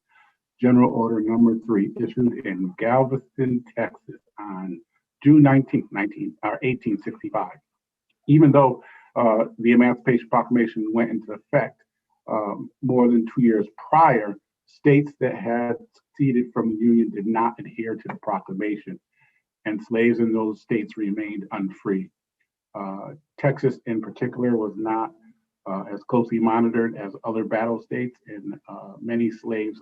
General Order Number 3, issued in Galveston, Texas on June 19, 1865. Even though the Emancipation Proclamation went into effect more than 2 years prior, states that had seceded from the Union did not adhere to the proclamation, and slaves in those states remained unfree. Texas in particular was not as closely monitored as other battle states, and many slave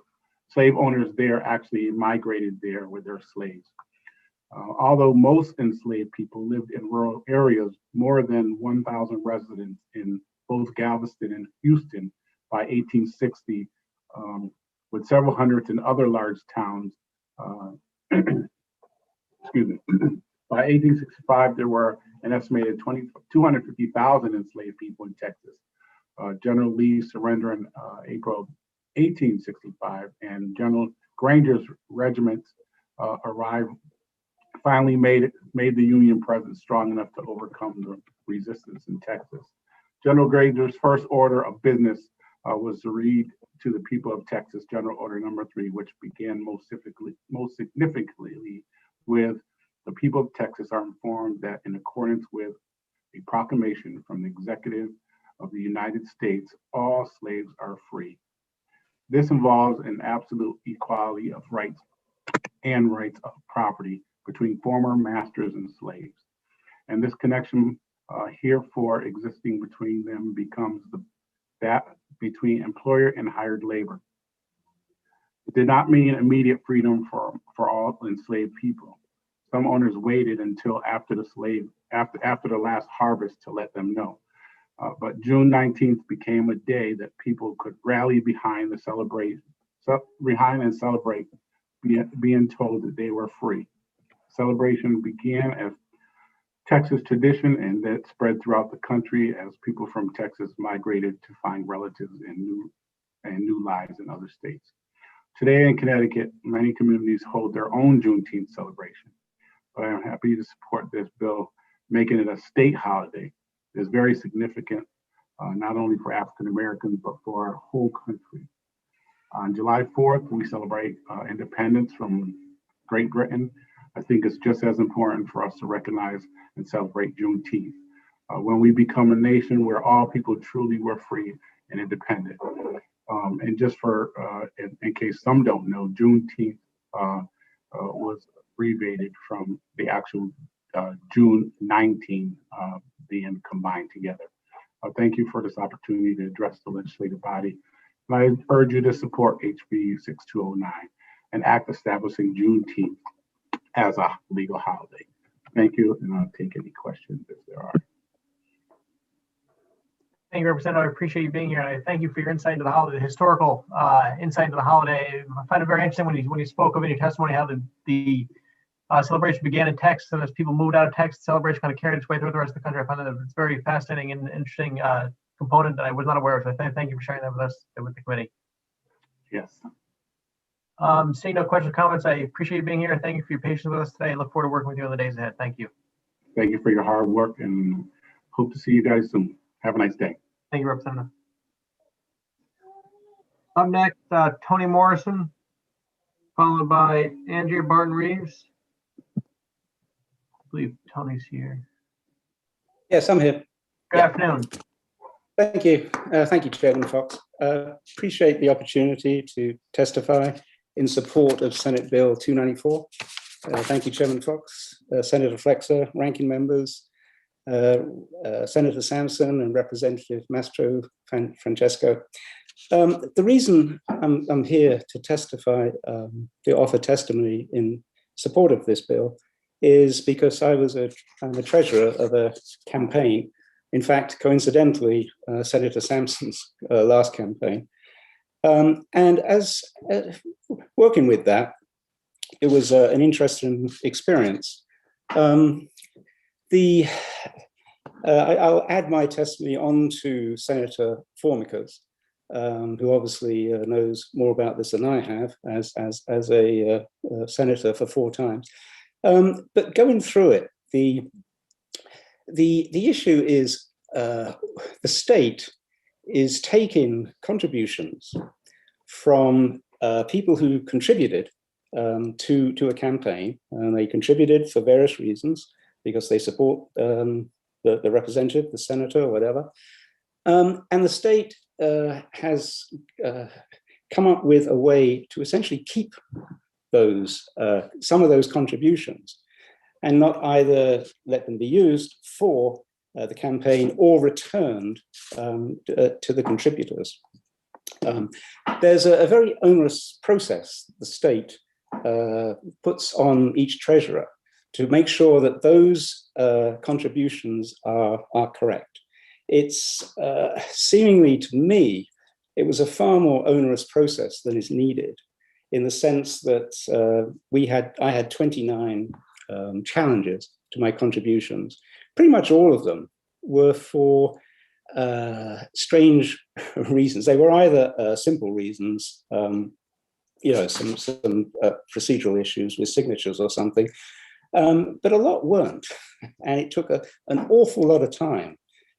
owners there actually migrated there with their slaves. Although most enslaved people lived in rural areas, more than 1,000 residents in both Galveston and Houston by 1860, with several hundreds in other large towns. Excuse me. By 1865, there were an estimated 250,000 enslaved people in Texas. General Lee surrendered in April 1865, and General Granger's regiments finally made the Union presence strong enough to overcome the resistance in Texas. General Granger's first order of business was to read to the people of Texas General Order Number 3, which began most significantly with the people of Texas are informed that in accordance with a proclamation from the Executive of the United States, all slaves are free. This involves an absolute equality of rights and rights of property between former masters and slaves. And this connection herefore existing between them becomes that between employer and hired labor. It did not mean immediate freedom for all enslaved people. Some owners waited until after the last harvest to let them know. But June 19th became a day that people could rally behind and celebrate, being told that they were free. Celebration began as Texas tradition, and that spread throughout the country as people from Texas migrated to find relatives and new lives in other states. Today in Connecticut, many communities hold their own Juneteenth celebration, but I am happy to support this bill, making it a state holiday. It's very significant, not only for African Americans, but for our whole country. On July 4th, we celebrate independence from Great Britain. I think it's just as important for us to recognize and celebrate Juneteenth. When we become a nation where all people truly were free and independent. And just for, in case some don't know, Juneteenth was abbreviated from the actual June 19 being combined together. Thank you for this opportunity to address the legislative body. And I urge you to support HB 6209, an act establishing Juneteenth as a legal holiday. Thank you, and I'll take any questions if there are. Thank you, Representative. I appreciate you being here. And I thank you for your insight into the holiday, the historical insight into the holiday. I find it very interesting when you spoke of in your testimony how the celebration began in Texas, and as people moved out of Texas, celebration kind of carried its way through the rest of the country. I find that it's very fascinating and interesting component that I was not aware of. So thank you for sharing that with us, with the committee. Yes. Seeing no questions or comments, I appreciate you being here and thank you for your patience with us today. I look forward to working with you in the days ahead. Thank you. Thank you for your hard work and hope to see you guys soon. Have a nice day. Thank you, Representative. Up next, Tony Morrison, followed by Andrea Barton-Reeves. I believe Tony's here. Yes, I'm here. Good afternoon. Thank you. Thank you, Chairman Fox. Appreciate the opportunity to testify in support of Senate Bill 294. Thank you, Chairman Fox, Senator Flexer, ranking members, Senator Sampson and Representative Mastro Francesco. The reason I'm here to testify, to offer testimony in support of this bill is because I'm the treasurer of a campaign. In fact, coincidentally, Senator Sampson's last campaign. And as working with that, it was an interesting experience. I'll add my testimony on to Senator Formica's, who obviously knows more about this than I have as a senator for 4 times. But going through it, the issue is the state is taking contributions from people who contributed to a campaign, and they contributed for various reasons because they support the representative, the senator, or whatever. And the state has come up with a way to essentially keep those some of those contributions and not either let them be used for the campaign or returned to the contributors. There's a very onerous process the state puts on each treasurer to make sure that those contributions are correct. It's seemingly to me, it was a far more onerous process than is needed, in the sense that I had 29 challenges to my contributions. Pretty much all of them were for strange reasons. They were either simple reasons, some procedural issues with signatures or something, but a lot weren't. And it took an awful lot of time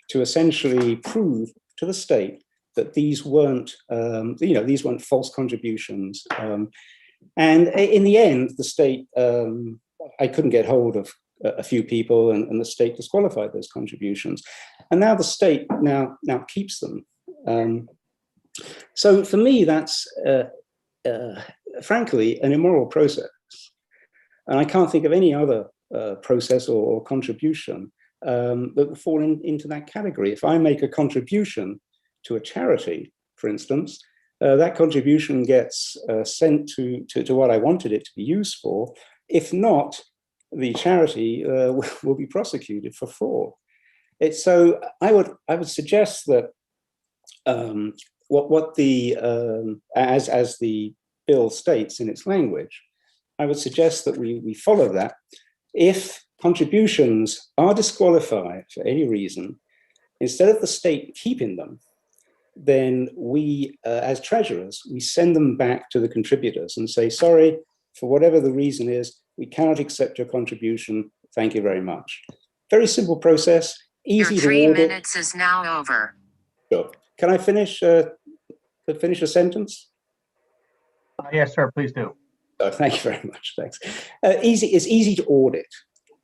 to essentially prove to the state that these weren't, these weren't false contributions. And in the end, the state, I couldn't get hold of a few people, and the state disqualified those contributions. And now the state now keeps them. So for me, that's frankly an immoral process. And I can't think of any other process or contribution that would fall into that category. If I make a contribution to a charity, for instance, that contribution gets sent to what I wanted it to be used for. If not, the charity will be prosecuted for fraud. So I would suggest that what the as the bill states in its language, I would suggest that we follow that. If contributions are disqualified for any reason, instead of the state keeping them, then we, as treasurers, we send them back to the contributors and say, sorry, for whatever the reason is, we cannot accept your contribution. Thank you very much. Very simple process, easy Your to 3 audit. minutes is now over. Sure. Can I finish a sentence? Yes, sir, please do. Oh, thank you very much. Thanks. It's easy to audit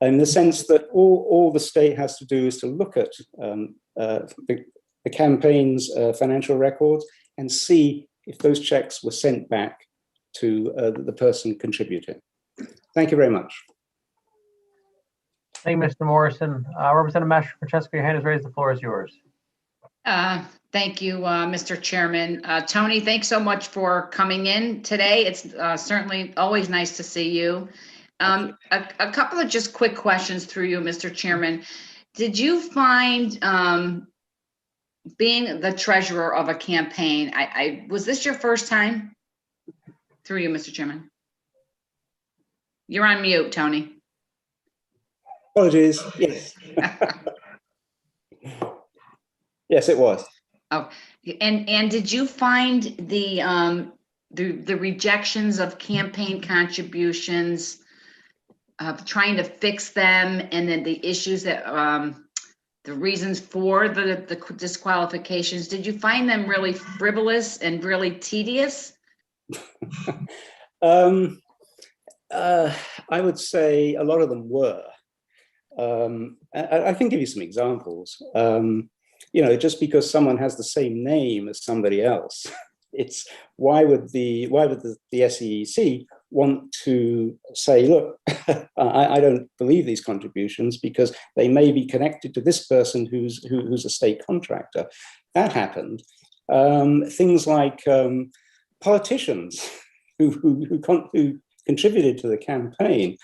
in the sense that all the state has to do is to look at the campaign's financial records and see if those checks were sent back to the person contributing. Thank you very much. Thank you, Mr. Morrison. Representative Mastro-Francesco, your hand is raised. The floor is yours. Thank you, Mr. Chairman. Tony, thanks so much for coming in today. It's certainly always nice to see you. A couple of just quick questions through you, Mr. Chairman. Did you find being the treasurer of a campaign, was this your first time? Through you, Mr. Chairman. You're on mute, Tony. Apologies. Yes. Yes, it was. Oh, and did you find the rejections of campaign contributions, trying to fix them, and then the issues that the reasons for the disqualifications, did you find them really frivolous and really tedious? I would say a lot of them were. I can give you some examples. Just because someone has the same name as somebody else, it's why would the SEC want to say, look, I don't believe these contributions because they may be connected to this person who's a state contractor. That happened. Things like politicians who contributed to the campaign,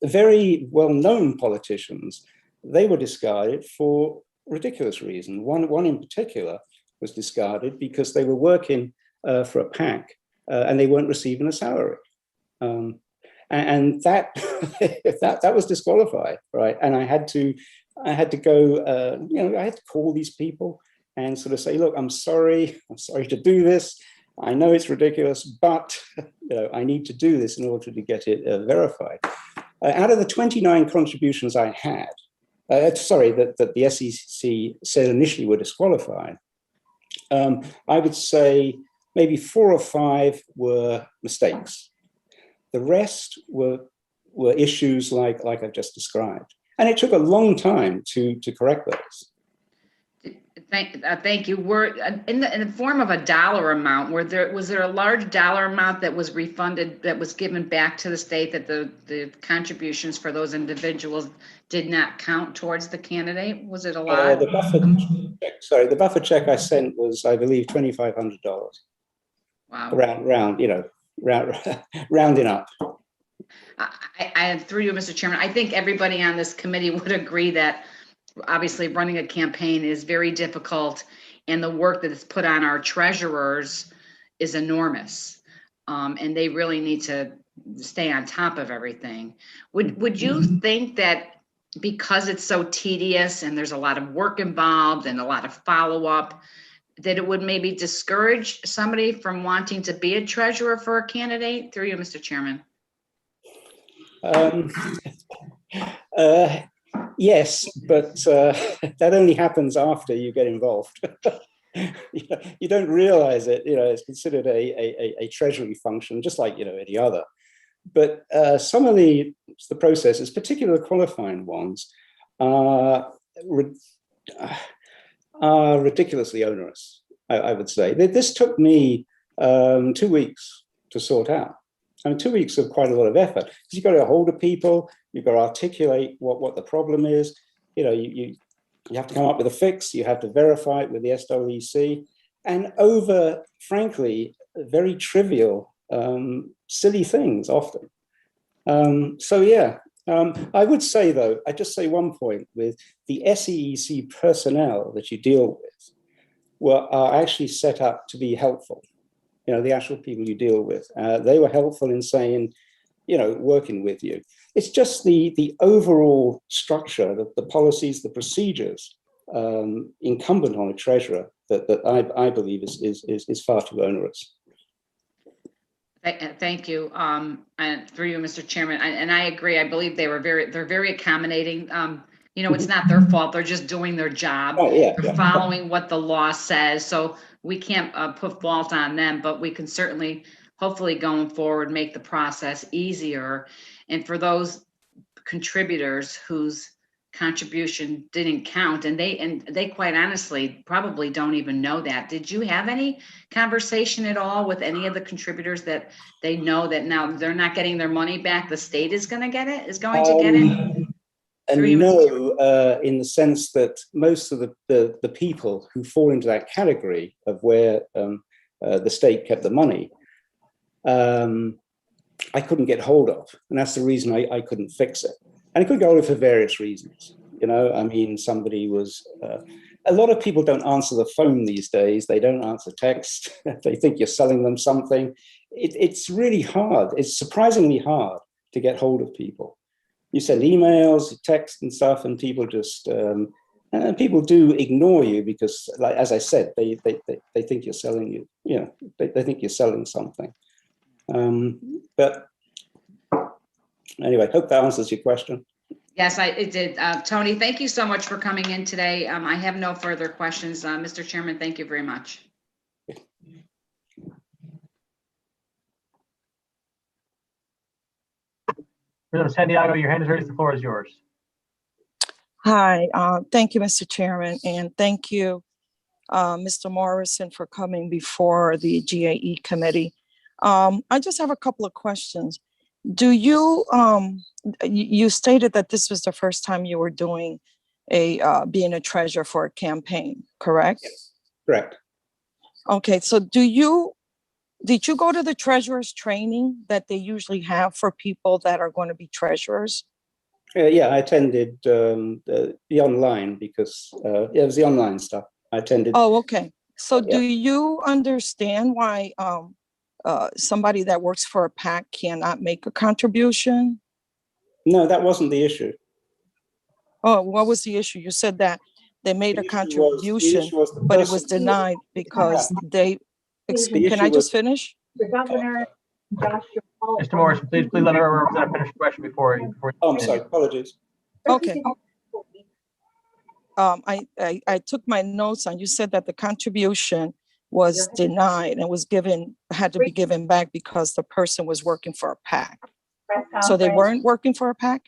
very well-known politicians, they were discarded for ridiculous reason. One in particular was discarded because they were working for a PAC and they weren't receiving a salary. And that that was disqualified, right? And I had to go, I had to call these people and sort of say, look, I'm sorry to do this. I know it's ridiculous, but I need to do this in order to get it verified. Out of the 29 contributions I had, that the SEC said initially were disqualified, I would say maybe 4 or 5 were mistakes. The rest were issues like I've just described. And it took a long time to correct those. Thank you. Were in the form of a dollar amount, was there a large dollar amount that was refunded, that was given back to the state, that the contributions for those individuals did not count towards the candidate? Was it a lot? The buffer check I sent was, I believe, $2,500. Wow. Rounding up. I through you, Mr. Chairman, I think everybody on this committee would agree that obviously running a campaign is very difficult, and the work that is put on our treasurers is enormous, and they really need to stay on top of everything. Would you think that because it's so tedious and there's a lot of work involved and a lot of follow-up, that it would maybe discourage somebody from wanting to be a treasurer for a candidate? Through you, Mr. Chairman. Yes, but that only happens after you get involved. You don't realize it. It's considered a treasury function, just like any other. But some of the processes, particularly the qualifying ones, are ridiculously onerous, I would say. This took me 2 weeks to sort out. 2 weeks of quite a lot of effort, because you've got to get hold of people, you've got to articulate what the problem is. You have to come up with a fix, you have to verify it with the SWC, and over, frankly, very trivial, silly things often. So yeah, I would say though, I just say one point with the SEEC personnel that you deal with are actually set up to be helpful. You know, the actual people you deal with, they were helpful in saying, you know, working with you. It's just the overall structure, the policies, the procedures incumbent on a treasurer that I believe is far too onerous. Thank you. And through you, Mr. Chairman, and I agree. I believe they're very accommodating. You know, it's not their fault. They're just doing their job. Oh, yeah, They're following what the law says. So we can't put fault on them, but we can certainly, hopefully going forward, make the process easier. And for those contributors whose contribution didn't count, and they quite honestly probably don't even know that. Did you have any conversation at all with any of the contributors that they know that now they're not getting their money back? The state is going to get it, And no, in the sense that most of the people who fall into that category of where the state kept the money, I couldn't get hold of. And that's the reason I couldn't fix it. And I couldn't get hold of it for various reasons. You know, I mean, somebody was, a lot of people don't answer the phone these days. They don't answer text. They think you're selling them something. It's really hard. It's surprisingly hard to get hold of people. You send emails, text and stuff, and people just, people do ignore you because, like, as I said, they think you're selling you, you know, they think you're selling something. But anyway, hope that answers your question. Yes, it did. Tony, thank you so much for coming in today. I have no further questions. Mr. Chairman, thank you very much. Representative Santiago, your hand is raised. The floor is yours. Hi, thank you, Mr. Chairman, and thank you, Mr. Morrison, for coming before the GAE committee. I just have a couple of questions. Do you, you stated that this was the first time you were doing being a treasurer for a campaign, correct? Yes, correct. Okay, so did you go to the treasurer's training that they usually have for people that are going to be treasurers? Yeah, I attended the online because it was the online stuff. I attended. Oh, okay. So do you understand why somebody that works for a PAC cannot make a contribution? No, that wasn't the issue. Oh, what was the issue? You said that they made a contribution, but it was denied because they, can I just finish? The governor, Josh. Mr. Morrison, please let our representative finish the question before. Oh, I'm sorry, apologies. Okay. I took my notes and you said that the contribution was denied and had to be given back because the person was working for a PAC. So they weren't working for a PAC?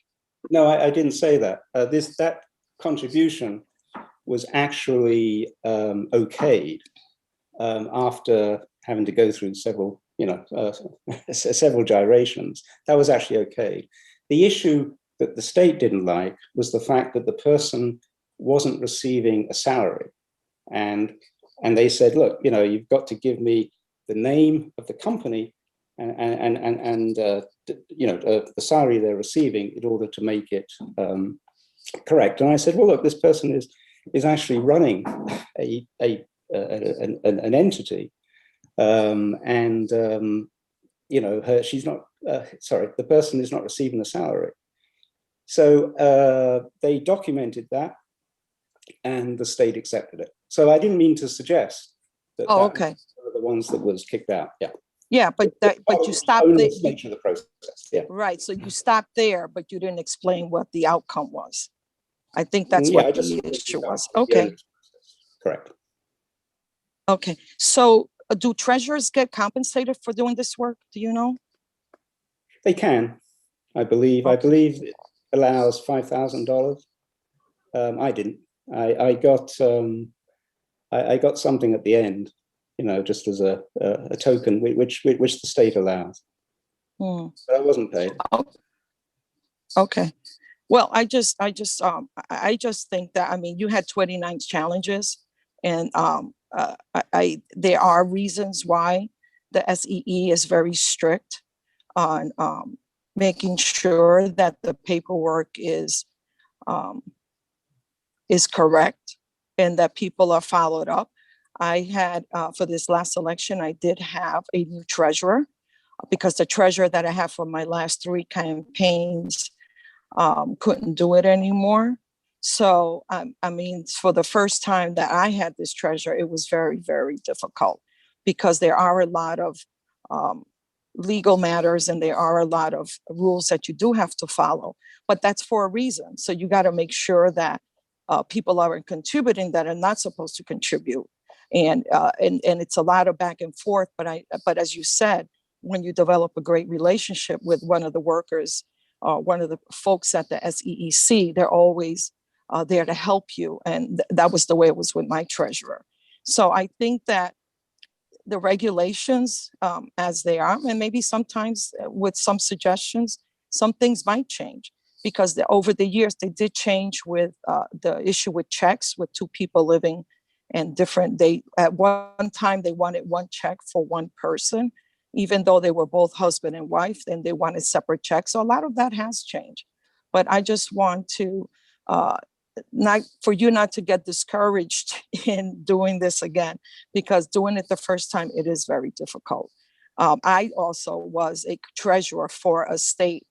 No, I didn't say that. That contribution was actually okayed after having to go through several, several gyrations. That was actually okay. The issue that the state didn't like was the fact that the person wasn't receiving a salary, and they said, look, you've got to give me the name of the company and the salary they're receiving in order to make it correct. And I said, well, look, this person is actually running an entity, she's not. The person is not receiving a salary. So they documented that, and the state accepted it. So I didn't mean to suggest that. Oh, okay. The ones that was kicked out. Yeah. Yeah, but you stopped there. Nature of the process. Yeah. Right. So you stopped there, but you didn't explain what the outcome was. I think that's what the issue was. Okay. Correct. Okay. So do treasurers get compensated for doing this work? Do you know? They can, I believe. Okay. I believe it allows $5,000. I didn't. I got something at the end, just as a token, which the state allows. But I wasn't paid. Okay. Well, I just think that, you had 29 challenges, And there are reasons why the SEE is very strict on making sure that the paperwork is correct and that people are followed up. I had, for this last election, I did have a new treasurer because the treasurer that I have for my last 3 campaigns couldn't do it anymore. So, I mean, for the first time that I had this treasurer, it was very, very difficult because there are a lot of legal matters and there are a lot of rules that you do have to follow, but that's for a reason. So you got to make sure that people aren't contributing that are not supposed to contribute. And it's a lot of back and forth, but as you said, when you develop a great relationship with one of the workers, one of the folks at the SEEC, they're always there to help you. And that was the way it was with my treasurer. So I think that the regulations as they are, and maybe sometimes with some suggestions, some things might change because over the years they did change with the issue with checks with 2 people living in different, at one time they wanted 1 check for 1 person, even though they were both husband and wife, and they wanted separate checks. So a lot of that has changed. But I just want to, not for you not to get discouraged in doing this again, because doing it the first time, it is very difficult. I also was a treasurer for a state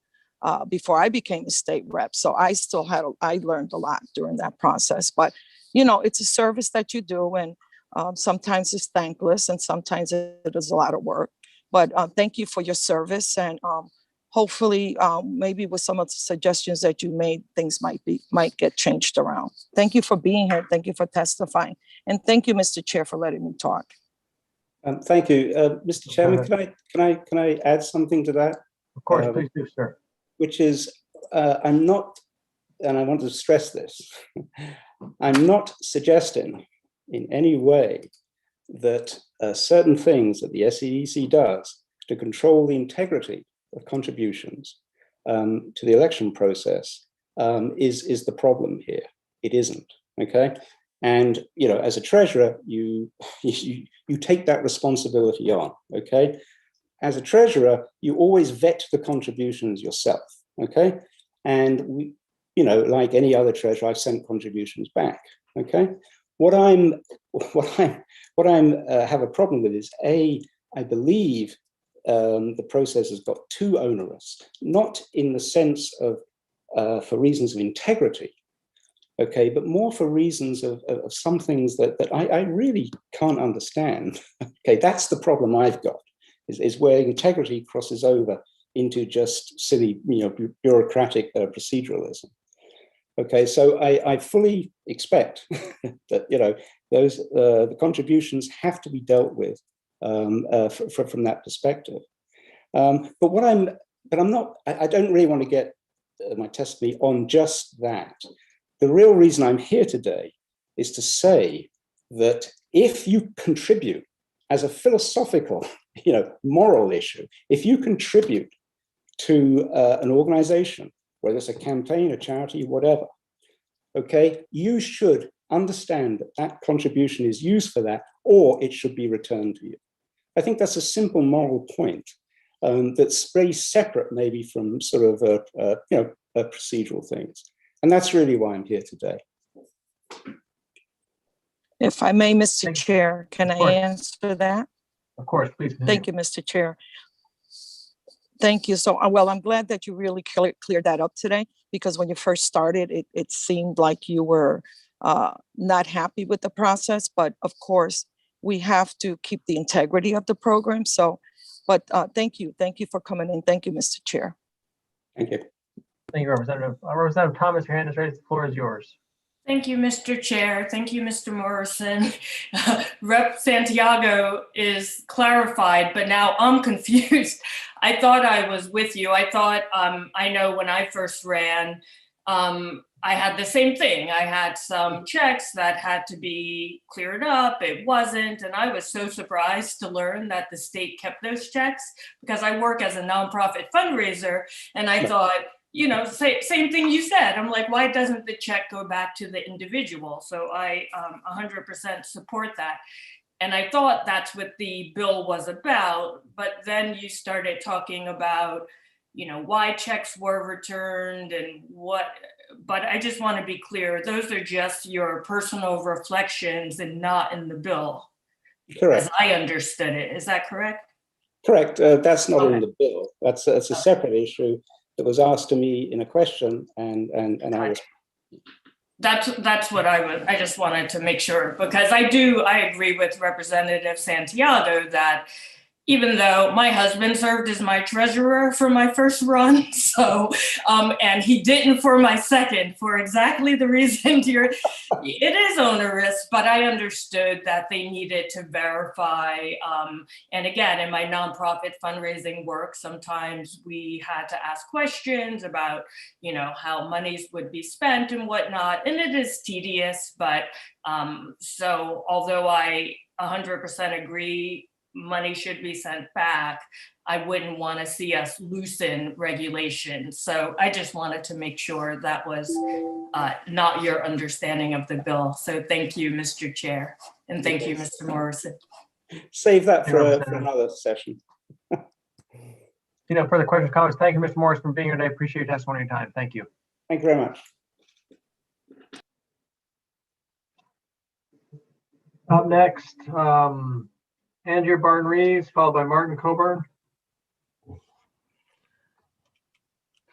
before I became a state rep. So I still I learned a lot during that process, but you know, it's a service that you do, and sometimes it's thankless and sometimes it is a lot of work. But thank you for your service, and hopefully maybe with some of the suggestions that you made, things might get changed around. Thank you for being here. Thank you for testifying. And thank you, Mr. Chair, for letting me talk. Thank you. Mr. Chairman, can I add something to that? Of course, please do, sir. Which is, I'm not, and I want to stress this, I'm not suggesting in any way that certain things that the SEEC does to control the integrity of contributions to the election process is the problem here. It isn't, okay? And, you know, as a treasurer, you take that responsibility on, okay? As a treasurer, you always vet the contributions yourself, okay? And we, you know, like any other treasurer, I've sent contributions back, okay? What I'm have a problem with is I believe the process has got too onerous, not in the sense of for reasons of integrity, okay, but more for reasons of some things that I really can't understand. Okay, that's the problem I've got, is where integrity crosses over into just silly, you know, bureaucratic proceduralism. Okay, so I fully expect that, you know, those the contributions have to be dealt with from that perspective. But I don't really want to get my testimony on just that. The real reason I'm here today is to say that if you contribute as a philosophical, you know, moral issue, if you contribute to an organization, whether it's a campaign, a charity, whatever, okay, you should understand that that contribution is used for that, or it should be returned to you. I think that's a simple moral point that's very separate maybe from sort of, you know, procedural things. And that's really why I'm here today. If I may, Mr. Chair, can I answer that? Of course, please. Thank you, Mr. Chair. Thank you. So, well, I'm glad that you really cleared that up today, because when you first started, it seemed like you were not happy with the process. But of course, we have to keep the integrity of the program. So, but thank you. Thank you for coming in. Thank you, Mr. Chair. Thank you. Thank you, Representative. Representative Thomas, your hand is raised. The floor is yours. Thank you, Mr. Chair. Thank you, Mr. Morrison. Rep. Santiago is clarified, but now I'm confused. I thought I was with you. I thought, I know when I first ran, I had the same thing. I had some checks that had to be cleared up. It wasn't. And I was so surprised to learn that the state kept those checks, because I work as a nonprofit fundraiser. And I thought, same thing you said. I'm like, why doesn't the check go back to the individual? So I 100% support that. And I thought that's what the bill was about, but then you started talking about, why checks were returned and what, but I just want to be clear, those are just your personal reflections and not in the bill. Correct. As I understood it. Is that correct? Correct. That's not Okay. in the bill. That's a separate issue that was asked to me in a question, and I was. That's what I just wanted to make sure, because I agree with Representative Santiago that even though my husband served as my treasurer for my first run, so and he didn't for my second, for exactly the reason it is onerous, but I understood that they needed to verify. And again, in my nonprofit fundraising work, sometimes we had to ask questions about, how monies would be spent and whatnot, and it is tedious, but so although I 100% agree money should be sent back, I wouldn't want to see us loosen regulations. So I just wanted to make sure that was not your understanding of the bill. So thank you, Mr. Chair. And thank you, Mr. Morrison. Save that for another session. Further questions, comments? Thank you, Mr. Morris, for being here today. Appreciate your testimony and time. Thank you. Thank you very much. Up next, Andrea Barton-Reeves, followed by Martin Coburn.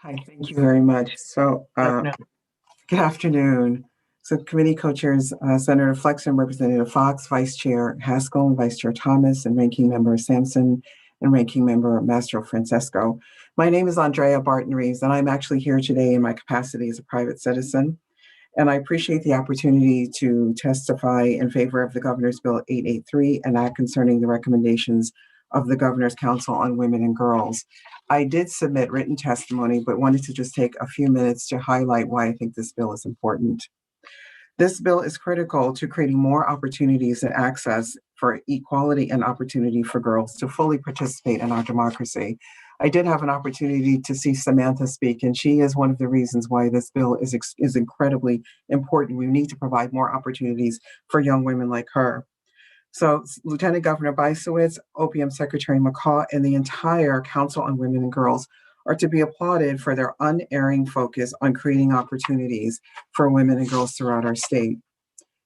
Hi, thank you very much. So, good afternoon. So, committee co-chairs, Senator Flexer and Representative Fox, Vice Chair Haskell and Vice Chair Thomas, and Ranking Member Sampson and Ranking Member Mastro Francesco. My name is Andrea Barton-Reeves, and I'm actually here today in my capacity as a private citizen. And I appreciate the opportunity to testify in favor of the Governor's Bill 883 and act concerning the recommendations of the Governor's Council on Women and Girls. I did submit written testimony, but wanted to just take a few minutes to highlight why I think this bill is important. This bill is critical to creating more opportunities and access for equality and opportunity for girls to fully participate in our democracy. I did have an opportunity to see Samantha speak, and she is one of the reasons why this bill is incredibly important. We need to provide more opportunities for young women like her. So Lieutenant Governor Bysowitz, OPM Secretary McCaw, and the entire Council on Women and Girls are to be applauded for their unerring focus on creating opportunities for women and girls throughout our state.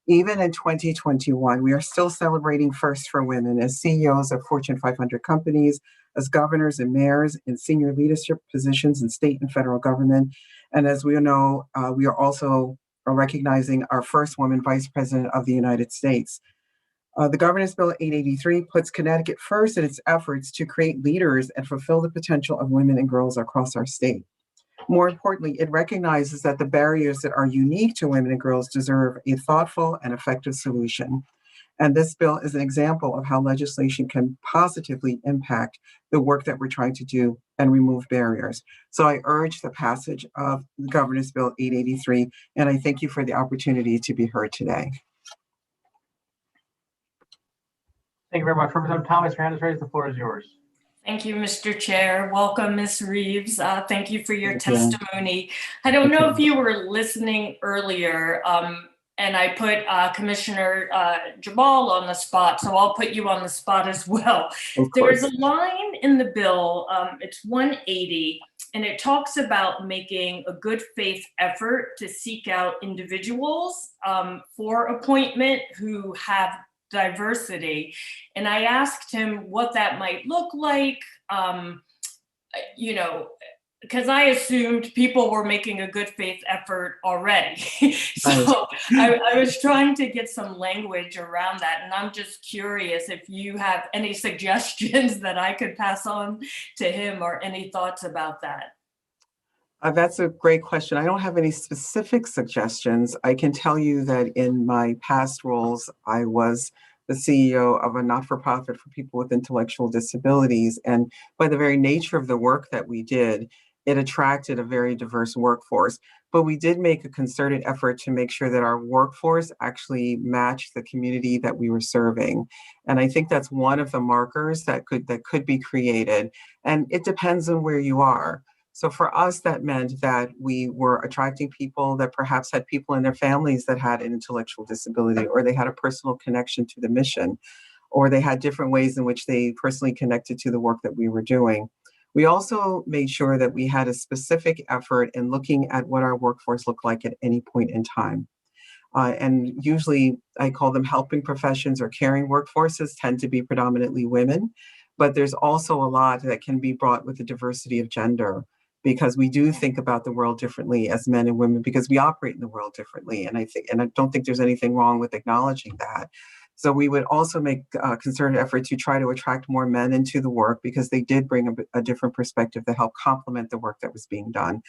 Even in 2021, we are still celebrating firsts for women as CEOs of Fortune 500 companies, as governors and mayors in senior leadership positions in state and federal government. And as we know, we are also recognizing our first woman vice president of the United States. The Governor's Bill 883 puts Connecticut first in its efforts to create leaders and fulfill the potential of women and girls across our state. More importantly, it recognizes that the barriers that are unique to women and girls deserve a thoughtful and effective solution. And this bill is an example of how legislation can positively impact the work that we're trying to do and remove barriers. So I urge the passage of the Governor's Bill 883, and I thank you for the opportunity to be heard today. Thank you very much. Representative Thomas, your hand is raised. The floor is yours. Thank you, Mr. Chair. Welcome, Ms. Reeves. Thank you for your testimony. I don't know if you were listening earlier, and I put Commissioner Jabal on the spot, so I'll put you on the spot as well. There's a line in the bill, it's 180, and it talks about making a good faith effort to seek out individuals for appointment who have diversity. And I asked him what that might look like, because I assumed people were making a good faith effort already. So I was trying to get some language around that. And I'm just curious if you have any suggestions that I could pass on to him or any thoughts about that. That's a great question. I don't have any specific suggestions. I can tell you that in my past roles, I was the CEO of a not-for-profit for people with intellectual disabilities. And by the very nature of the work that we did, it attracted a very diverse workforce. But we did make a concerted effort to make sure that our workforce actually matched the community that we were serving. And I think that's one of the markers that could be created. And it depends on where you are. So for us, that meant that we were attracting people that perhaps had people in their families that had an intellectual disability, or they had a personal connection to the mission, or they had different ways in which they personally connected to the work that we were doing. We also made sure that we had a specific effort in looking at what our workforce looked like at any point in time. And usually I call them helping professions or caring workforces tend to be predominantly women, but there's also a lot that can be brought with the diversity of gender, because we do think about the world differently as men and women, because we operate in the world differently. And I don't think there's anything wrong with acknowledging that. So we would also make a concerted effort to try to attract more men into the work, because they did bring a different perspective to help complement the work that was being done.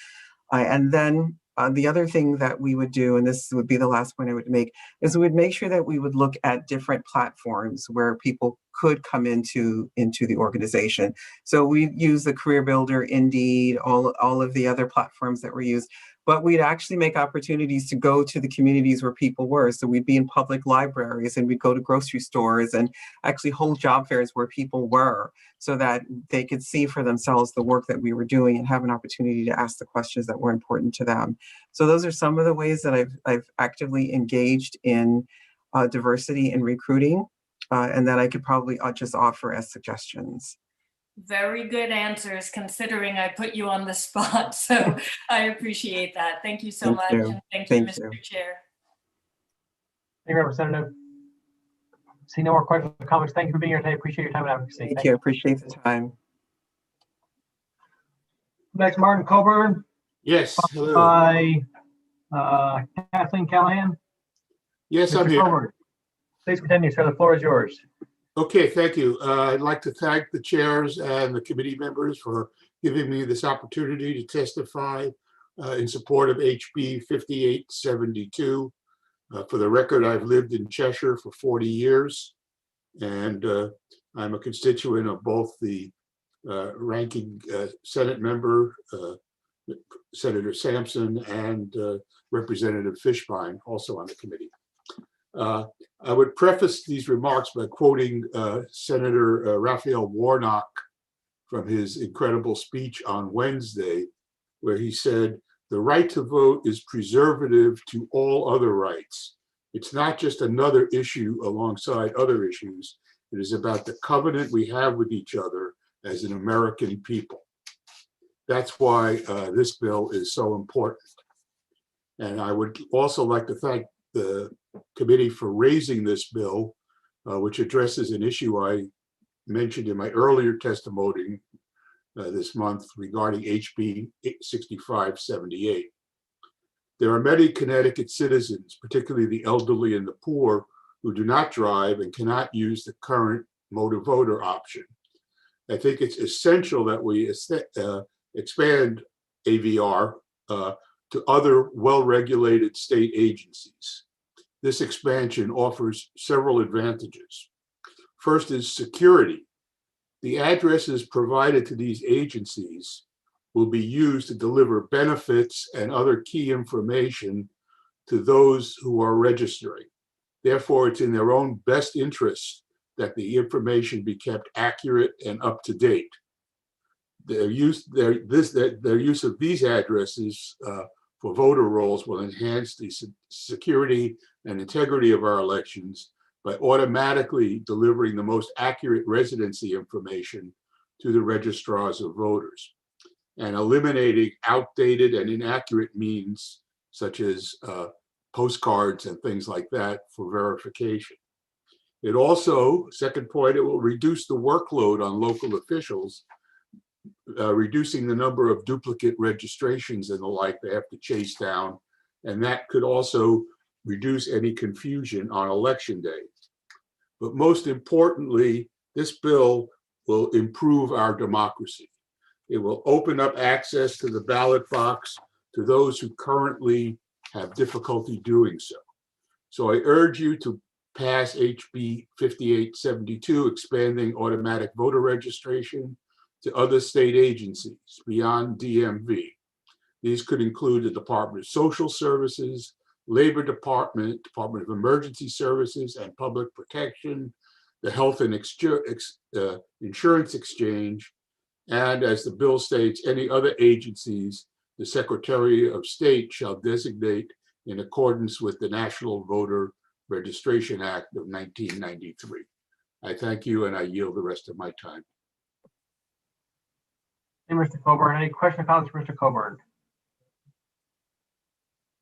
And then the other thing that we would do, and this would be the last point I would make, is we would make sure that we would look at different platforms where people could come into the organization. So we use the Career Builder, Indeed, all of the other platforms that were used, but we'd actually make opportunities to go to the communities where people were. So we'd be in public libraries, and we'd go to grocery stores and actually hold job fairs where people were, so that they could see for themselves the work that we were doing and have an opportunity to ask the questions that were important to them. So those are some of the ways that I've actively engaged in diversity in recruiting, and that I could probably just offer as suggestions. Very good answers, considering I put you on the spot. So I appreciate that. Thank you so much. And thank you, Mr. Chair. Thank you, Representative. See no more questions or comments. Thank you for being here today. Appreciate your time and advocacy. Thank you. Appreciate the time. Next, Martin Coburn. Yes. Hello. By Kathleen Callahan. Yes, Mr. I'm here. Coburn, please continue, sir. The floor is yours. Okay, thank you. I'd like to thank the chairs and the committee members for giving me this opportunity to testify in support of HB 5872. For the record, I've lived in Cheshire for 40 years, and I'm a constituent of both the ranking Senate member, Senator Sampson, and Representative Fishbein, also on the committee. I would preface these remarks by quoting Senator Raphael Warnock from his incredible speech on Wednesday, where he said, "The right to vote is preservative to all other rights. It's not just another issue alongside other issues. It is about the covenant we have with each other as an American people." That's why this bill is so important. And I would also like to thank the committee for raising this bill, which addresses an issue I mentioned in my earlier testimony this month regarding HB 6578. There are many Connecticut citizens, particularly the elderly and the poor, who do not drive and cannot use the current motor voter option. I think it's essential that we expand AVR to other well-regulated state agencies. This expansion offers several advantages. First is security. The addresses provided to these agencies will be used to deliver benefits and other key information to those who are registering. Therefore, it's in their own best interest that the information be kept accurate and up to date. Their use of these addresses for voter rolls will enhance the security and integrity of our elections by automatically delivering the most accurate residency information to the registrars of voters, and eliminating outdated and inaccurate means such as postcards and things like that for verification. It also, second point, it will reduce the workload on local officials, reducing the number of duplicate registrations and the like they have to chase down. And that could also reduce any confusion on election day. But most importantly, this bill will improve our democracy. It will open up access to the ballot box to those who currently have difficulty doing so. So I urge you to pass HB 5872, expanding automatic voter registration to other state agencies beyond DMV. These could include the Department of Social Services, Labor Department, Department of Emergency Services and Public Protection, the Health and Insurance Exchange, And as the bill states, any other agencies the Secretary of State shall designate in accordance with the National Voter Registration Act of 1993. I thank you and I yield the rest of my time. Hey, Mr. Coburn, any questions or comments for Mr. Coburn?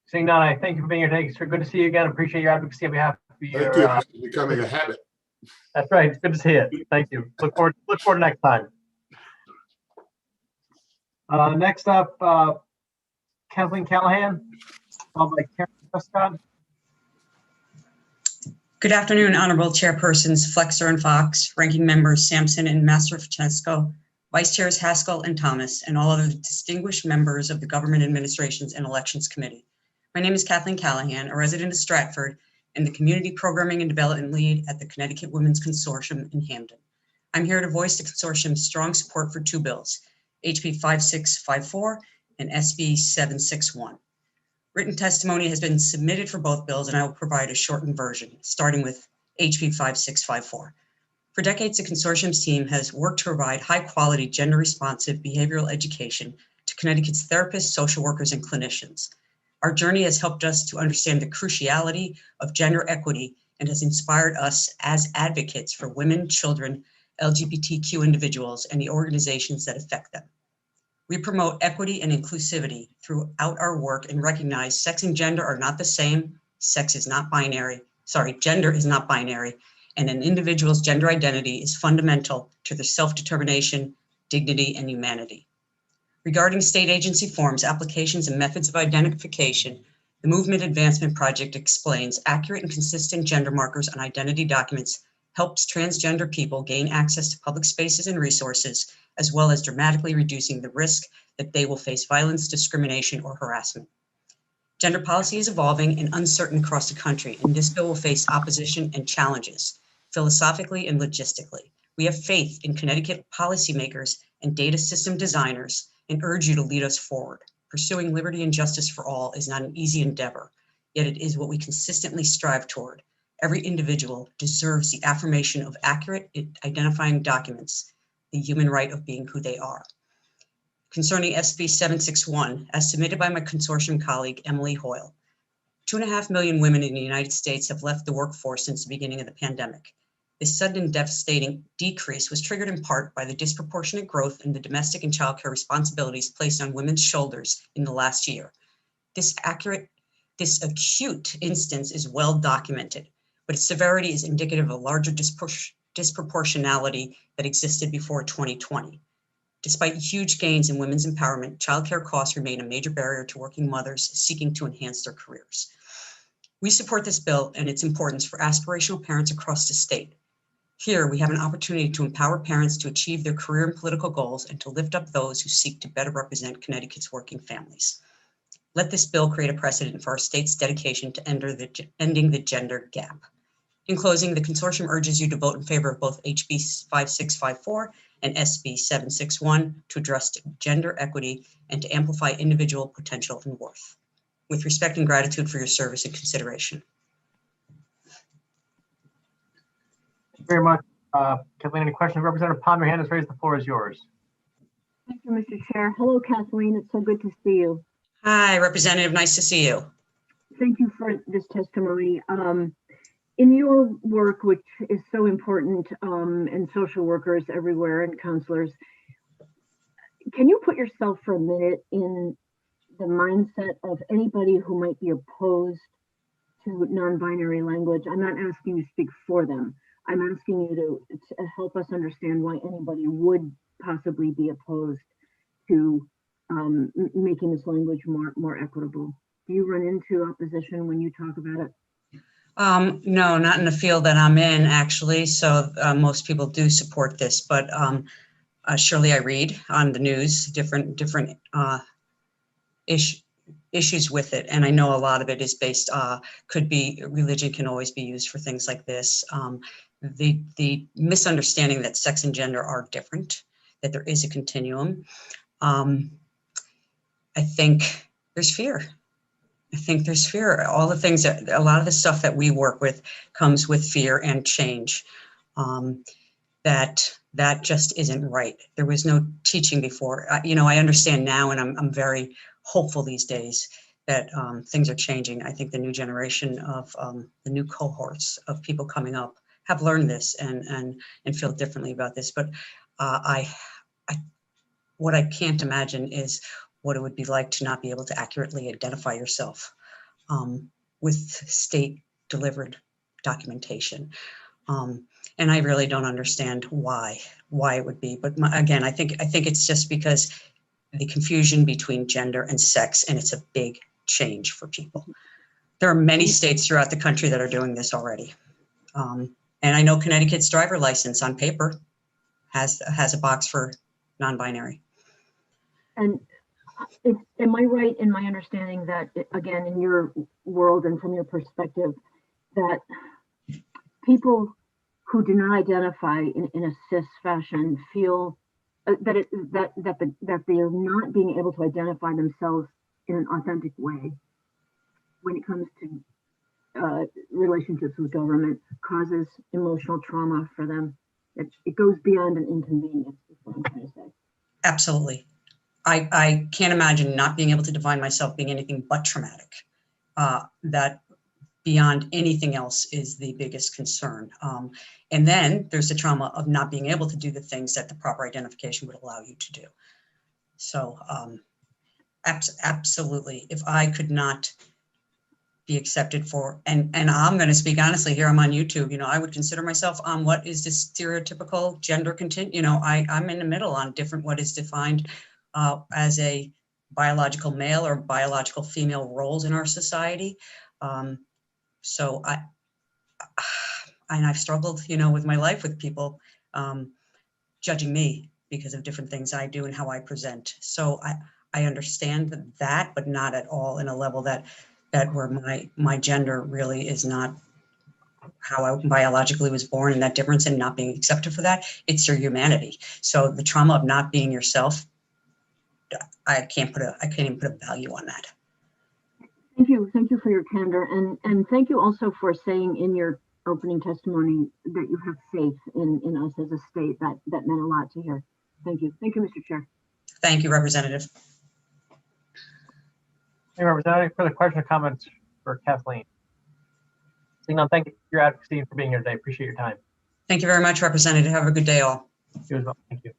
Seeing none, I thank you for being here today. It's good to see you again. Appreciate your advocacy on behalf of your. Thank you. It's becoming a habit. That's right. It's good to see it. Thank you. Look forward to next time. Next up, Kathleen Callahan, followed by Karen Prescott. Good afternoon, Honorable Chairpersons Flexer and Fox, Ranking Members Sampson and Mastrofrancesco, Vice Chairs Haskell and Thomas, and all other distinguished members of the Government Administrations and Elections Committee. My name is Kathleen Callahan, a resident of Stratford and the Community Programming and Development Lead at the Connecticut Women's Consortium in Hamden. I'm here to voice the consortium's strong support for two bills, HB 5654 and SB 761. Written testimony has been submitted for both bills, and I will provide a shortened version, starting with HB 5654. For decades, the consortium's team has worked to provide high-quality, gender-responsive behavioral education to Connecticut's therapists, social workers, and clinicians. Our journey has helped us to understand the cruciality of gender equity and has inspired us as advocates for women, children, LGBTQ individuals, and the organizations that affect them. We promote equity and inclusivity throughout our work and recognize sex and gender are not the same. Gender is not binary, and an individual's gender identity is fundamental to their self-determination, dignity, and humanity. Regarding state agency forms, applications, and methods of identification, the Movement Advancement Project explains accurate and consistent gender markers on identity documents helps transgender people gain access to public spaces and resources, as well as dramatically reducing the risk that they will face violence, discrimination, or harassment. Gender policy is evolving and uncertain across the country, and this bill will face opposition and challenges, philosophically and logistically. We have faith in Connecticut policymakers and data system designers and urge you to lead us forward. Pursuing liberty and justice for all is not an easy endeavor, yet it is what we consistently strive toward. Every individual deserves the affirmation of accurate identifying documents, the human right of being who they are. Concerning SB 761, as submitted by my consortium colleague, Emily Hoyle, 2.5 million women in the United States have left the workforce since the beginning of the pandemic. This sudden and devastating decrease was triggered in part by the disproportionate growth in the domestic and childcare responsibilities placed on women's shoulders in the last year. This acute instance is well documented, but its severity is indicative of a larger disproportionality that existed before 2020. Despite huge gains in women's empowerment, childcare costs remain a major barrier to working mothers seeking to enhance their careers. We support this bill and its importance for aspirational parents across the state. Here, we have an opportunity to empower parents to achieve their career and political goals and to lift up those who seek to better represent Connecticut's working families. Let this bill create a precedent for our state's dedication to ending the gender gap. In closing, the consortium urges you to vote in favor of both HB 5654 and SB 761 to address gender equity and to amplify individual potential and worth. With respect and gratitude for your service and consideration. Thank you very much. Kathleen, any questions? Representative Palmer, your hand is raised. The floor is yours. Thank you, Mr. Chair. Hello, Kathleen. It's so good to see you. Hi, Representative. Nice to see you. Thank you for this testimony. In your work, which is so important, and social workers everywhere and counselors, can you put yourself for a minute in the mindset of anybody who might be opposed to non-binary language? I'm not asking you to speak for them. I'm asking you to help us understand why anybody would possibly be opposed to making this language more equitable. Do you run into opposition when you talk about it? No, not in the field that I'm in, actually. So most people do support this, but surely I read on the news different issues with it, and I know a lot of it is based. Religion can always be used for things like this. The misunderstanding that sex and gender are different, that there is a continuum. I think there's fear. All the things a lot of the stuff that we work with comes with fear and change. that just isn't right. There was no teaching before. I understand now, and I'm very hopeful these days that things are changing. I think the new generation of the new cohorts of people coming up have learned this and feel differently about this. But what I can't imagine is what it would be like to not be able to accurately identify yourself with state delivered documentation. And I really don't understand why it would be. But again, I think it's just because the confusion between gender and sex, and it's a big change for people. There are many states throughout the country that are doing this already. And I know Connecticut's driver license on paper has a box for non-binary. And am I right in my understanding that, again, in your world and from your perspective, that people who do not identify in a cis fashion feel that they are not being able to identify themselves in an authentic way when it comes to relationships with government causes emotional trauma for them? It goes beyond an inconvenience, is what I'm trying to say. Absolutely. I can't imagine not being able to define myself being anything but traumatic. That beyond anything else is the biggest concern. And then there's the trauma of not being able to do the things that the proper identification would allow you to do. So absolutely, if I could not be accepted for, and I'm going to speak honestly here, I'm on YouTube, I would consider myself on what is this stereotypical gender I'm in the middle on different, what is defined as a biological male or biological female roles in our society. So I've struggled, with my life with people judging me because of different things I do and how I present. So I understand that, but not at all in a level that where my gender really is not how I biologically was born, and that difference and not being accepted for that. It's your humanity. So the trauma of not being yourself, I can't even put a value on that. Thank you for your candor, and thank you also for saying in your opening testimony that you have faith in us as a state. That meant a lot to hear. Thank you, Mr. Chair. Thank you, Representative. Hey, Representative, further questions or comments for Kathleen? Thank you for your advocacy and for being here today. Appreciate your time. Thank you very much, Representative. Have a good day, all. You as well. Thank you.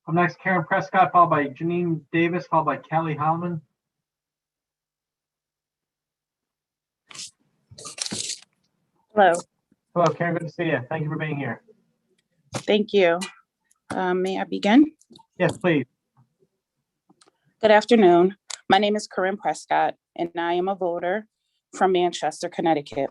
Up next, Karen Prescott, followed by Janine Davis, followed by Callie Holman. Hello. Hello, Karen. Good to see you. Thank you for being here. Thank you. May I begin? Yes, please. Good afternoon. My name is Karen Prescott, and I am a voter from Manchester, Connecticut.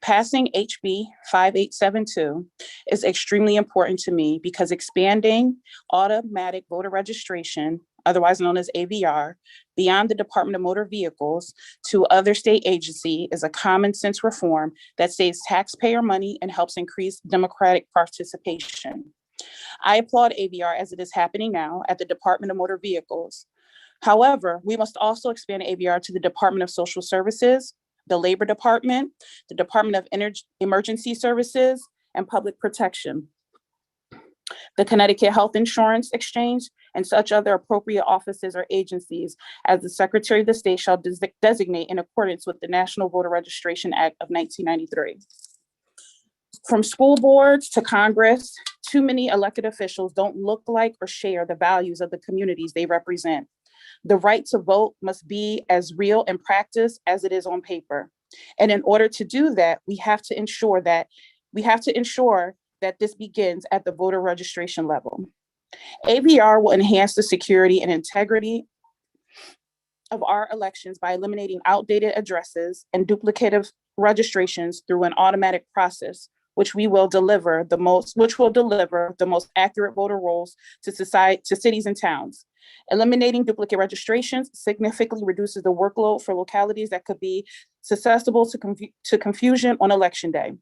Passing HB 5872 is extremely important to me because expanding automatic voter registration, otherwise known as AVR, beyond the Department of Motor Vehicles to other state agencies is a common sense reform that saves taxpayer money and helps increase democratic participation. I applaud AVR as it is happening now at the Department of Motor Vehicles. However, we must also expand AVR to the Department of Social Services, the Labor Department, the Department of Emergency Services, and Public Protection, the Connecticut Health Insurance Exchange, and such other appropriate offices or agencies as the Secretary of the State shall designate in accordance with the National Voter Registration Act of 1993. From school boards to Congress, too many elected officials don't look like or share the values of the communities they represent. The right to vote must be as real in practice as it is on paper. And in order to do that, we have to ensure that this begins at the voter registration level. AVR will enhance the security and integrity of our elections by eliminating outdated addresses and duplicative registrations through an automatic process, which will deliver the most accurate voter rolls to cities and towns. Eliminating duplicate registrations significantly reduces the workload for localities that could be susceptible to confusion on election day.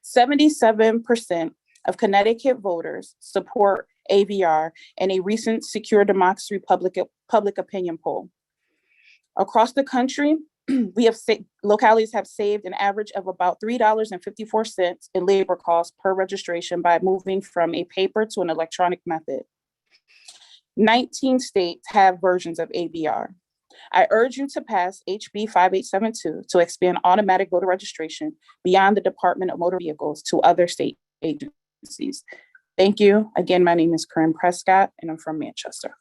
77% of Connecticut voters support AVR in a recent Secure Democracy public opinion poll. Across the country, localities have saved an average of about $3.54 in labor costs per registration by moving from a paper to an electronic method. 19 states have versions of ABR. I urge you to pass HB 5872 to expand automatic voter registration beyond the Department of Motor Vehicles to other state agencies. Thank you. Again, my name is Corinne Prescott, and I'm from Manchester.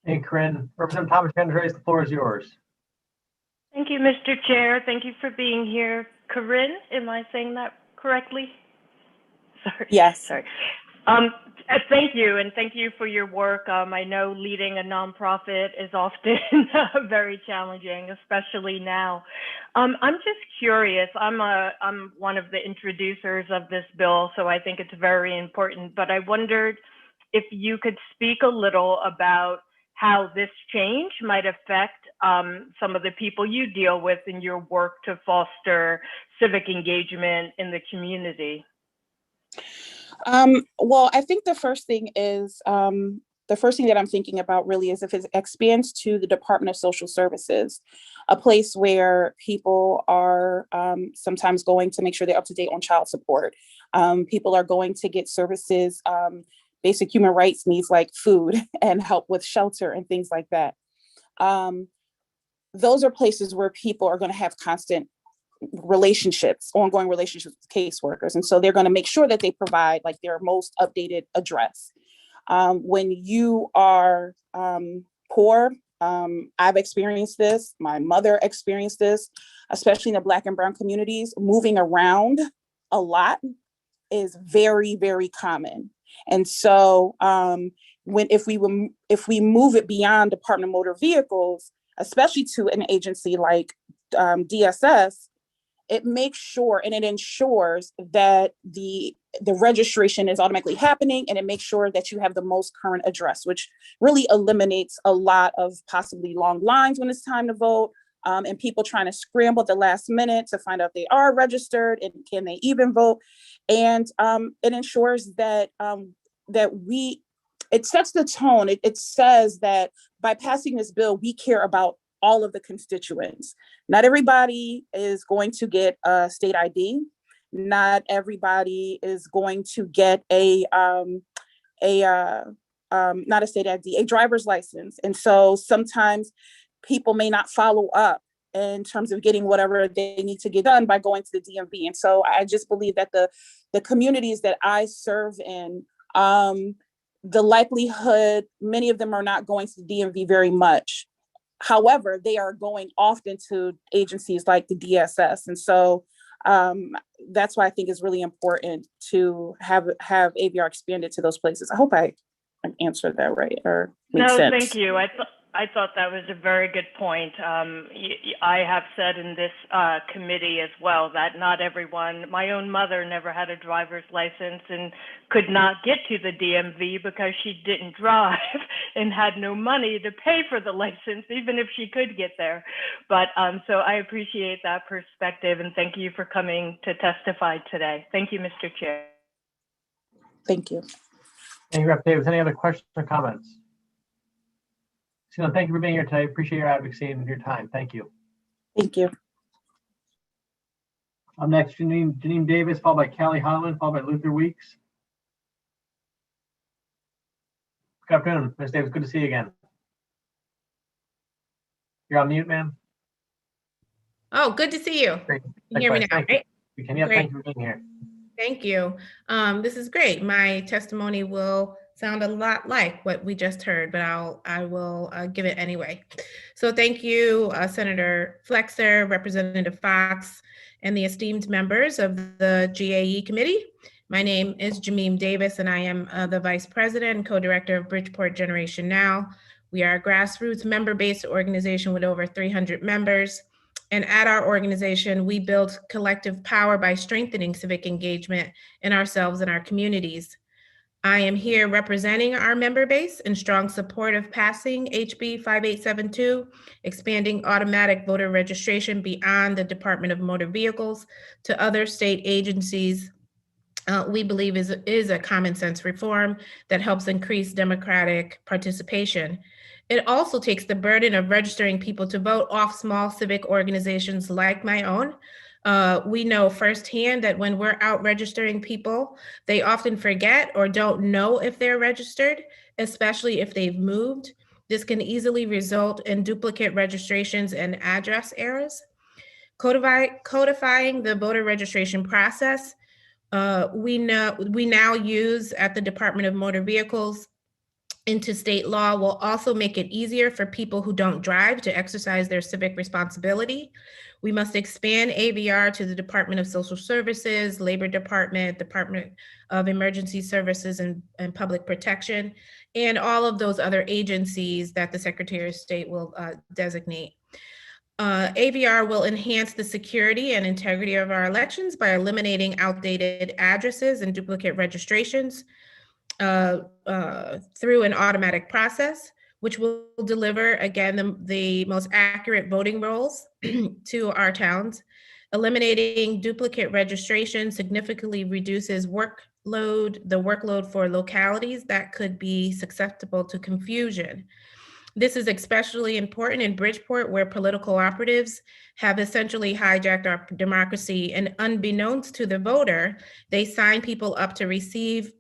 Hey, Corinne. Representative Thomas Andres, the floor is yours. Thank you, Mr. Chair. Thank you for being here. Corinne, am I saying that correctly? Sorry. Yes. Sorry. Thank you, and thank you for your work. I know leading a nonprofit is often very challenging, especially now. I'm just curious. I'm one of the introducers of this bill, so I think it's very important. But I wondered if you could speak a little about how this change might affect some of the people you deal with in your work to foster civic engagement in the community. Well, I think the first thing that I'm thinking about really is if it expands to the Department of Social Services, a place where people are sometimes going to make sure they're up to date on child support. People are going to get services, basic human rights needs like food and help with shelter and things like that. Those are places where people are going to have constant ongoing relationships with caseworkers. And so they're going to make sure that they provide like their most updated address. When you are poor, I've experienced this, my mother experienced this, especially in the Black and Brown communities, moving around a lot is very, very common. And so if we move it beyond Department of Motor Vehicles, especially to an agency like DSS, it makes sure and it ensures that the registration is automatically happening, and it makes sure that you have the most current address, which really eliminates a lot of possibly long lines when it's time to vote, and people trying to scramble at the last minute to find out if they are registered and can they even vote. And it ensures that it sets the tone. It says that by passing this bill, we care about all of the constituents. Not everybody is going to get a state ID. Not everybody is going to get not a state ID, a driver's license. And so sometimes people may not follow up in terms of getting whatever they need to get done by going to the DMV. And so I just believe that the communities that I serve in, the likelihood, many of them are not going to the DMV very much. However, they are going often to agencies like the DSS. And so that's why I think it's really important to have ABR expanded to those places. I hope I answered that right or made sense. No, thank you. I thought that was a very good point. I have said in this committee as well that not everyone, my own mother never had a driver's license and could not get to the DMV because she didn't drive and had no money to pay for the license, even if she could get there. But so I appreciate that perspective, and thank you for coming to testify today. Thank you, Mr. Chair. Thank you. Thank you, Rep. Davis. Any other questions or comments? So thank you for being here today. Appreciate your advocacy and your time. Thank you. Thank you. Up next, Janine Davis, followed by Callie Holland, followed by Luther Weeks. Good afternoon, Ms. Davis. Good to see you again. You're on mute, ma'am. Oh, good to see you. Great. You can hear me now, right? We can. Yeah, thank you for being here. Thank you. This is great. My testimony will sound a lot like what we just heard, but I will give it anyway. So thank you, Senator Flexer, Representative Fox, and the esteemed members of the GAE committee. My name is Jameen Davis, and I am the Vice President and Co-Director of Bridgeport Generation Now. We are a grassroots member-based organization with over 300 members. And at our organization, we build collective power by strengthening civic engagement in ourselves and our communities. I am here representing our member base in strong support of passing HB 5872, expanding automatic voter registration beyond the Department of Motor Vehicles to other state agencies. We believe is a common sense reform that helps increase democratic participation. It also takes the burden of registering people to vote off small civic organizations like my own. We know firsthand that when we're out registering people, they often forget or don't know if they're registered, especially if they've moved. This can easily result in duplicate registrations and address errors. Codifying the voter registration process, we now use at the Department of Motor Vehicles into state law will also make it easier for people who don't drive to exercise their civic responsibility. We must expand AVR to the Department of Social Services, Labor Department, Department of Emergency Services and Public Protection, and all of those other agencies that the Secretary of State will designate. AVR will enhance the security and integrity of our elections by eliminating outdated addresses and duplicate registrations through an automatic process, which will deliver, again, the most accurate voting rolls to our towns. Eliminating duplicate registration significantly reduces the workload for localities that could be susceptible to confusion. This is especially important in Bridgeport, where political operatives have essentially hijacked our democracy, and unbeknownst to the voter, they sign people up to receive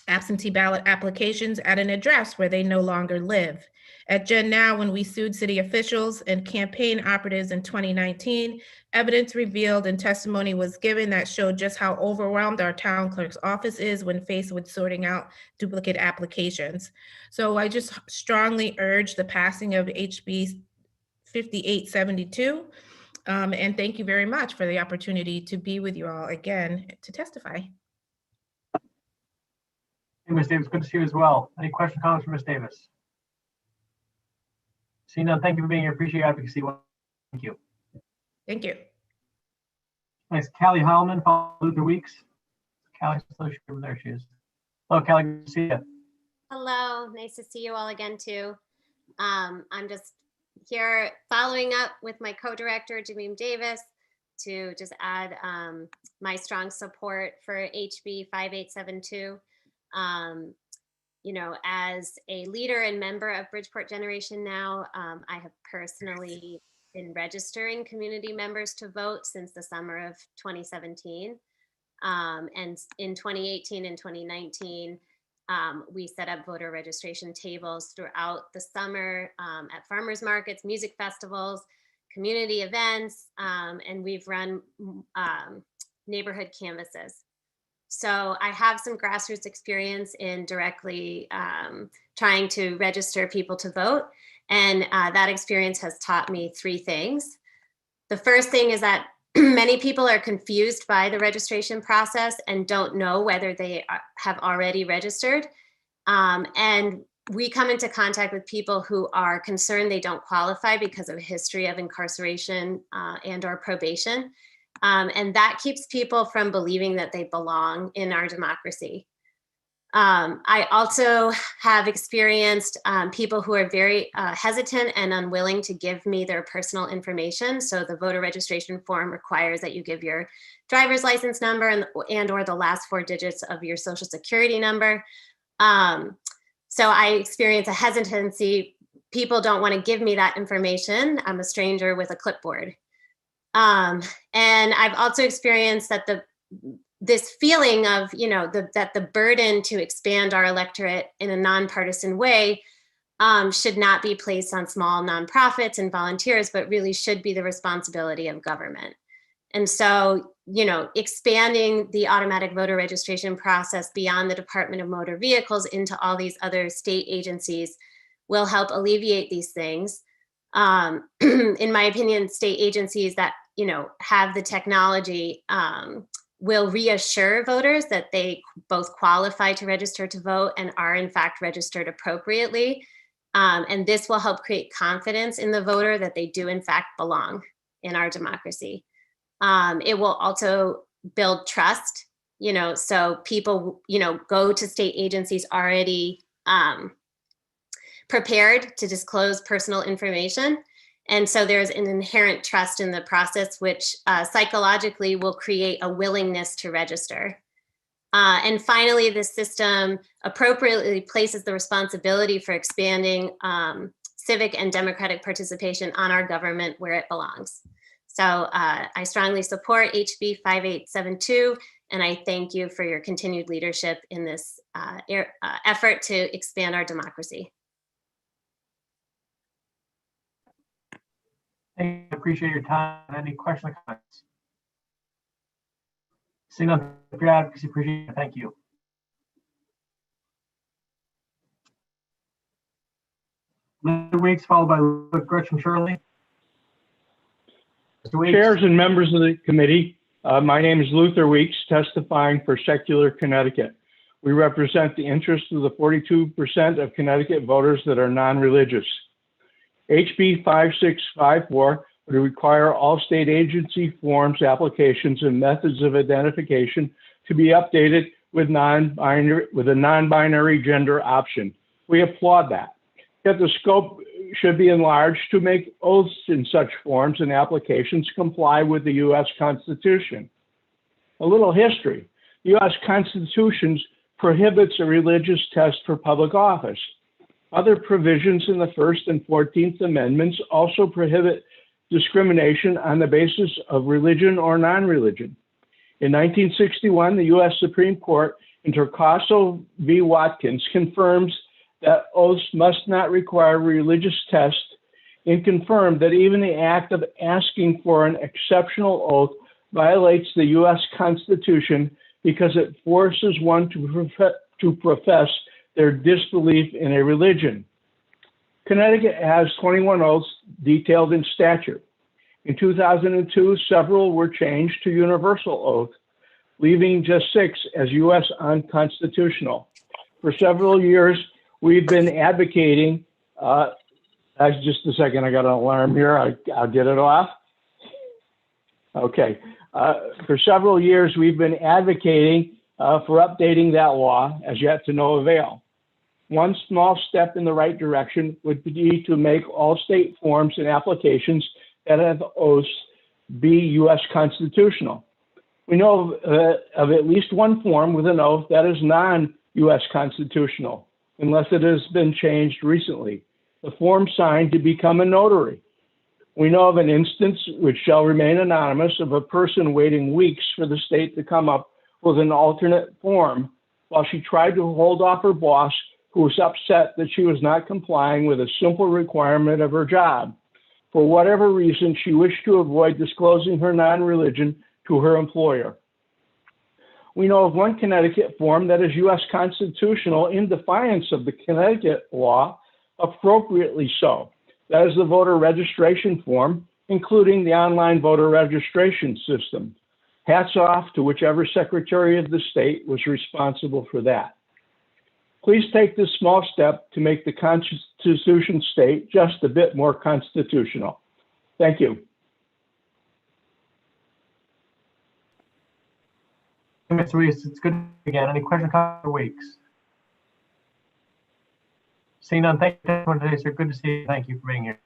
absentee ballot applications at an address where they no longer live. At Gen Now, when we sued city officials and campaign operatives in 2019, evidence revealed and testimony was given that showed just how overwhelmed our town clerk's office is when faced with sorting out duplicate applications. So I just strongly urge the passing of HB 5872. And thank you very much for the opportunity to be with you all again to testify. Hey, Ms. Davis, good to see you as well. Any questions, comments from Ms. Davis? See none, thank you for being here. Appreciate your advocacy. Thank you. Thank you. Nice. Callie Heilman, Luther Weeks. Callie, there she is. Hello, Callie, good to see you. Hello, nice to see you all again too. I'm just here following up with my co-director, Jameem Davis, to just add my strong support for HB 5872. You know, as a leader and member of Bridgeport Generation Now, I have personally been registering community members to vote since the summer of 2017. And in 2018 and 2019, we set up voter registration tables throughout the summer at farmers markets, music festivals, community events, and we've run neighborhood canvases. So I have some grassroots experience in directly trying to register people to vote. And that experience has taught me three things. The first thing is that many people are confused by the registration process and don't know whether they have already registered. And we come into contact with people who are concerned they don't qualify because of a history of incarceration and or probation. And that keeps people from believing that they belong in our democracy. I also have experienced people who are very hesitant and unwilling to give me their personal information. So the voter registration form requires that you give your driver's license number and or the last four digits of your social security number. So I experience a hesitancy. People don't want to give me that information. I'm a stranger with a clipboard. And I've also experienced that this feeling of, you know, that the burden to expand our electorate in a nonpartisan way should not be placed on small nonprofits and volunteers, but really should be the responsibility of government. And so, you know, expanding the automatic voter registration process beyond the Department of Motor Vehicles into all these other state agencies will help alleviate these things. In my opinion, state agencies that, you know, have the technology will reassure voters that they both qualify to register to vote and are in fact registered appropriately. And this will help create confidence in the voter that they do in fact belong in our democracy. It will also build trust, you know, so people, you know, go to state agencies already prepared to disclose personal information. And so there's an inherent trust in the process, which psychologically will create a willingness to register. And finally, the system appropriately places the responsibility for expanding civic and democratic participation on our government where it belongs. So I strongly support HB 5872, and I thank you for your continued leadership in this effort to expand our democracy. I appreciate your time. Any questions or comments? Seeing none, for your advocacy, appreciate it. Thank you. Luther Weeks, followed by Gretchen Shirley. Chairs and members of the committee, my name is Luther Weeks, testifying for Secular Connecticut. We represent the interests of the 42% of Connecticut voters that are non-religious. HB 5654 would require all state agency forms, applications, and methods of identification to be updated with a non-binary gender option. We applaud that. Yet the scope should be enlarged to make oaths in such forms and applications comply with the U.S. Constitution. A little history. The U.S. Constitution prohibits a religious test for public office. Other provisions in the First and 14th Amendments also prohibit discrimination on the basis of religion or non-religion. In 1961, the U.S. Supreme Court in Torcaso v. Watkins confirms that oaths must not require a religious test and confirmed that even the act of asking for an exceptional oath violates the U.S. Constitution because it forces one to profess their disbelief in a religion. Connecticut has 21 oaths detailed in statute. In 2002, several were changed to universal oath, leaving just 6 as U.S. unconstitutional. For several years, we've been advocating, just a second, I got an alarm here, I'll get it off. Okay, for several years, we've been advocating for updating that law, as yet to no avail. One small step in the right direction would be to make all state forms and applications that have oaths be U.S. constitutional. We know of at least one form with an oath that is non-U.S. constitutional, unless it has been changed recently. The form signed to become a notary. We know of an instance, which shall remain anonymous, of a person waiting weeks for the state to come up with an alternate form while she tried to hold off her boss, who was upset that she was not complying with a simple requirement of her job. For whatever reason, she wished to avoid disclosing her non-religion to her employer. We know of one Connecticut form that is U.S. constitutional in defiance of the Connecticut law, appropriately so. That is the voter registration form, including the online voter registration system. Hats off to whichever Secretary of the State was responsible for that. Please take this small step to make the Constitution state just a bit more constitutional. Thank you. Mr. Weiss, it's good again. Any questions for Weeks? Seeing none, thank you for today, sir. Good to see you. Thank you for being here.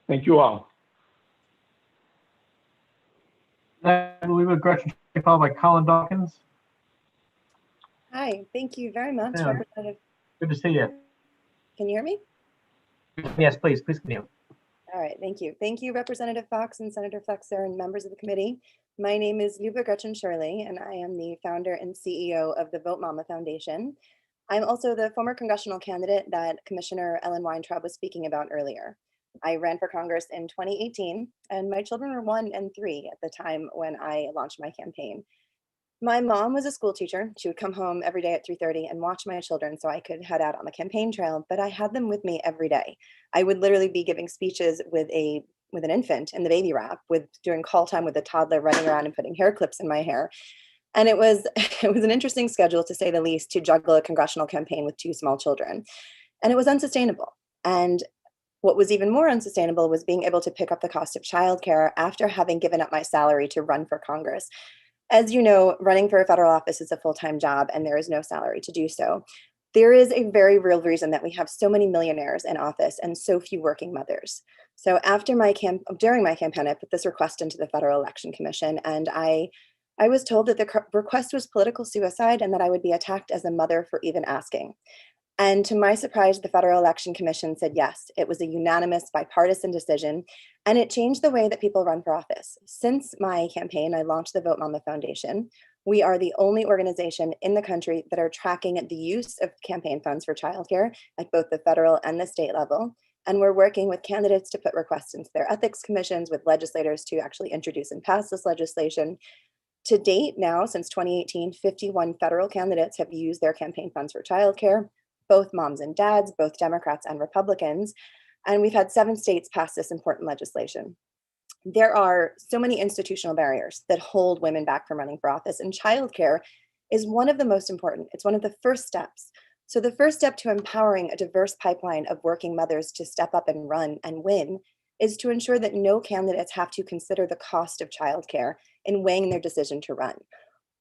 Thank you all. Next, we'll leave with Gretchen, followed by Colin Dawkins. Hi, thank you very much, Yeah. Representative. Good to see you. Can you hear me? Yes, please continue. All right, thank you. Thank you, Representative Fox and Senator Flexer and members of the committee. My name is Luba Gretchen Shirley, and I am the founder and CEO of the Vote Mama Foundation. I'm also the former congressional candidate that Commissioner Ellen Weintraub was speaking about earlier. I ran for Congress in 2018, and my children were 1 and 3 at the time when I launched my campaign. My mom was a school teacher. She would come home every day at 3:30 and watch my children so I could head out on the campaign trail, but I had them with me every day. I would literally be giving speeches with an infant in the baby wrap, during call time with a toddler running around and putting hair clips in my hair. And it was an interesting schedule, to say the least, to juggle a congressional campaign with 2 small children. And it was unsustainable. And what was even more unsustainable was being able to pick up the cost of childcare after having given up my salary to run for Congress. As you know, running for a federal office is a full-time job, and there is no salary to do so. There is a very real reason that we have so many millionaires in office and so few working mothers. So during my campaign, I put this request into the Federal Election Commission, and I was told that the request was political suicide and that I would be attacked as a mother for even asking. And to my surprise, the Federal Election Commission said yes. It was a unanimous bipartisan decision, and it changed the way that people run for office. Since my campaign, I launched the Vote Mama Foundation. We are the only organization in the country that are tracking the use of campaign funds for childcare at both the federal and the state level. And we're working with candidates to put requests into their ethics commissions, with legislators to actually introduce and pass this legislation. To date now, since 2018, 51 federal candidates have used their campaign funds for childcare, both moms and dads, both Democrats and Republicans. And we've had 7 states pass this important legislation. There are so many institutional barriers that hold women back from running for office, and childcare is one of the most important. It's one of the first steps. So the first step to empowering a diverse pipeline of working mothers to step up and run and win is to ensure that no candidates have to consider the cost of childcare in weighing their decision to run.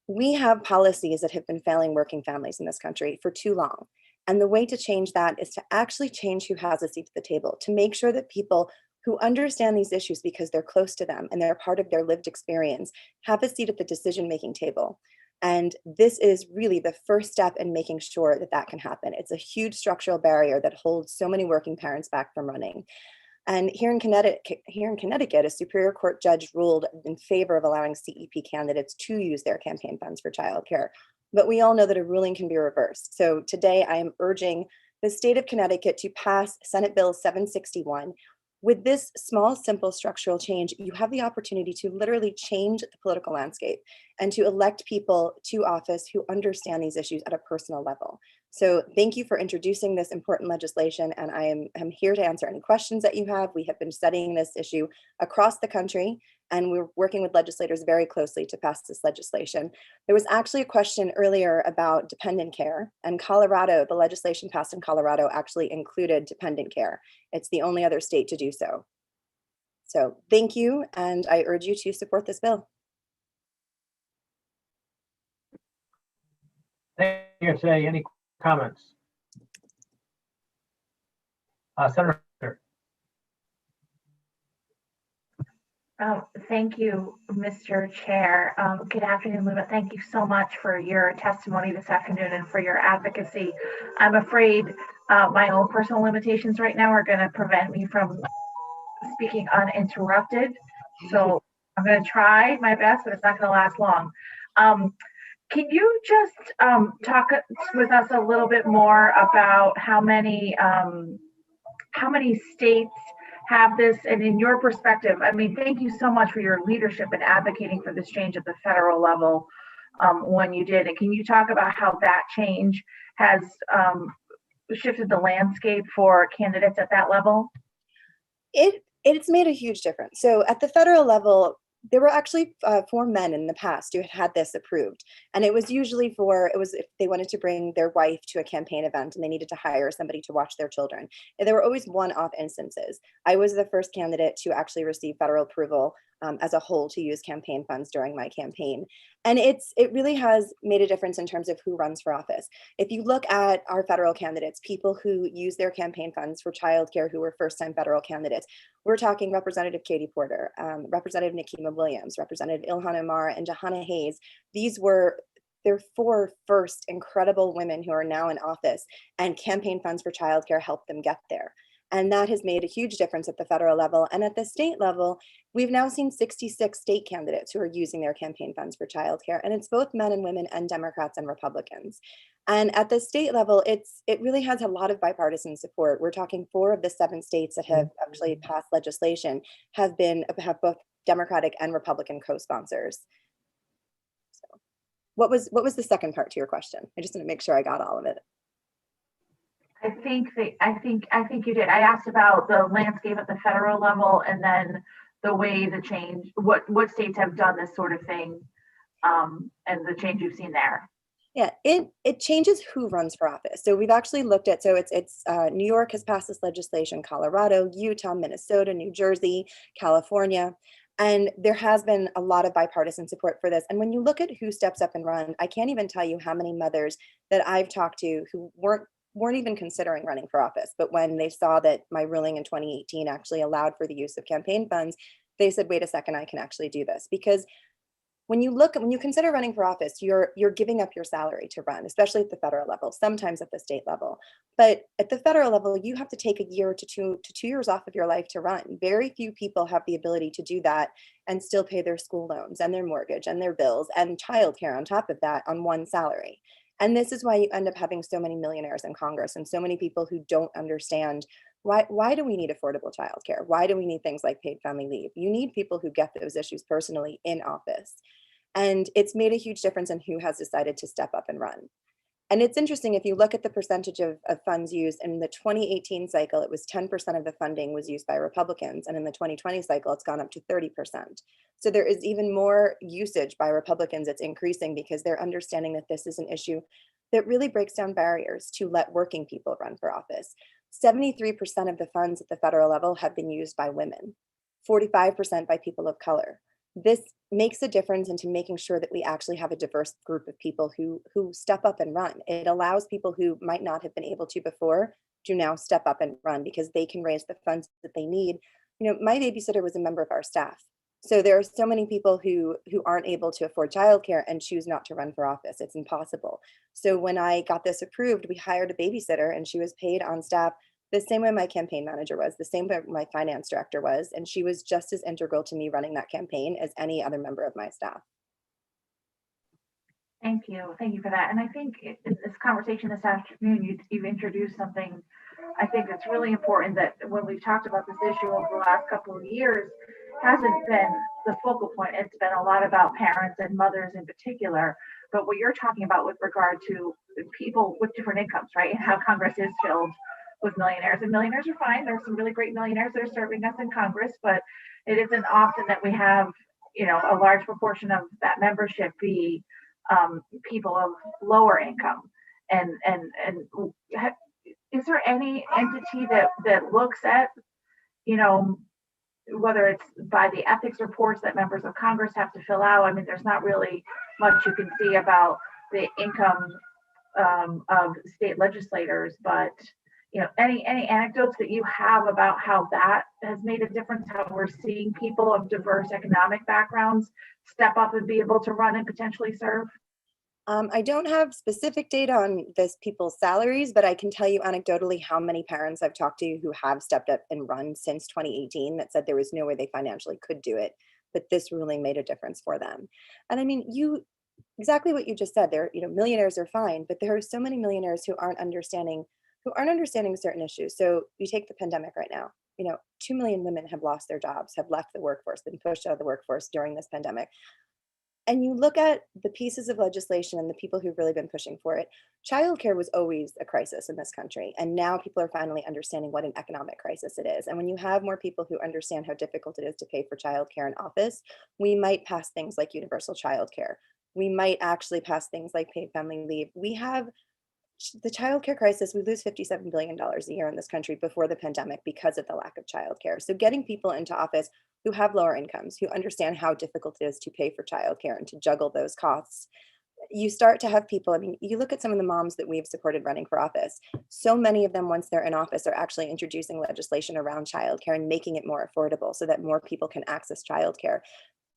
We have policies that have been failing working families in this country for too long. And the way to change that is to actually change who has a seat at the table, to make sure that people who understand these issues because they're close to them and they're part of their lived experience have a seat at the decision-making table. And this is really the first step in making sure that that can happen. It's a huge structural barrier that holds so many working parents back from running. And here in Connecticut, a Superior Court judge ruled in favor of allowing CEP candidates to use their campaign funds for childcare. But we all know that a ruling can be reversed. So today I am urging the state of Connecticut to pass Senate Bill 761. With this small, simple structural change, you have the opportunity to literally change the political landscape and to elect people to office who understand these issues at a personal level. So thank you for introducing this important legislation, and I am here to answer any questions that you have. We have been studying this issue across the country, and we're working with legislators very closely to pass this legislation. There was actually a question earlier about dependent care, and Colorado, the legislation passed in Colorado actually included dependent care. It's the only other state to do so. So thank you, and I urge you to support this bill. Thank you. Today, any comments? Senator. Thank you, Mr. Chair. Good afternoon, Luba. Thank you so much for your testimony this afternoon and for your advocacy. I'm afraid my own personal limitations right now are going to prevent me from speaking uninterrupted. So I'm going to try my best, but it's not going to last long. Can you just talk with us a little bit more about how many states have this, and in your perspective? I mean, thank you so much for your leadership in advocating for this change at the federal level when you did. And can you talk about how that change has shifted the landscape for candidates at that level? It's made a huge difference. So at the federal level, there were actually 4 men in the past who had this approved. And it was usually if they wanted to bring their wife to a campaign event and they needed to hire somebody to watch their children. And there were always one-off instances. I was the first candidate to actually receive federal approval as a whole to use campaign funds during my campaign. And it really has made a difference in terms of who runs for office. If you look at our federal candidates, people who use their campaign funds for childcare who were first-time federal candidates, we're talking Representative Katie Porter, Representative Nikema Williams, Representative Ilhan Omar, and Jahana Hayes. They're 4 first incredible women who are now in office, and campaign funds for childcare helped them get there. And that has made a huge difference at the federal level. And at the state level, we've now seen 66 state candidates who are using their campaign funds for childcare. And it's both men and women and Democrats and Republicans. And at the state level, it really has a lot of bipartisan support. We're talking 4 of the 7 states that have actually passed legislation have both Democratic and Republican co-sponsors. So what was the second part to your question? I just want to make sure I got all of it. I think you did. I asked about the landscape at the federal level, and then the way the change, what states have done this sort of thing, and the change you've seen there. Yeah, it changes who runs for office. So we've actually looked at, so it's New York has passed this legislation, Colorado, Utah, Minnesota, New Jersey, California. And there has been a lot of bipartisan support for this. And when you look at who steps up and runs, I can't even tell you how many mothers that I've talked to who weren't even considering running for office. But when they saw that my ruling in 2018 actually allowed for the use of campaign funds, they said, wait a second, I can actually do this. Because when you consider running for office, you're giving up your salary to run, especially at the federal level, sometimes at the state level. But at the federal level, you have to take a year to 2 years off of your life to run. Very few people have the ability to do that and still pay their school loans and their mortgage and their bills and childcare on top of that on one salary. And this is why you end up having so many millionaires in Congress and so many people who don't understand why do we need affordable childcare? Why do we need things like paid family leave? You need people who get those issues personally in office. And it's made a huge difference in who has decided to step up and run. And it's interesting, if you look at the percentage of funds used in the 2018 cycle, it was 10% of the funding was used by Republicans. And in the 2020 cycle, it's gone up to 30%. So there is even more usage by Republicans. It's increasing because they're understanding that this is an issue that really breaks down barriers to let working people run for office. 73% of the funds at the federal level have been used by women, 45% by people of color. This makes a difference into making sure that we actually have a diverse group of people who step up and run. It allows people who might not have been able to before to now step up and run because they can raise the funds that they need. You know, my babysitter was a member of our staff. So there are so many people who aren't able to afford childcare and choose not to run for office. It's impossible. So when I got this approved, we hired a babysitter and she was paid on staff the same way my campaign manager was, the same way my finance director was, and she was just as integral to me running that campaign as any other member of my staff. Thank you for that. And I think in this conversation this afternoon, you've introduced something I think it's really important that when we've talked about this issue over the last couple of years, hasn't been the focal point. It's been a lot about parents and mothers in particular. But what you're talking about with regard to people with different incomes, right? And how Congress is filled with millionaires, and millionaires are fine. There's some really great millionaires that are serving us in Congress, but it isn't often that we have, you know, a large proportion of that membership be people of lower income. And is there any entity that looks at, you know, whether it's by the ethics reports that members of Congress have to fill out? I mean, there's not really much you can see about the income of state legislators, but you know, any anecdotes that you have about how that has made a difference, how we're seeing people of diverse economic backgrounds step up and be able to run and potentially serve? I don't have specific data on this people's salaries, but I can tell you anecdotally how many parents I've talked to who have stepped up and run since 2018 that said there was no way they financially could do it, but this ruling made a difference for them. And I mean, exactly what you just said there, you know, millionaires are fine, but there are so many millionaires who aren't understanding certain issues. So you take the pandemic right now, you know, 2 million women have lost their jobs, have left the workforce, been pushed out of the workforce during this pandemic. And you look at the pieces of legislation and the people who've really been pushing for it. Childcare was always a crisis in this country. And now people are finally understanding what an economic crisis it is. And when you have more people who understand how difficult it is to pay for childcare in office, we might pass things like universal childcare. We might actually pass things like paid family leave. We have the childcare crisis. We lose $57 billion a year in this country before the pandemic because of the lack of childcare. So getting people into office who have lower incomes, who understand how difficult it is to pay for childcare and to juggle those costs, you start to have people. I mean, you look at some of the moms that we've supported running for office. So many of them, once they're in office, are actually introducing legislation around childcare and making it more affordable so that more people can access childcare.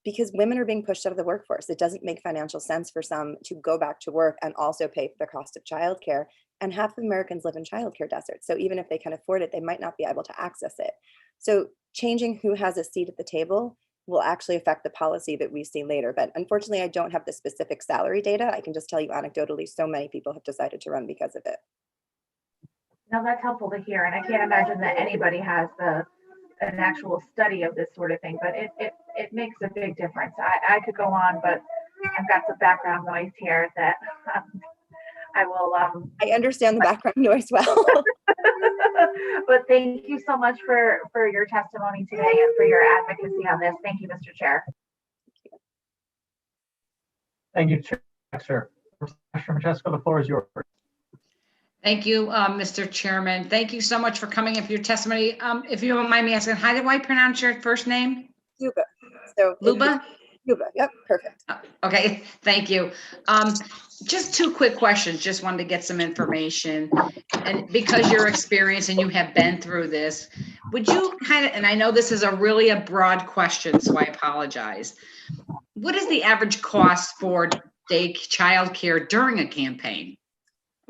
Because women are being pushed out of the workforce. It doesn't make financial sense for some to go back to work and also pay for the cost of childcare. And half of Americans live in childcare deserts. So even if they can afford it, they might not be able to access it. So changing who has a seat at the table will actually affect the policy that we see later. But unfortunately, I don't have the specific salary data. I can just tell you anecdotally, so many people have decided to run because of it. Now that's helpful to hear. And I can't imagine that anybody has an actual study of this sort of thing, but it makes a big difference. I could go on, but I've got some background noise here that I will. I understand the background noise well. But thank you so much for your testimony today and for your advocacy on this. Thank you, Mr. Chair. Thank you, Chair. Commissioner Francesco, the floor is yours. Thank you, Mr. Chairman. Thank you so much for coming in for your testimony. If you don't mind me asking, how do I pronounce your first name? Luba. So Luba? Luba, yep, perfect. Okay, thank you. Just 2 quick questions, just wanted to get some information. And because you're experienced and you have been through this, would you kind of, and I know this is a really broad question, so I apologize. what is the average cost for childcare during a campaign?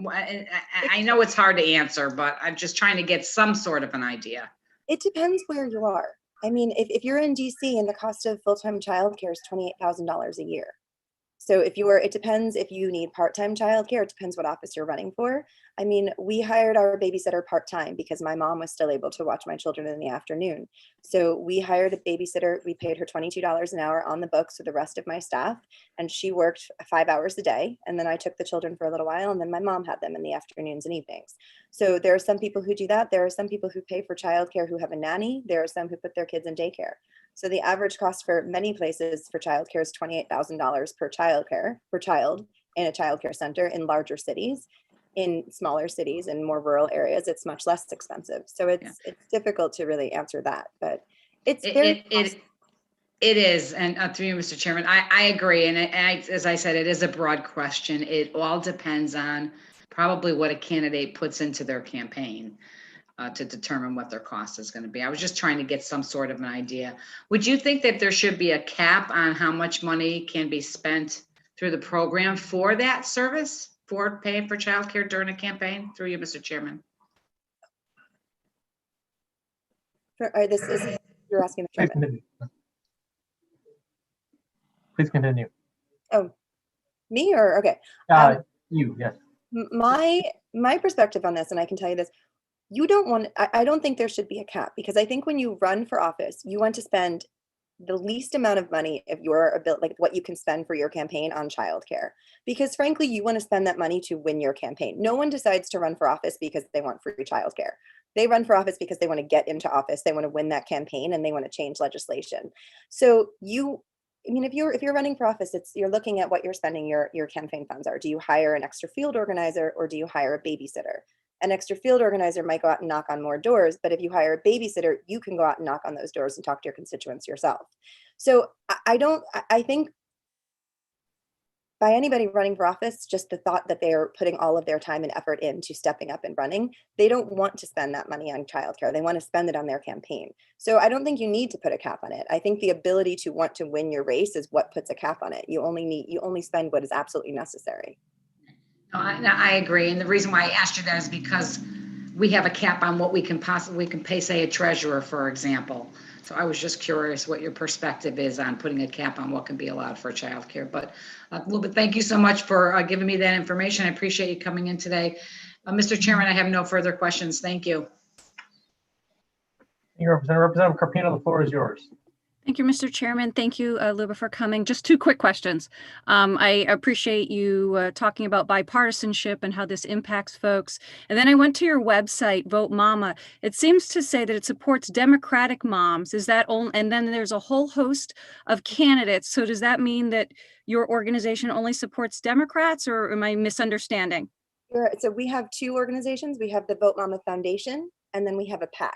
I know it's hard to answer, but I'm just trying to get some sort of an idea. It depends where you are. I mean, if you're in DC and the cost of full-time childcare is $28,000 a year. So it depends if you need part-time childcare, it depends what office you're running for. I mean, we hired our babysitter part-time because my mom was still able to watch my children in the afternoon. So we hired a babysitter, we paid her $22 an hour on the books with the rest of my staff, and she worked 5 hours a day. And then I took the children for a little while, and then my mom had them in the afternoons and evenings. So there are some people who do that. There are some people who pay for childcare who have a nanny. There are some who put their kids in daycare. So the average cost for many places for childcare is $28,000 per child in a childcare center in larger cities. In smaller cities and more rural areas, it's much less expensive. So it's difficult to really answer that, but it's very it is. And through you, Mr. Chairman, I agree. And as I said, it is a broad question. It all depends on probably what a candidate puts into their campaign. To determine what their cost is going to be. I was just trying to get some sort of an idea. Would you think that there should be a cap on how much money can be spent through the program for that service, for paying for childcare during a campaign? Through you, Mr. Chairman. You're asking the chairman. Please continue. Oh, me or okay? You, yes. My perspective on this, and I can tell you this. You don't want, I don't think there should be a cap, because I think when you run for office, you want to spend the least amount of money of your ability, like what you can spend for your campaign on childcare. Because frankly, you want to spend that money to win your campaign. No one decides to run for office because they want free childcare. They run for office because they want to get into office, they want to win that campaign, and they want to change legislation. So I mean, if you're running for office, you're looking at what you're spending your campaign funds are. Do you hire an extra field organizer, or do you hire a babysitter? An extra field organizer might go out and knock on more doors, but if you hire a babysitter, you can go out and knock on those doors and talk to your constituents yourself. So I think by anybody running for office, just the thought that they're putting all of their time and effort into stepping up and running, they don't want to spend that money on childcare. They want to spend it on their campaign. So I don't think you need to put a cap on it. I think the ability to want to win your race is what puts a cap on it. You only spend what is absolutely necessary. No, I agree. And the reason why I asked you that is because we have a cap on what we can pay, say, a treasurer, for example. So I was just curious what your perspective is on putting a cap on what can be allowed for childcare. But thank you so much for giving me that information. I appreciate you coming in today. Mr. Chairman, I have no further questions. Thank you. Representative Carpino, the floor is yours. Thank you, Mr. Chairman. Thank you, Luba, for coming. Just two quick questions. I appreciate you talking about bipartisanship and how this impacts folks. And then I went to your website, Vote Mama. It seems to say that it supports Democratic moms. Is that only? And then there's a whole host of candidates. So does that mean that your organization only supports Democrats, or am I misunderstanding? So we have two organizations. We have the Vote Mama Foundation, and then we have a PAC.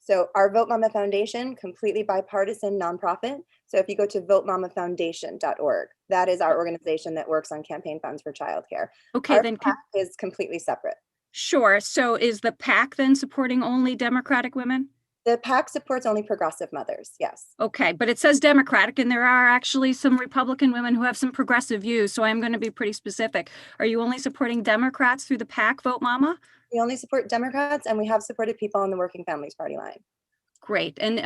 So our Vote Mama Foundation, completely bipartisan nonprofit. So if you go to votemamafoundation.org, that is our organization that works on campaign funds for childcare. Okay, our then PAC is completely separate. Sure. So is the PAC then supporting only Democratic women? The PAC supports only progressive mothers, yes. Okay, but it says Democratic, and there are actually some Republican women who have some progressive views, so I'm going to be pretty specific. Are you only supporting Democrats through the PAC, Vote Mama? We only support Democrats, and we have supported people on the Working Families Party line. Great. And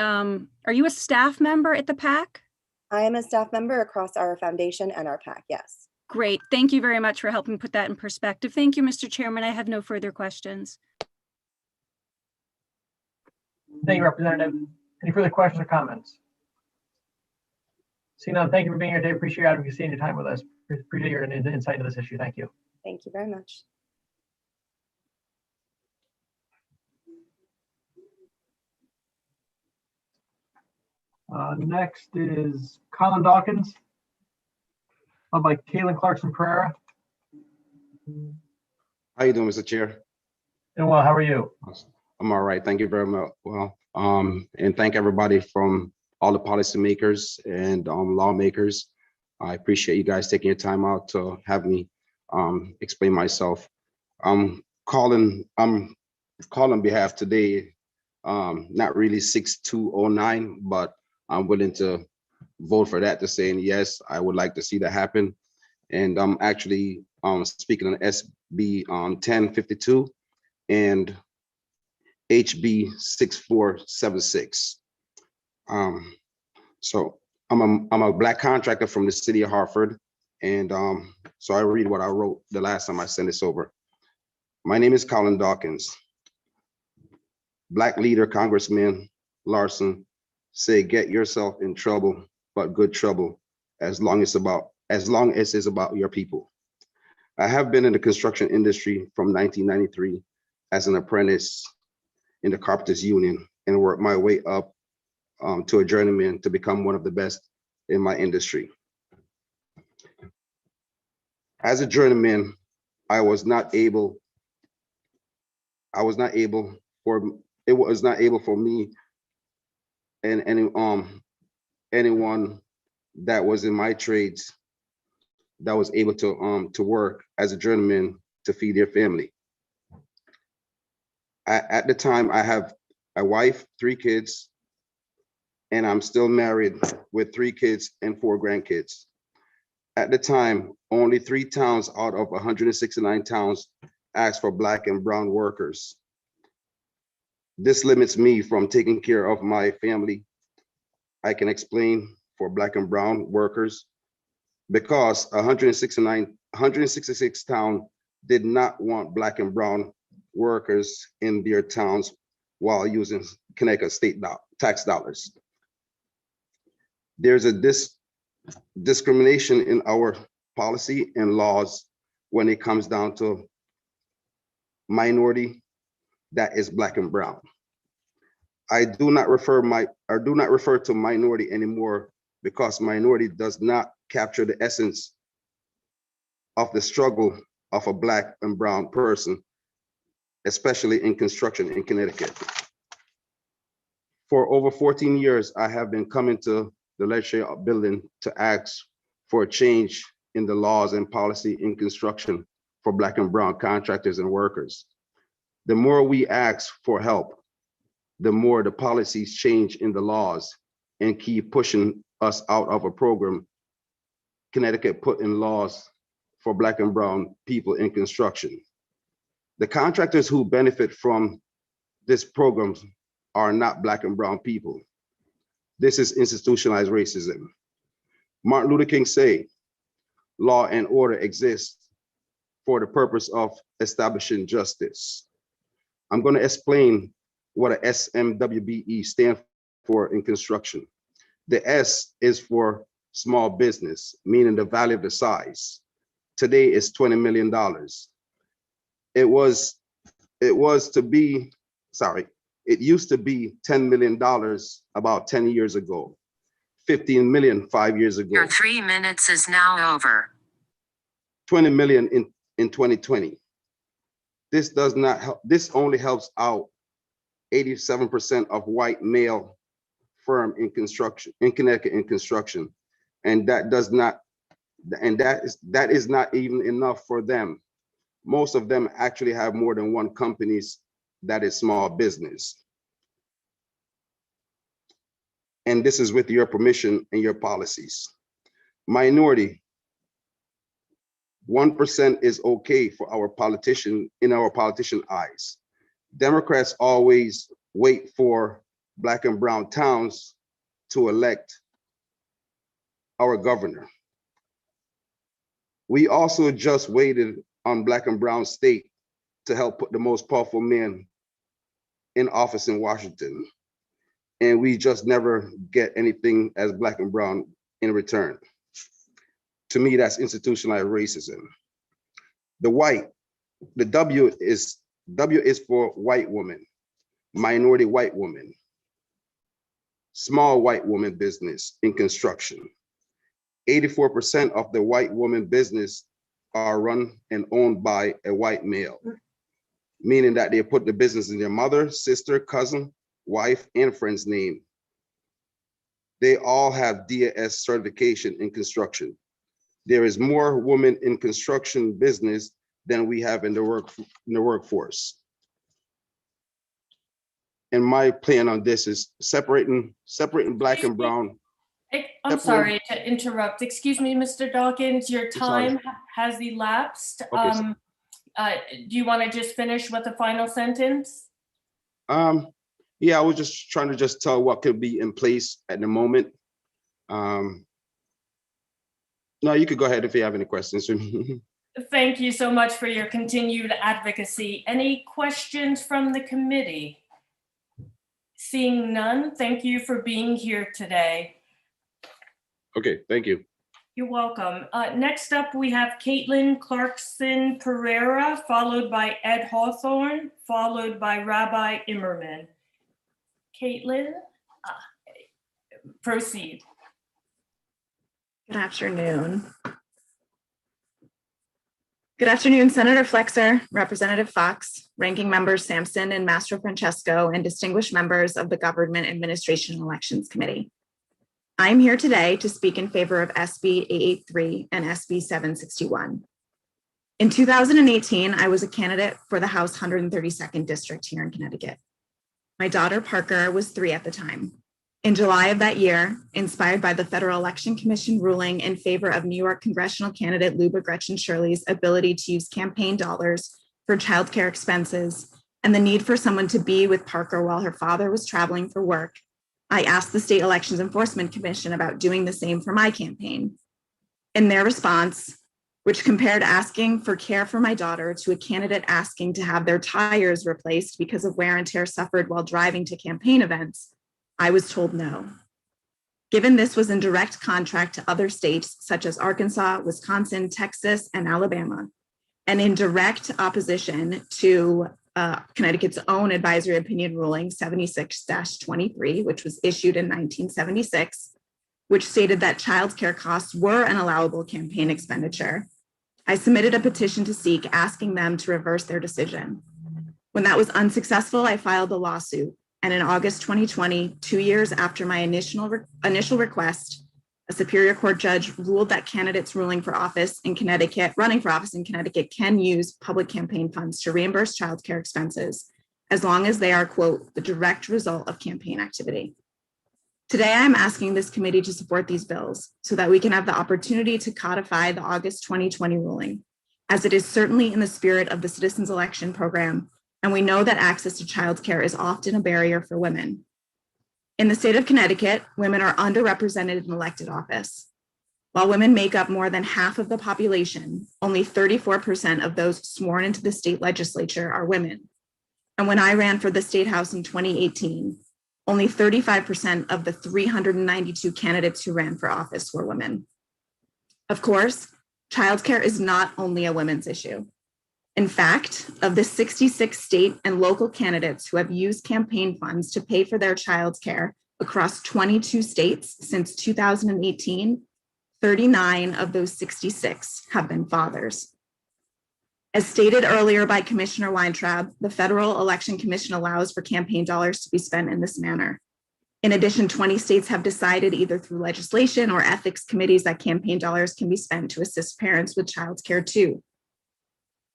are you a staff member at the PAC? I am a staff member across our foundation and our PAC, yes. Great. Thank you very much for helping put that in perspective. Thank you, Mr. Chairman. I have no further questions. Thank you, Representative. Any further questions or comments? Seeing none, thank you for being here today. Appreciate your advocacy and your time with us. Appreciate your insight into this issue. Thank you. Thank you very much. Next is Colin Dawkins, followed by Caitlin Clarkson Pereira. How you doing, Mr. Chair? Doing well. How are you? I'm all right. Thank you very much. Well, and thank everybody from all the policymakers and lawmakers. I appreciate you guys taking your time out to have me explain myself. I'm calling on behalf today, not really 6209, but I'm willing to vote for that, to saying, yes, I would like to see that happen. And I'm actually speaking on SB 1052 and HB 6476. So I'm a Black contractor from the city of Hartford. And so I read what I wrote the last time I sent this over. My name is Colin Dawkins. Black leader, Congressman Larson, say, get yourself in trouble, but good trouble, as long as it's about your people. I have been in the construction industry from 1993 as an apprentice in the Carpenters Union and worked my way up to a journeyman to become one of the best in my industry. As a journeyman, it was not able for me and anyone that was in my trades that was able to work as a journeyman to feed their family. At the time, I have a wife, 3 kids, and I'm still married with 3 kids and 4 grandkids. At the time, only 3 towns out of 169 towns asked for Black and brown workers. This limits me from taking care of my family. I can explain for Black and brown workers because 166 towns did not want Black and brown workers in their towns while using Connecticut state tax dollars. There's a discrimination in our policy and laws when it comes down to minority that is Black and brown. I do not refer to minority anymore because minority does not capture the essence of the struggle of a Black and brown person, especially in construction in Connecticut. For over 14 years, I have been coming to the legislature building to ask for a change in the laws and policy in construction for Black and brown contractors and workers. The more we ask for help, the more the policies change in the laws and keep pushing us out of a program Connecticut put in laws for Black and brown people in construction. The contractors who benefit from this program are not Black and brown people. This is institutionalized racism. Martin Luther King said, law and order exists for the purpose of establishing justice. I'm going to explain what a SMWBE stands for in construction. The S is for small business, meaning the value of the size. Today is $20 million. It used to be $10 million about 10 years ago, 15 million 5 years ago. Your 3 minutes is now over. 20 million in 2020. This does not help. This only helps out 87% of white male firm in construction in Connecticut in construction, and that is not even enough for them. Most of them actually have more than one companies that is small business. And this is with your permission and your policies. Minority, 1% is okay for our politician, in our politician eyes. Democrats always wait for Black and brown towns to elect our governor. We also just waited on Black and brown state to help put the most powerful men in office in Washington. And we just never get anything as Black and brown in return. To me, that's institutionalized racism. The W is for white woman, minority white woman, small white woman business in construction. 84% of the white woman business are run and owned by a white male, meaning that they put the business in their mother, sister, cousin, wife, and friend's name. They all have DAS certification in construction. There is more women in construction business than we have in the workforce. And my plan on this is separating Black and brown. I'm sorry to interrupt. Excuse me, Mr. Dawkins, your time has elapsed. Okay. Do you want to just finish with the final sentence? Yeah, I was just trying to just tell what could be in place at the moment. No, you could go ahead if you have any questions for me. Thank you so much for your continued advocacy. Any questions from the committee? Seeing none, thank you for being here today. Okay, thank you. You're welcome. Next up, we have Caitlin Clarkson Pereira, followed by Ed Hawthorne, followed by Rabbi Immerman. Caitlin, proceed. Good afternoon. Good afternoon, Senator Flexer, Representative Fox, Ranking Members Sampson and Mastro Francesco, and distinguished members of the Government Administration and Elections Committee. I am here today to speak in favor of SB 883 and SB 761. In 2018, I was a candidate for the House 132nd District here in Connecticut. My daughter Parker was 3 at the time. In July of that year, inspired by the Federal Election Commission ruling in favor of New York congressional candidate Luba Gretchen Shirley's ability to use campaign dollars for childcare expenses and the need for someone to be with Parker while her father was traveling for work, I asked the State Elections Enforcement Commission about doing the same for my campaign. In their response, which compared asking for care for my daughter to a candidate asking to have their tires replaced because of wear and tear suffered while driving to campaign events, I was told no. Given this was in direct contrast to other states such as Arkansas, Wisconsin, Texas, and Alabama, and in direct opposition to Connecticut's own advisory opinion ruling 76-23, which was issued in 1976, which stated that childcare costs were an allowable campaign expenditure, I submitted a petition to SEEK asking them to reverse their decision. When that was unsuccessful, I filed a lawsuit. And in August 2020, 2 years after my initial request, a Superior Court judge ruled that candidates running for office in Connecticut can use public campaign funds to reimburse childcare expenses as long as they are, quote, the direct result of campaign activity. Today, I'm asking this committee to support these bills so that we can have the opportunity to codify the August 2020 ruling, as it is certainly in the spirit of the Citizens Election Program, and we know that access to childcare is often a barrier for women. In the state of Connecticut, women are underrepresented in elected office. While women make up more than half of the population, only 34% of those sworn into the state legislature are women. And when I ran for the State House in 2018, only 35% of the 392 candidates who ran for office were women. Of course, childcare is not only a women's issue. In fact, of the 66 state and local candidates who have used campaign funds to pay for their childcare across 22 states since 2018, 39 of those 66 have been fathers. As stated earlier by Commissioner Weintraub, the Federal Election Commission allows for campaign dollars to be spent in this manner. In addition, 20 states have decided either through legislation or ethics committees that campaign dollars can be spent to assist parents with childcare too.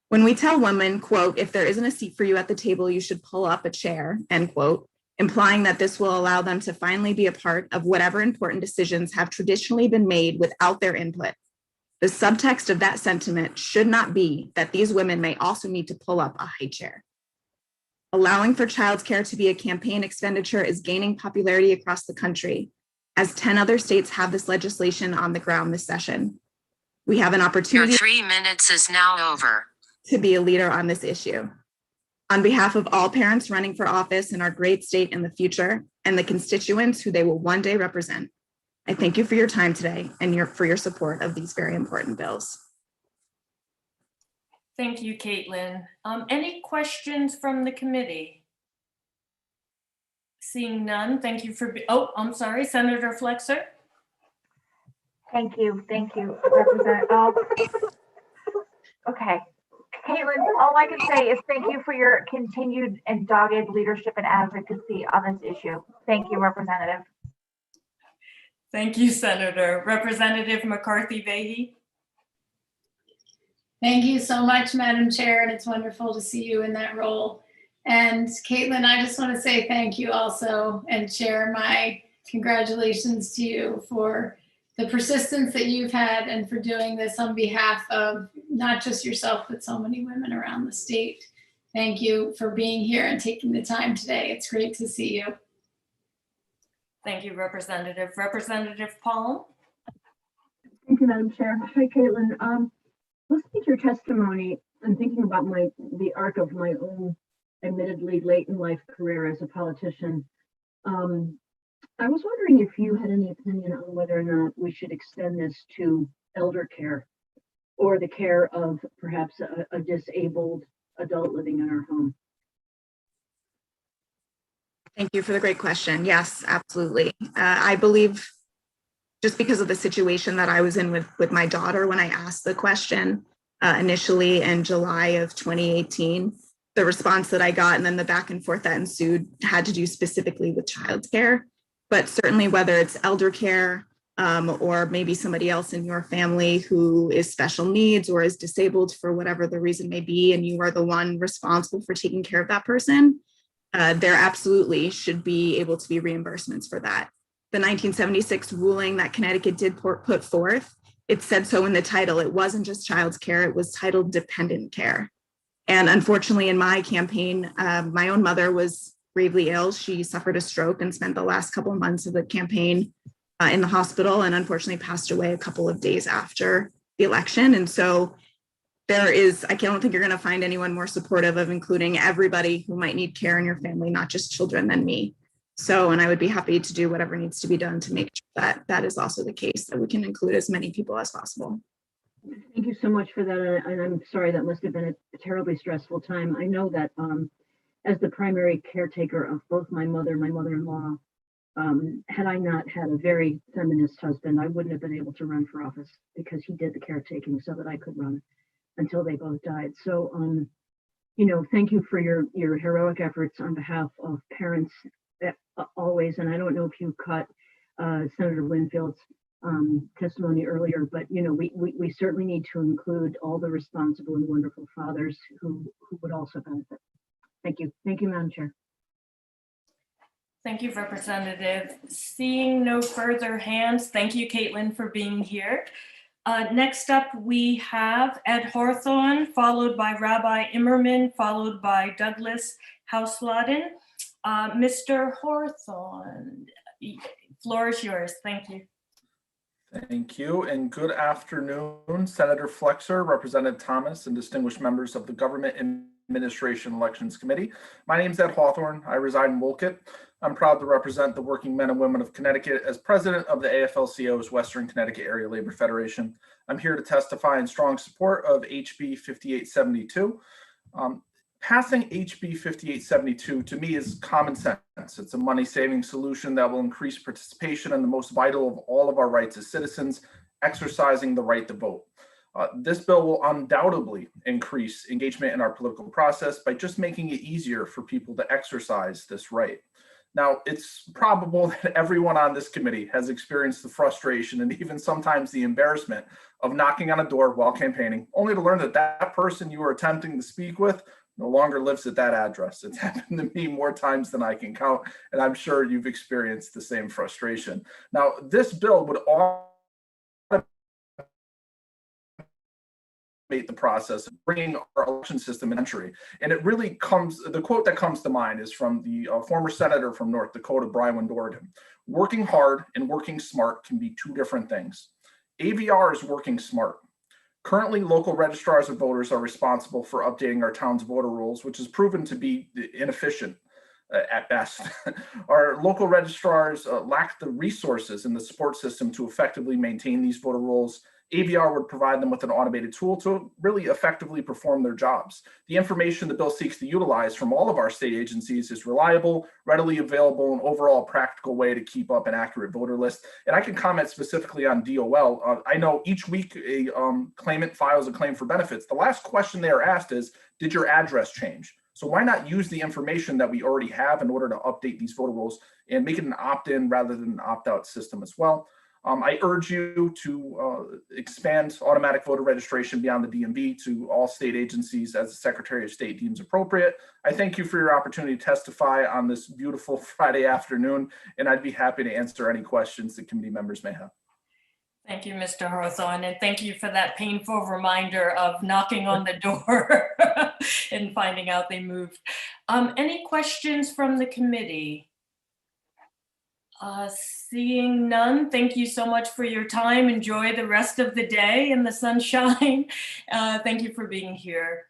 When we tell women, quote, if there isn't a seat for you at the table, you should pull up a chair, end quote, implying that this will allow them to finally be a part of whatever important decisions have traditionally been made without their input. The subtext of that sentiment should not be that these women may also need to pull up a high chair. Allowing for childcare to be a campaign expenditure is gaining popularity across the country, as 10 other states have this legislation on the ground this session. We have an opportunity. Your 3 minutes is now over. To be a leader on this issue. On behalf of all parents running for office in our great state in the future and the constituents who they will one day represent, I thank you for your time today and for your support of these very important bills. Thank you, Caitlin. Any questions from the committee? Seeing none, thank you for, I'm sorry, Senator Flexer. Thank you, Representative. Okay. Caitlin, all I can say is thank you for your continued and dogged leadership and advocacy on this issue. Thank you, Representative. Thank you, Senator. Representative McCarthy-Vahey. Thank you so much, Madam Chair, and it's wonderful to see you in that role. And Caitlin, I just want to say thank you also and share my congratulations to you for the persistence that you've had and for doing this on behalf of not just yourself, but so many women around the state. Thank you for being here and taking the time today. It's great to see you. Thank you, Representative. Representative Palm. Thank you, Madam Chair. Hi, Caitlin. Listening to your testimony, I'm thinking about the arc of my own admittedly late in life career as a politician. I was wondering if you had any opinion on whether or not we should extend this to elder care or the care of perhaps a disabled adult living in our home. Thank you for the great question. Yes, absolutely. I believe just because of the situation that I was in with my daughter when I asked the question initially in July of 2018, the response that I got and then the back and forth that ensued had to do specifically with childcare. But certainly whether it's elder care or maybe somebody else in your family who is special needs or is disabled for whatever the reason may be, and you are the one responsible for taking care of that person, there absolutely should be able to be reimbursements for that. The 1976 ruling that Connecticut did put forth, it said so in the title. It wasn't just child's care, it was titled dependent care. And unfortunately in my campaign, my own mother was gravely ill. She suffered a stroke and spent the last couple of months of the campaign in the hospital and unfortunately passed away a couple of days after the election. And so I don't think you're going to find anyone more supportive of including everybody who might need care in your family, not just children, than me. So, and I would be happy to do whatever needs to be done to make sure that that is also the case, that we can include as many people as possible. Thank you so much for that. And I'm sorry, that must have been a terribly stressful time. I know that as the primary caretaker of both my mother and my mother-in-law, had I not had a very feminist husband, I wouldn't have been able to run for office because he did the caretaking so that I could run until they both died. So, thank you for your heroic efforts on behalf of parents always. And I don't know if you caught Senator Winfield's testimony earlier, but we certainly need to include all the responsible and wonderful fathers who would also benefit. Thank you. Thank you, Madam Chair. Thank you, Representative. Seeing no further hands, thank you, Caitlin, for being here. Next up, we have Ed Hawthorne, followed by Rabbi Immerman, followed by Douglas Hausladen. Mr. Hawthorne, floor is yours. Thank you. Thank you, and good afternoon, Senator Flexer, Representative Thomas, and distinguished members of the Government Administration Elections Committee. My name is Ed Hawthorne. I reside in Wolcott. I'm proud to represent the working men and women of Connecticut as president of the AFL-CIO's Western Connecticut Area Labor Federation. I'm here to testify in strong support of HB 5872. Passing HB 5872 to me is common sense. It's a money-saving solution that will increase participation in the most vital of all of our rights as citizens, exercising the right to vote. This bill will undoubtedly increase engagement in our political process by just making it easier for people to exercise this right. Now, it's probable that everyone on this committee has experienced the frustration and even sometimes the embarrassment of knocking on a door while campaigning, only to learn that that person you were attempting to speak with no longer lives at that address. It's happened to me more times than I can count, and I'm sure you've experienced the same frustration. Now, this bill would the process of bringing our election system in entry. And it really comes, the quote that comes to mind is from the former senator from North Dakota, Brian Dorgan. Working hard and working smart can be two different things. AVR is working smart. Currently, local registrars of voters are responsible for updating our town's voter rolls, which has proven to be inefficient at best. Our local registrars lack the resources in the support system to effectively maintain these voter rolls. AVR would provide them with an automated tool to really effectively perform their jobs. The information the bill seeks to utilize from all of our state agencies is reliable, readily available, and overall practical way to keep up an accurate voter list. And I can comment specifically on DOL. I know each week a claimant files a claim for benefits. The last question they are asked is, did your address change? So why not use the information that we already have in order to update these voter rolls and make it an opt-in rather than an opt-out system as well? I urge you to expand automatic voter registration beyond the DMV to all state agencies as the Secretary of State deems appropriate. I thank you for your opportunity to testify on this beautiful Friday afternoon, and I'd be happy to answer any questions that committee members may have. Thank you, Mr. Hawthorne, and thank you for that painful reminder of knocking on the door and finding out they moved. Any questions from the committee? Seeing none, thank you so much for your time. Enjoy the rest of the day in the sunshine. Thank you for being here.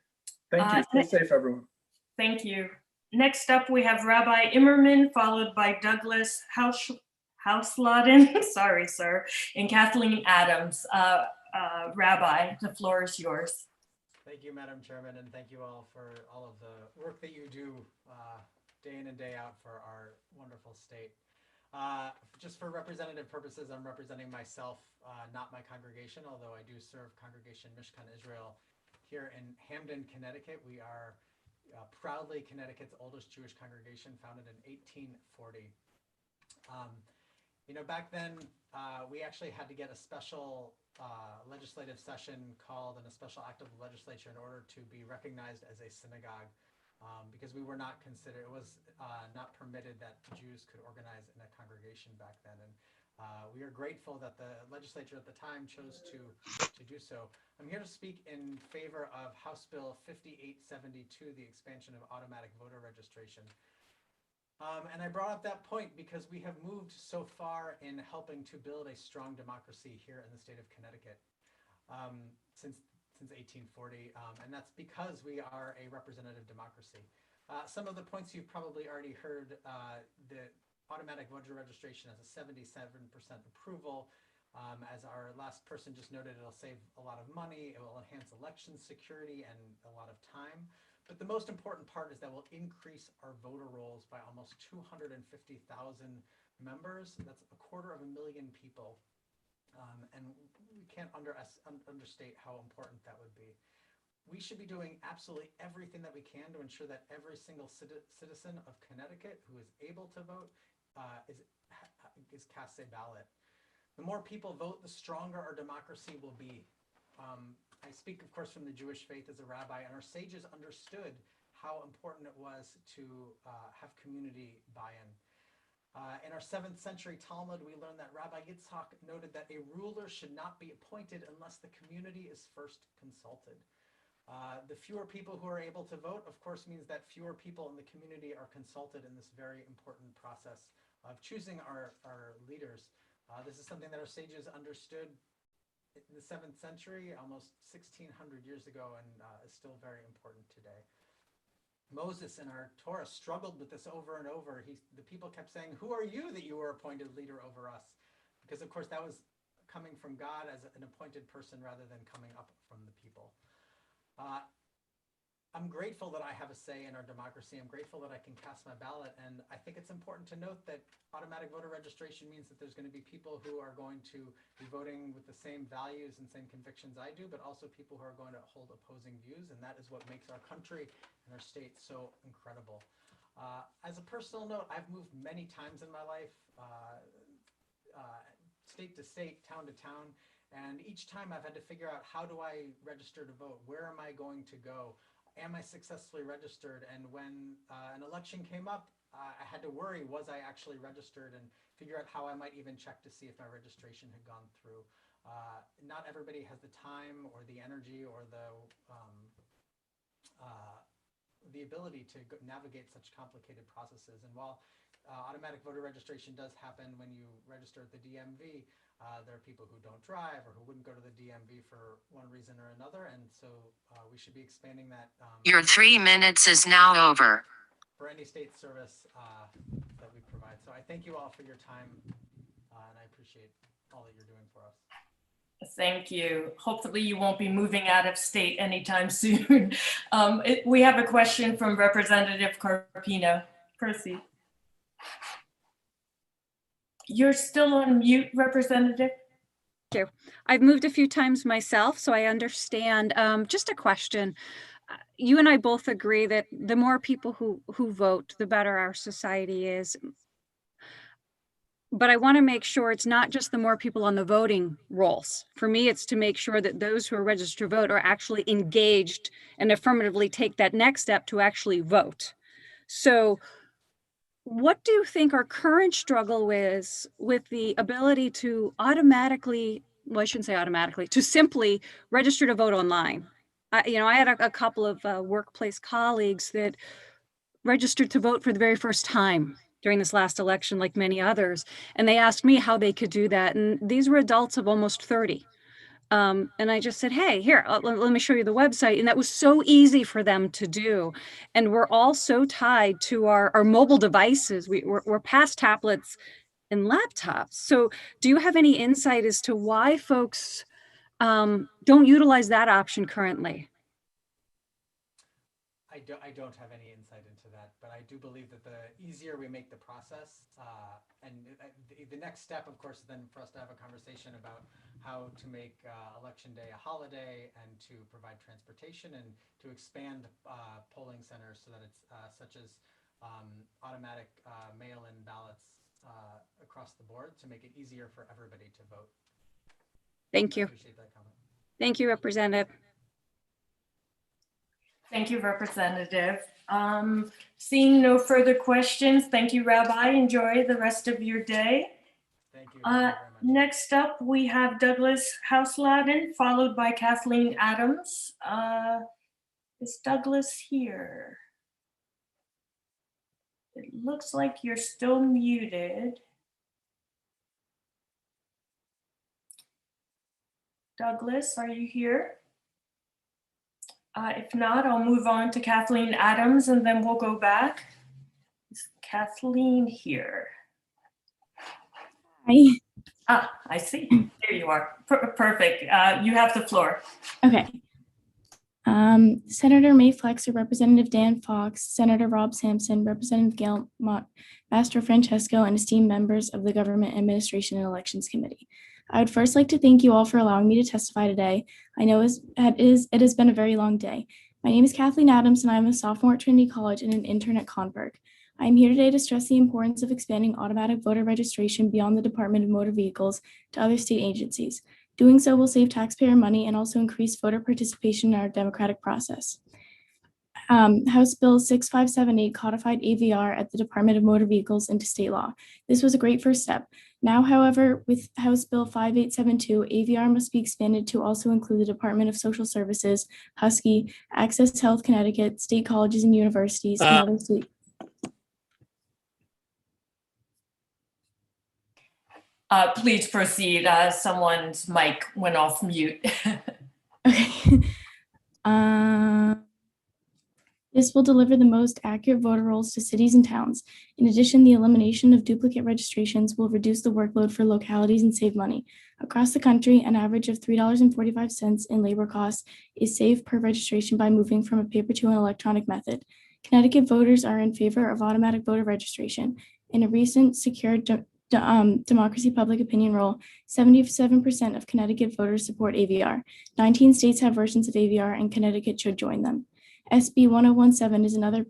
Thank you. Stay safe, everyone. Thank you. Next up, we have Rabbi Immerman, followed by Douglas Hausladen, sorry, sir, and Kathleen Adams. Rabbi, the floor is yours. Thank you, Madam Chairman, and thank you all for all of the work that you do day in and day out for our wonderful state. Just for representative purposes, I'm representing myself, not my congregation, although I do serve Congregation Mishkan Israel here in Hamden, Connecticut. We are proudly Connecticut's oldest Jewish congregation, founded in 1840. You know, back then, we actually had to get a special legislative session called and a special act of the legislature in order to be recognized as a synagogue. Because we were not considered, it was not permitted that Jews could organize in a congregation back then. And we are grateful that the legislature at the time chose to do so. I'm here to speak in favor of House Bill 5872, the expansion of automatic voter registration. And I brought up that point because we have moved so far in helping to build a strong democracy here in the state of Connecticut since 1840, and that's because we are a representative democracy. Some of the points you've probably already heard, the automatic voter registration has a 77% approval. As our last person just noted, it'll save a lot of money, it will enhance election security and a lot of time. But the most important part is that we'll increase our voter rolls by almost 250,000 members. That's 250,000 people. And we can't understate how important that would be. We should be doing absolutely everything that we can to ensure that every single citizen of Connecticut who is able to vote casts a ballot. The more people vote, the stronger our democracy will be. I speak, of course, from the Jewish faith as a rabbi, and our sages understood how important it was to have community buy-in. In our 7th century Talmud, we learned that Rabbi Yitzhak noted that a ruler should not be appointed unless the community is first consulted. The fewer people who are able to vote, of course, means that fewer people in the community are consulted in this very important process of choosing our leaders. This is something that our sages understood in the 7th century, almost 1600 years ago, and is still very important today. Moses in our Torah struggled with this over and over. The people kept saying, "Who are you that you were appointed leader over us?" Because of course that was coming from God as an appointed person rather than coming up from the people. I'm grateful that I have a say in our democracy. I'm grateful that I can cast my ballot. And I think it's important to note that automatic voter registration means that there's going to be people who are going to be voting with the same values and same convictions I do, but also people who are going to hold opposing views. And that is what makes our country and our state so incredible. As a personal note, I've moved many times in my life, state to state, town to town. And each time I've had to figure out, how do I register to vote? Where am I going to go? Am I successfully registered? And when an election came up, I had to worry, was I actually registered, and figure out how I might even check to see if my registration had gone through. Not everybody has the time or the energy or the ability to navigate such complicated processes. And while automatic voter registration does happen when you register at the DMV, there are people who don't drive or who wouldn't go to the DMV for one reason or another, and so we should be expanding that. Your 3 minutes is now over. For any state service that we provide. So I thank you all for your time, and I appreciate all that you're doing for us. Thank you. Hopefully you won't be moving out of state anytime soon. We have a question from Representative Carpino. Proceed. You're still on mute, Representative. Thank you. I've moved a few times myself, so I understand. Just a question. You and I both agree that the more people who vote, the better our society is. but I want to make sure it's not just the more people on the voting rolls. For me, it's to make sure that those who are registered to vote are actually engaged and affirmatively take that next step to actually vote. So what do you think our current struggle is with the ability to automatically, well, I shouldn't say automatically, to simply register to vote online? I had a couple of workplace colleagues that registered to vote for the very first time during this last election, like many others. And they asked me how they could do that. And these were adults of almost 30. And I just said, hey, here, let me show you the website. And that was so easy for them to do. And we're all so tied to our mobile devices. We're past tablets and laptops. So do you have any insight as to why folks don't utilize that option currently? I don't have any insight into that, but I do believe that the easier we make the process, and the next step, of course, then for us to have a conversation about how to make Election Day a holiday and to provide transportation and to expand polling centers so that it's such as automatic mail-in ballots across the board to make it easier for everybody to vote. Thank you. I appreciate that comment. Thank you, Representative. Thank you, Representative. Seeing no further questions, thank you, Rabbi. Enjoy the rest of your day. Thank you. Thank you very much. Next up, we have Douglas Houseladen, followed by Kathleen Adams. Is Douglas here? It looks like you're still muted. Douglas, are you here? If not, I'll move on to Kathleen Adams and then we'll go back. Is Kathleen here? Hi. Ah, I see. There you are. Perfect. You have the floor. Okay. Senator May Flexer, Representative Dan Fox, Senator Rob Sampson, Representative Gail Mastro Francesco, and esteemed members of the Government Administration and Elections Committee. I would first like to thank you all for allowing me to testify today. I know it has been a very long day. My name is Kathleen Adams, and I am a sophomore at Trinity College and an intern at Conberg. I am here today to stress the importance of expanding automatic voter registration beyond the Department of Motor Vehicles to other state agencies. Doing so will save taxpayer money and also increase voter participation in our democratic process. House Bill 6578 codified AVR at the Department of Motor Vehicles into state law. This was a great first step. Now, however, with House Bill 5872, AVR must be expanded to also include the Department of Social Services, Husky, Access Health Connecticut, state colleges and universities, and other state. Please proceed. Someone's mic went off mute. Okay. This will deliver the most accurate voter rolls to cities and towns. In addition, the elimination of duplicate registrations will reduce the workload for localities and save money. Across the country, an average of $3.45 in labor costs is saved per registration by moving from a paper to an electronic method. Connecticut voters are in favor of automatic voter registration. In a recent secured Democracy Public Opinion Roll, 77% of Connecticut voters support AVR. 19 states have versions of AVR, and Connecticut should join them. SB 1017 is another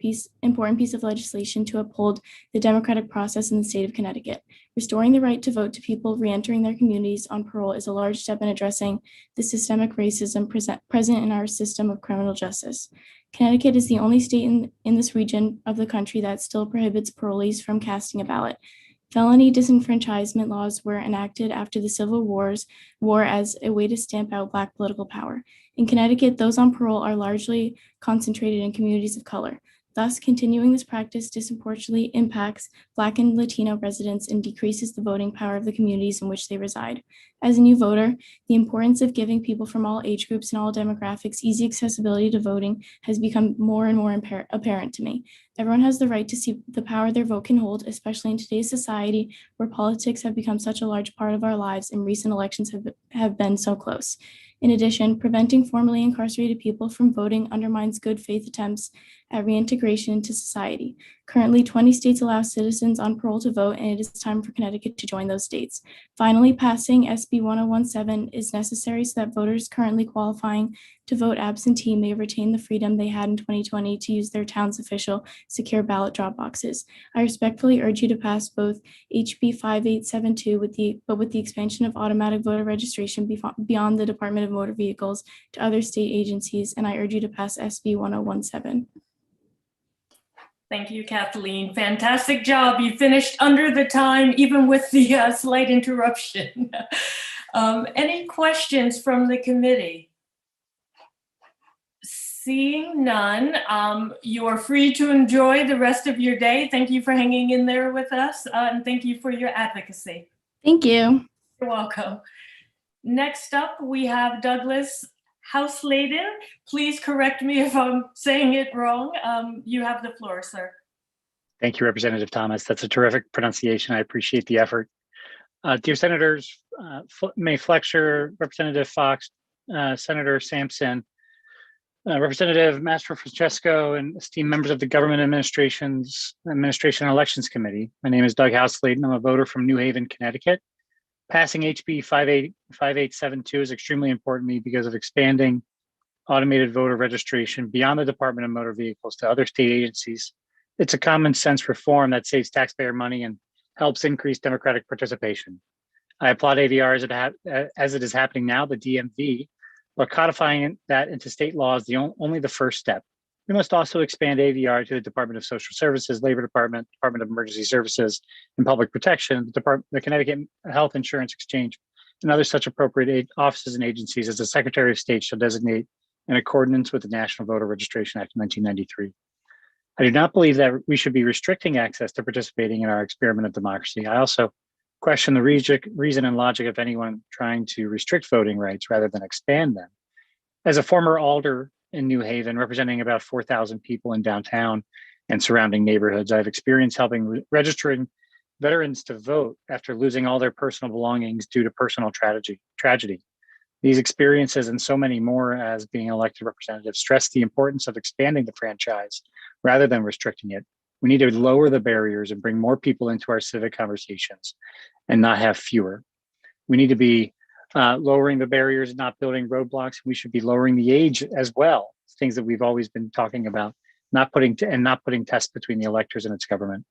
important piece of legislation to uphold the democratic process in the state of Connecticut. Restoring the right to vote to people re-entering their communities on parole is a large step in addressing the systemic racism present in our system of criminal justice. Connecticut is the only state in this region of the country that still prohibits parolees from casting a ballot. Felony disenfranchisement laws were enacted after the Civil War as a way to stamp out Black political power. In Connecticut, those on parole are largely concentrated in communities of color. Thus, continuing this practice disproportionately impacts Black and Latino residents and decreases the voting power of the communities in which they reside. As a new voter, the importance of giving people from all age groups and all demographics easy accessibility to voting has become more and more apparent to me. Everyone has the right to see the power their vote can hold, especially in today's society where politics have become such a large part of our lives and recent elections have been so close. In addition, preventing formerly incarcerated people from voting undermines good faith attempts at reintegration into society. Currently, 20 states allow citizens on parole to vote, and it is time for Connecticut to join those states. Finally, passing SB 1017 is necessary so that voters currently qualifying to vote absentee may retain the freedom they had in 2020 to use their town's official secure ballot drop boxes. I respectfully urge you to pass both HB 5872 with the expansion of automatic voter registration beyond the Department of Motor Vehicles to other state agencies, and I urge you to pass SB 1017. Thank you, Kathleen. Fantastic job. You finished under the time, even with the slight interruption. Any questions from the committee? Seeing none, you are free to enjoy the rest of your day. Thank you for hanging in there with us, and thank you for your advocacy. Thank you. You're welcome. Next up, we have Douglas Houseleden. Please correct me if I'm saying it wrong. You have the floor, sir. Thank you, Representative Thomas. That's a terrific pronunciation. I appreciate the effort. Dear Senators, May Flexer, Representative Fox, Senator Sampson, Representative Mastro Francesco, and esteemed members of the Government Administration and Elections Committee. My name is Doug Houseleden. I'm a voter from New Haven, Connecticut. Passing HB 5872 is extremely important to me because of expanding automated voter registration beyond the Department of Motor Vehicles to other state agencies. It's a common sense reform that saves taxpayer money and helps increase democratic participation. I applaud AVR as it is happening now, the DMV, but codifying that into state law is only the first step. We must also expand AVR to the Department of Social Services, Labor Department, Department of Emergency Services and Public Protection, the Connecticut Health Insurance Exchange, and other such appropriate offices and agencies as the Secretary of State shall designate in accordance with the National Voter Registration Act of 1993. I do not believe that we should be restricting access to participating in our experiment of democracy. I also question the reason and logic of anyone trying to restrict voting rights rather than expand them. As a former alder in New Haven, representing about 4,000 people in downtown and surrounding neighborhoods, I've experienced helping registering veterans to vote after losing all their personal belongings due to personal tragedy. These experiences and so many more as being elected representatives stress the importance of expanding the franchise rather than restricting it. We need to lower the barriers and bring more people into our civic conversations and not have fewer. We need to be lowering the barriers, not building roadblocks. We should be lowering the age as well, things that we've always been talking about, not putting tests between the electors and its government.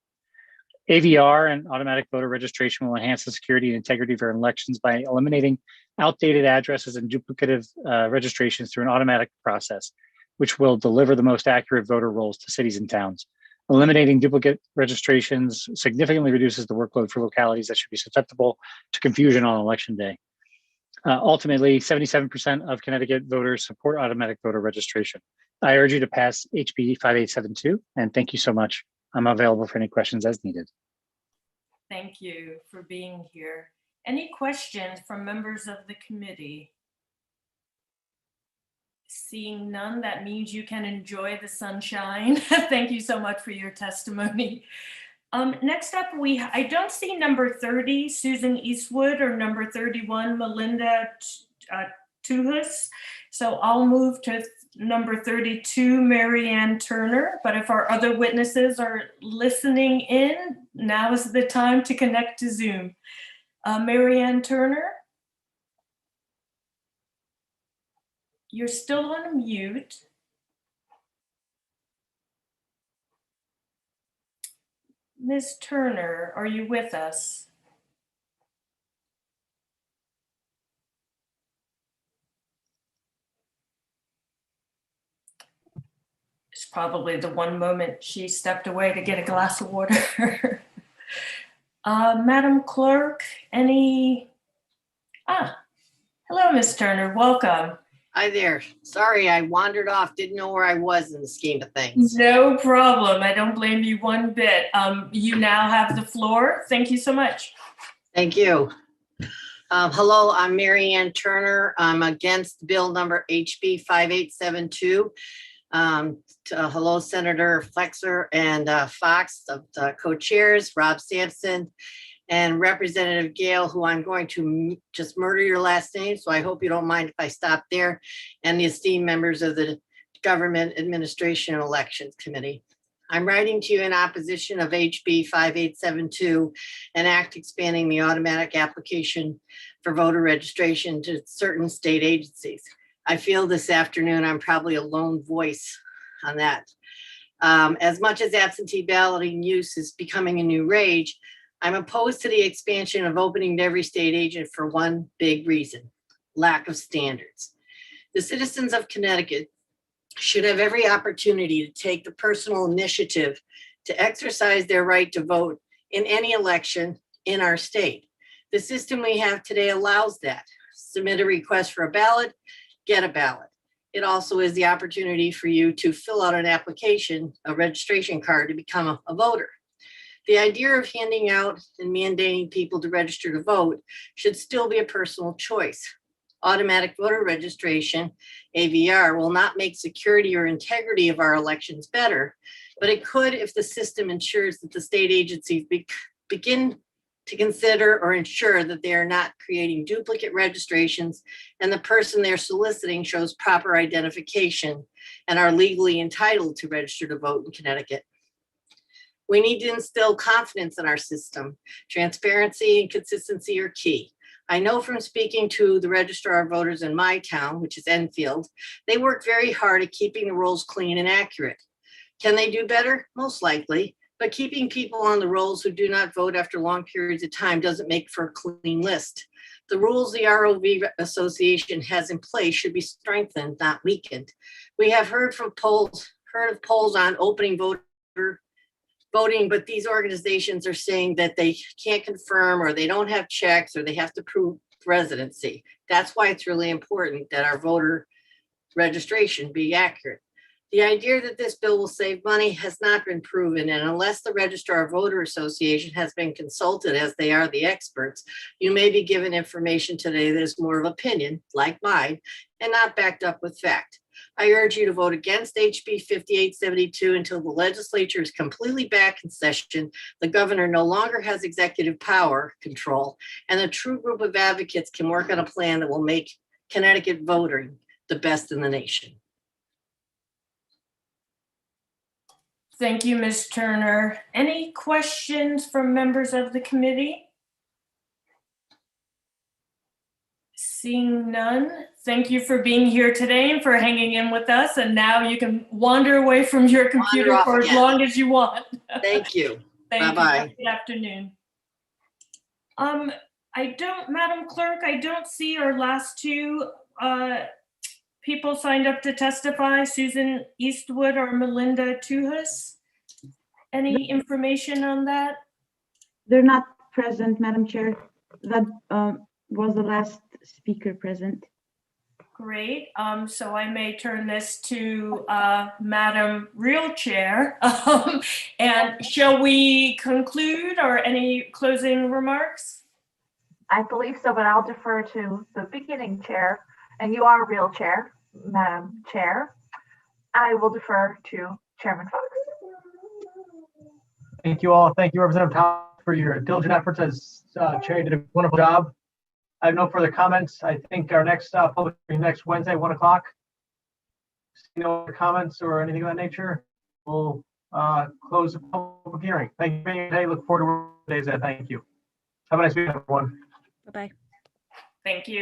AVR and automatic voter registration will enhance the security and integrity of our elections by eliminating outdated addresses and duplicative registrations through an automatic process, which will deliver the most accurate voter rolls to cities and towns. Eliminating duplicate registrations significantly reduces the workload for localities that should be susceptible to confusion on election day. Ultimately, 77% of Connecticut voters support automatic voter registration. I urge you to pass HB 5872, and thank you so much. I'm available for any questions as needed. Thank you for being here. Any questions from members of the committee? Seeing none, that means you can enjoy the sunshine. Thank you so much for your testimony. Next up, I don't see number 30, Susan Eastwood, or number 31, Melinda Tuhus. So I'll move to number 32, Marianne Turner. But if our other witnesses are listening in, now is the time to connect to Zoom. Marianne Turner, you're still on mute. Ms. Turner, are you with us? It's probably the one moment she stepped away to get a glass of water. Madam Clerk, any? Hello, Ms. Turner, welcome. Hi there. Sorry, I wandered off. Didn't know where I was in the scheme of things. No problem. I don't blame you one bit. You now have the floor. Thank you so much. Thank you. Hello, I'm Marianne Turner. I'm against bill number HB 5872. Hello, Senator Flexer and Fox, the co-chairs, Rob Sampson, and Representative Gale, who I'm going to just murder your last name, so I hope you don't mind if I stop there, and the esteemed members of the Government Administration and Elections Committee. I'm writing to you in opposition of HB 5872, an act expanding the automatic application for voter registration to certain state agencies. I feel this afternoon I'm probably a lone voice on that. As much as absentee balloting use is becoming a new rage, I'm opposed to the expansion of opening to every state agent for one big reason: lack of standards. The citizens of Connecticut should have every opportunity to take the personal initiative to exercise their right to vote in any election in our state. The system we have today allows that. Submit a request for a ballot, get a ballot. It also is the opportunity for you to fill out an application, a registration card to become a voter. The idea of handing out and mandating people to register to vote should still be a personal choice. Automatic voter registration, AVR, will not make security or integrity of our elections better, but it could if the system ensures that the state agencies begin to consider or ensure that they are not creating duplicate registrations and the person they're soliciting shows proper identification and are legally entitled to register to vote in Connecticut. We need to instill confidence in our system. Transparency and consistency are key. I know from speaking to the registrar of voters in my town, which is Enfield, they work very hard at keeping the rolls clean and accurate. Can they do better? Most likely, but keeping people on the rolls who do not vote after long periods of time doesn't make for a clean list. The rules the ROV Association has in place should be strengthened, not weakened. We have heard of polls on opening voting, but these organizations are saying that they can't confirm or they don't have checks or they have to prove residency. That's why it's really important that our voter registration be accurate. The idea that this bill will save money has not been proven, and unless the Registrar of Voter Association has been consulted, as they are the experts, you may be given information today that is more of opinion, like mine, and not backed up with fact. I urge you to vote against HB 5872 until the legislature is completely back in session, the governor no longer has executive power control, and a true group of advocates can work on a plan that will make Connecticut voting the best in the nation. Thank you, Ms. Turner. Any questions from members of the committee? Seeing none, thank you for being here today and for hanging in with us. And now you can wander away from your computer for as long as you want. Thank you. Thank Bye-bye. you. Good afternoon. Madam Clerk, I don't see our last two people signed up to testify, Susan Eastwood or Melinda Tuhas. Any information on that? They're not present, Madam Chair. That was the last speaker present. Great. So I may turn this to Madam Real Chair. And shall we conclude, or any closing remarks? I believe so, but I'll defer to the beginning chair, and you are real chair, Madam Chair. I will defer to Chairman Fox. Thank you all. Thank you, Representative Thomas, for your diligent efforts as chair. You did a wonderful job. I have no further comments. I think our next public hearing next Wednesday, 1 o'clock. No other comments or anything of that nature. We'll close the public hearing. Thank you for being here today. Look forward to today's. Thank you. Have a nice weekend, everyone. Bye-bye. Thank you.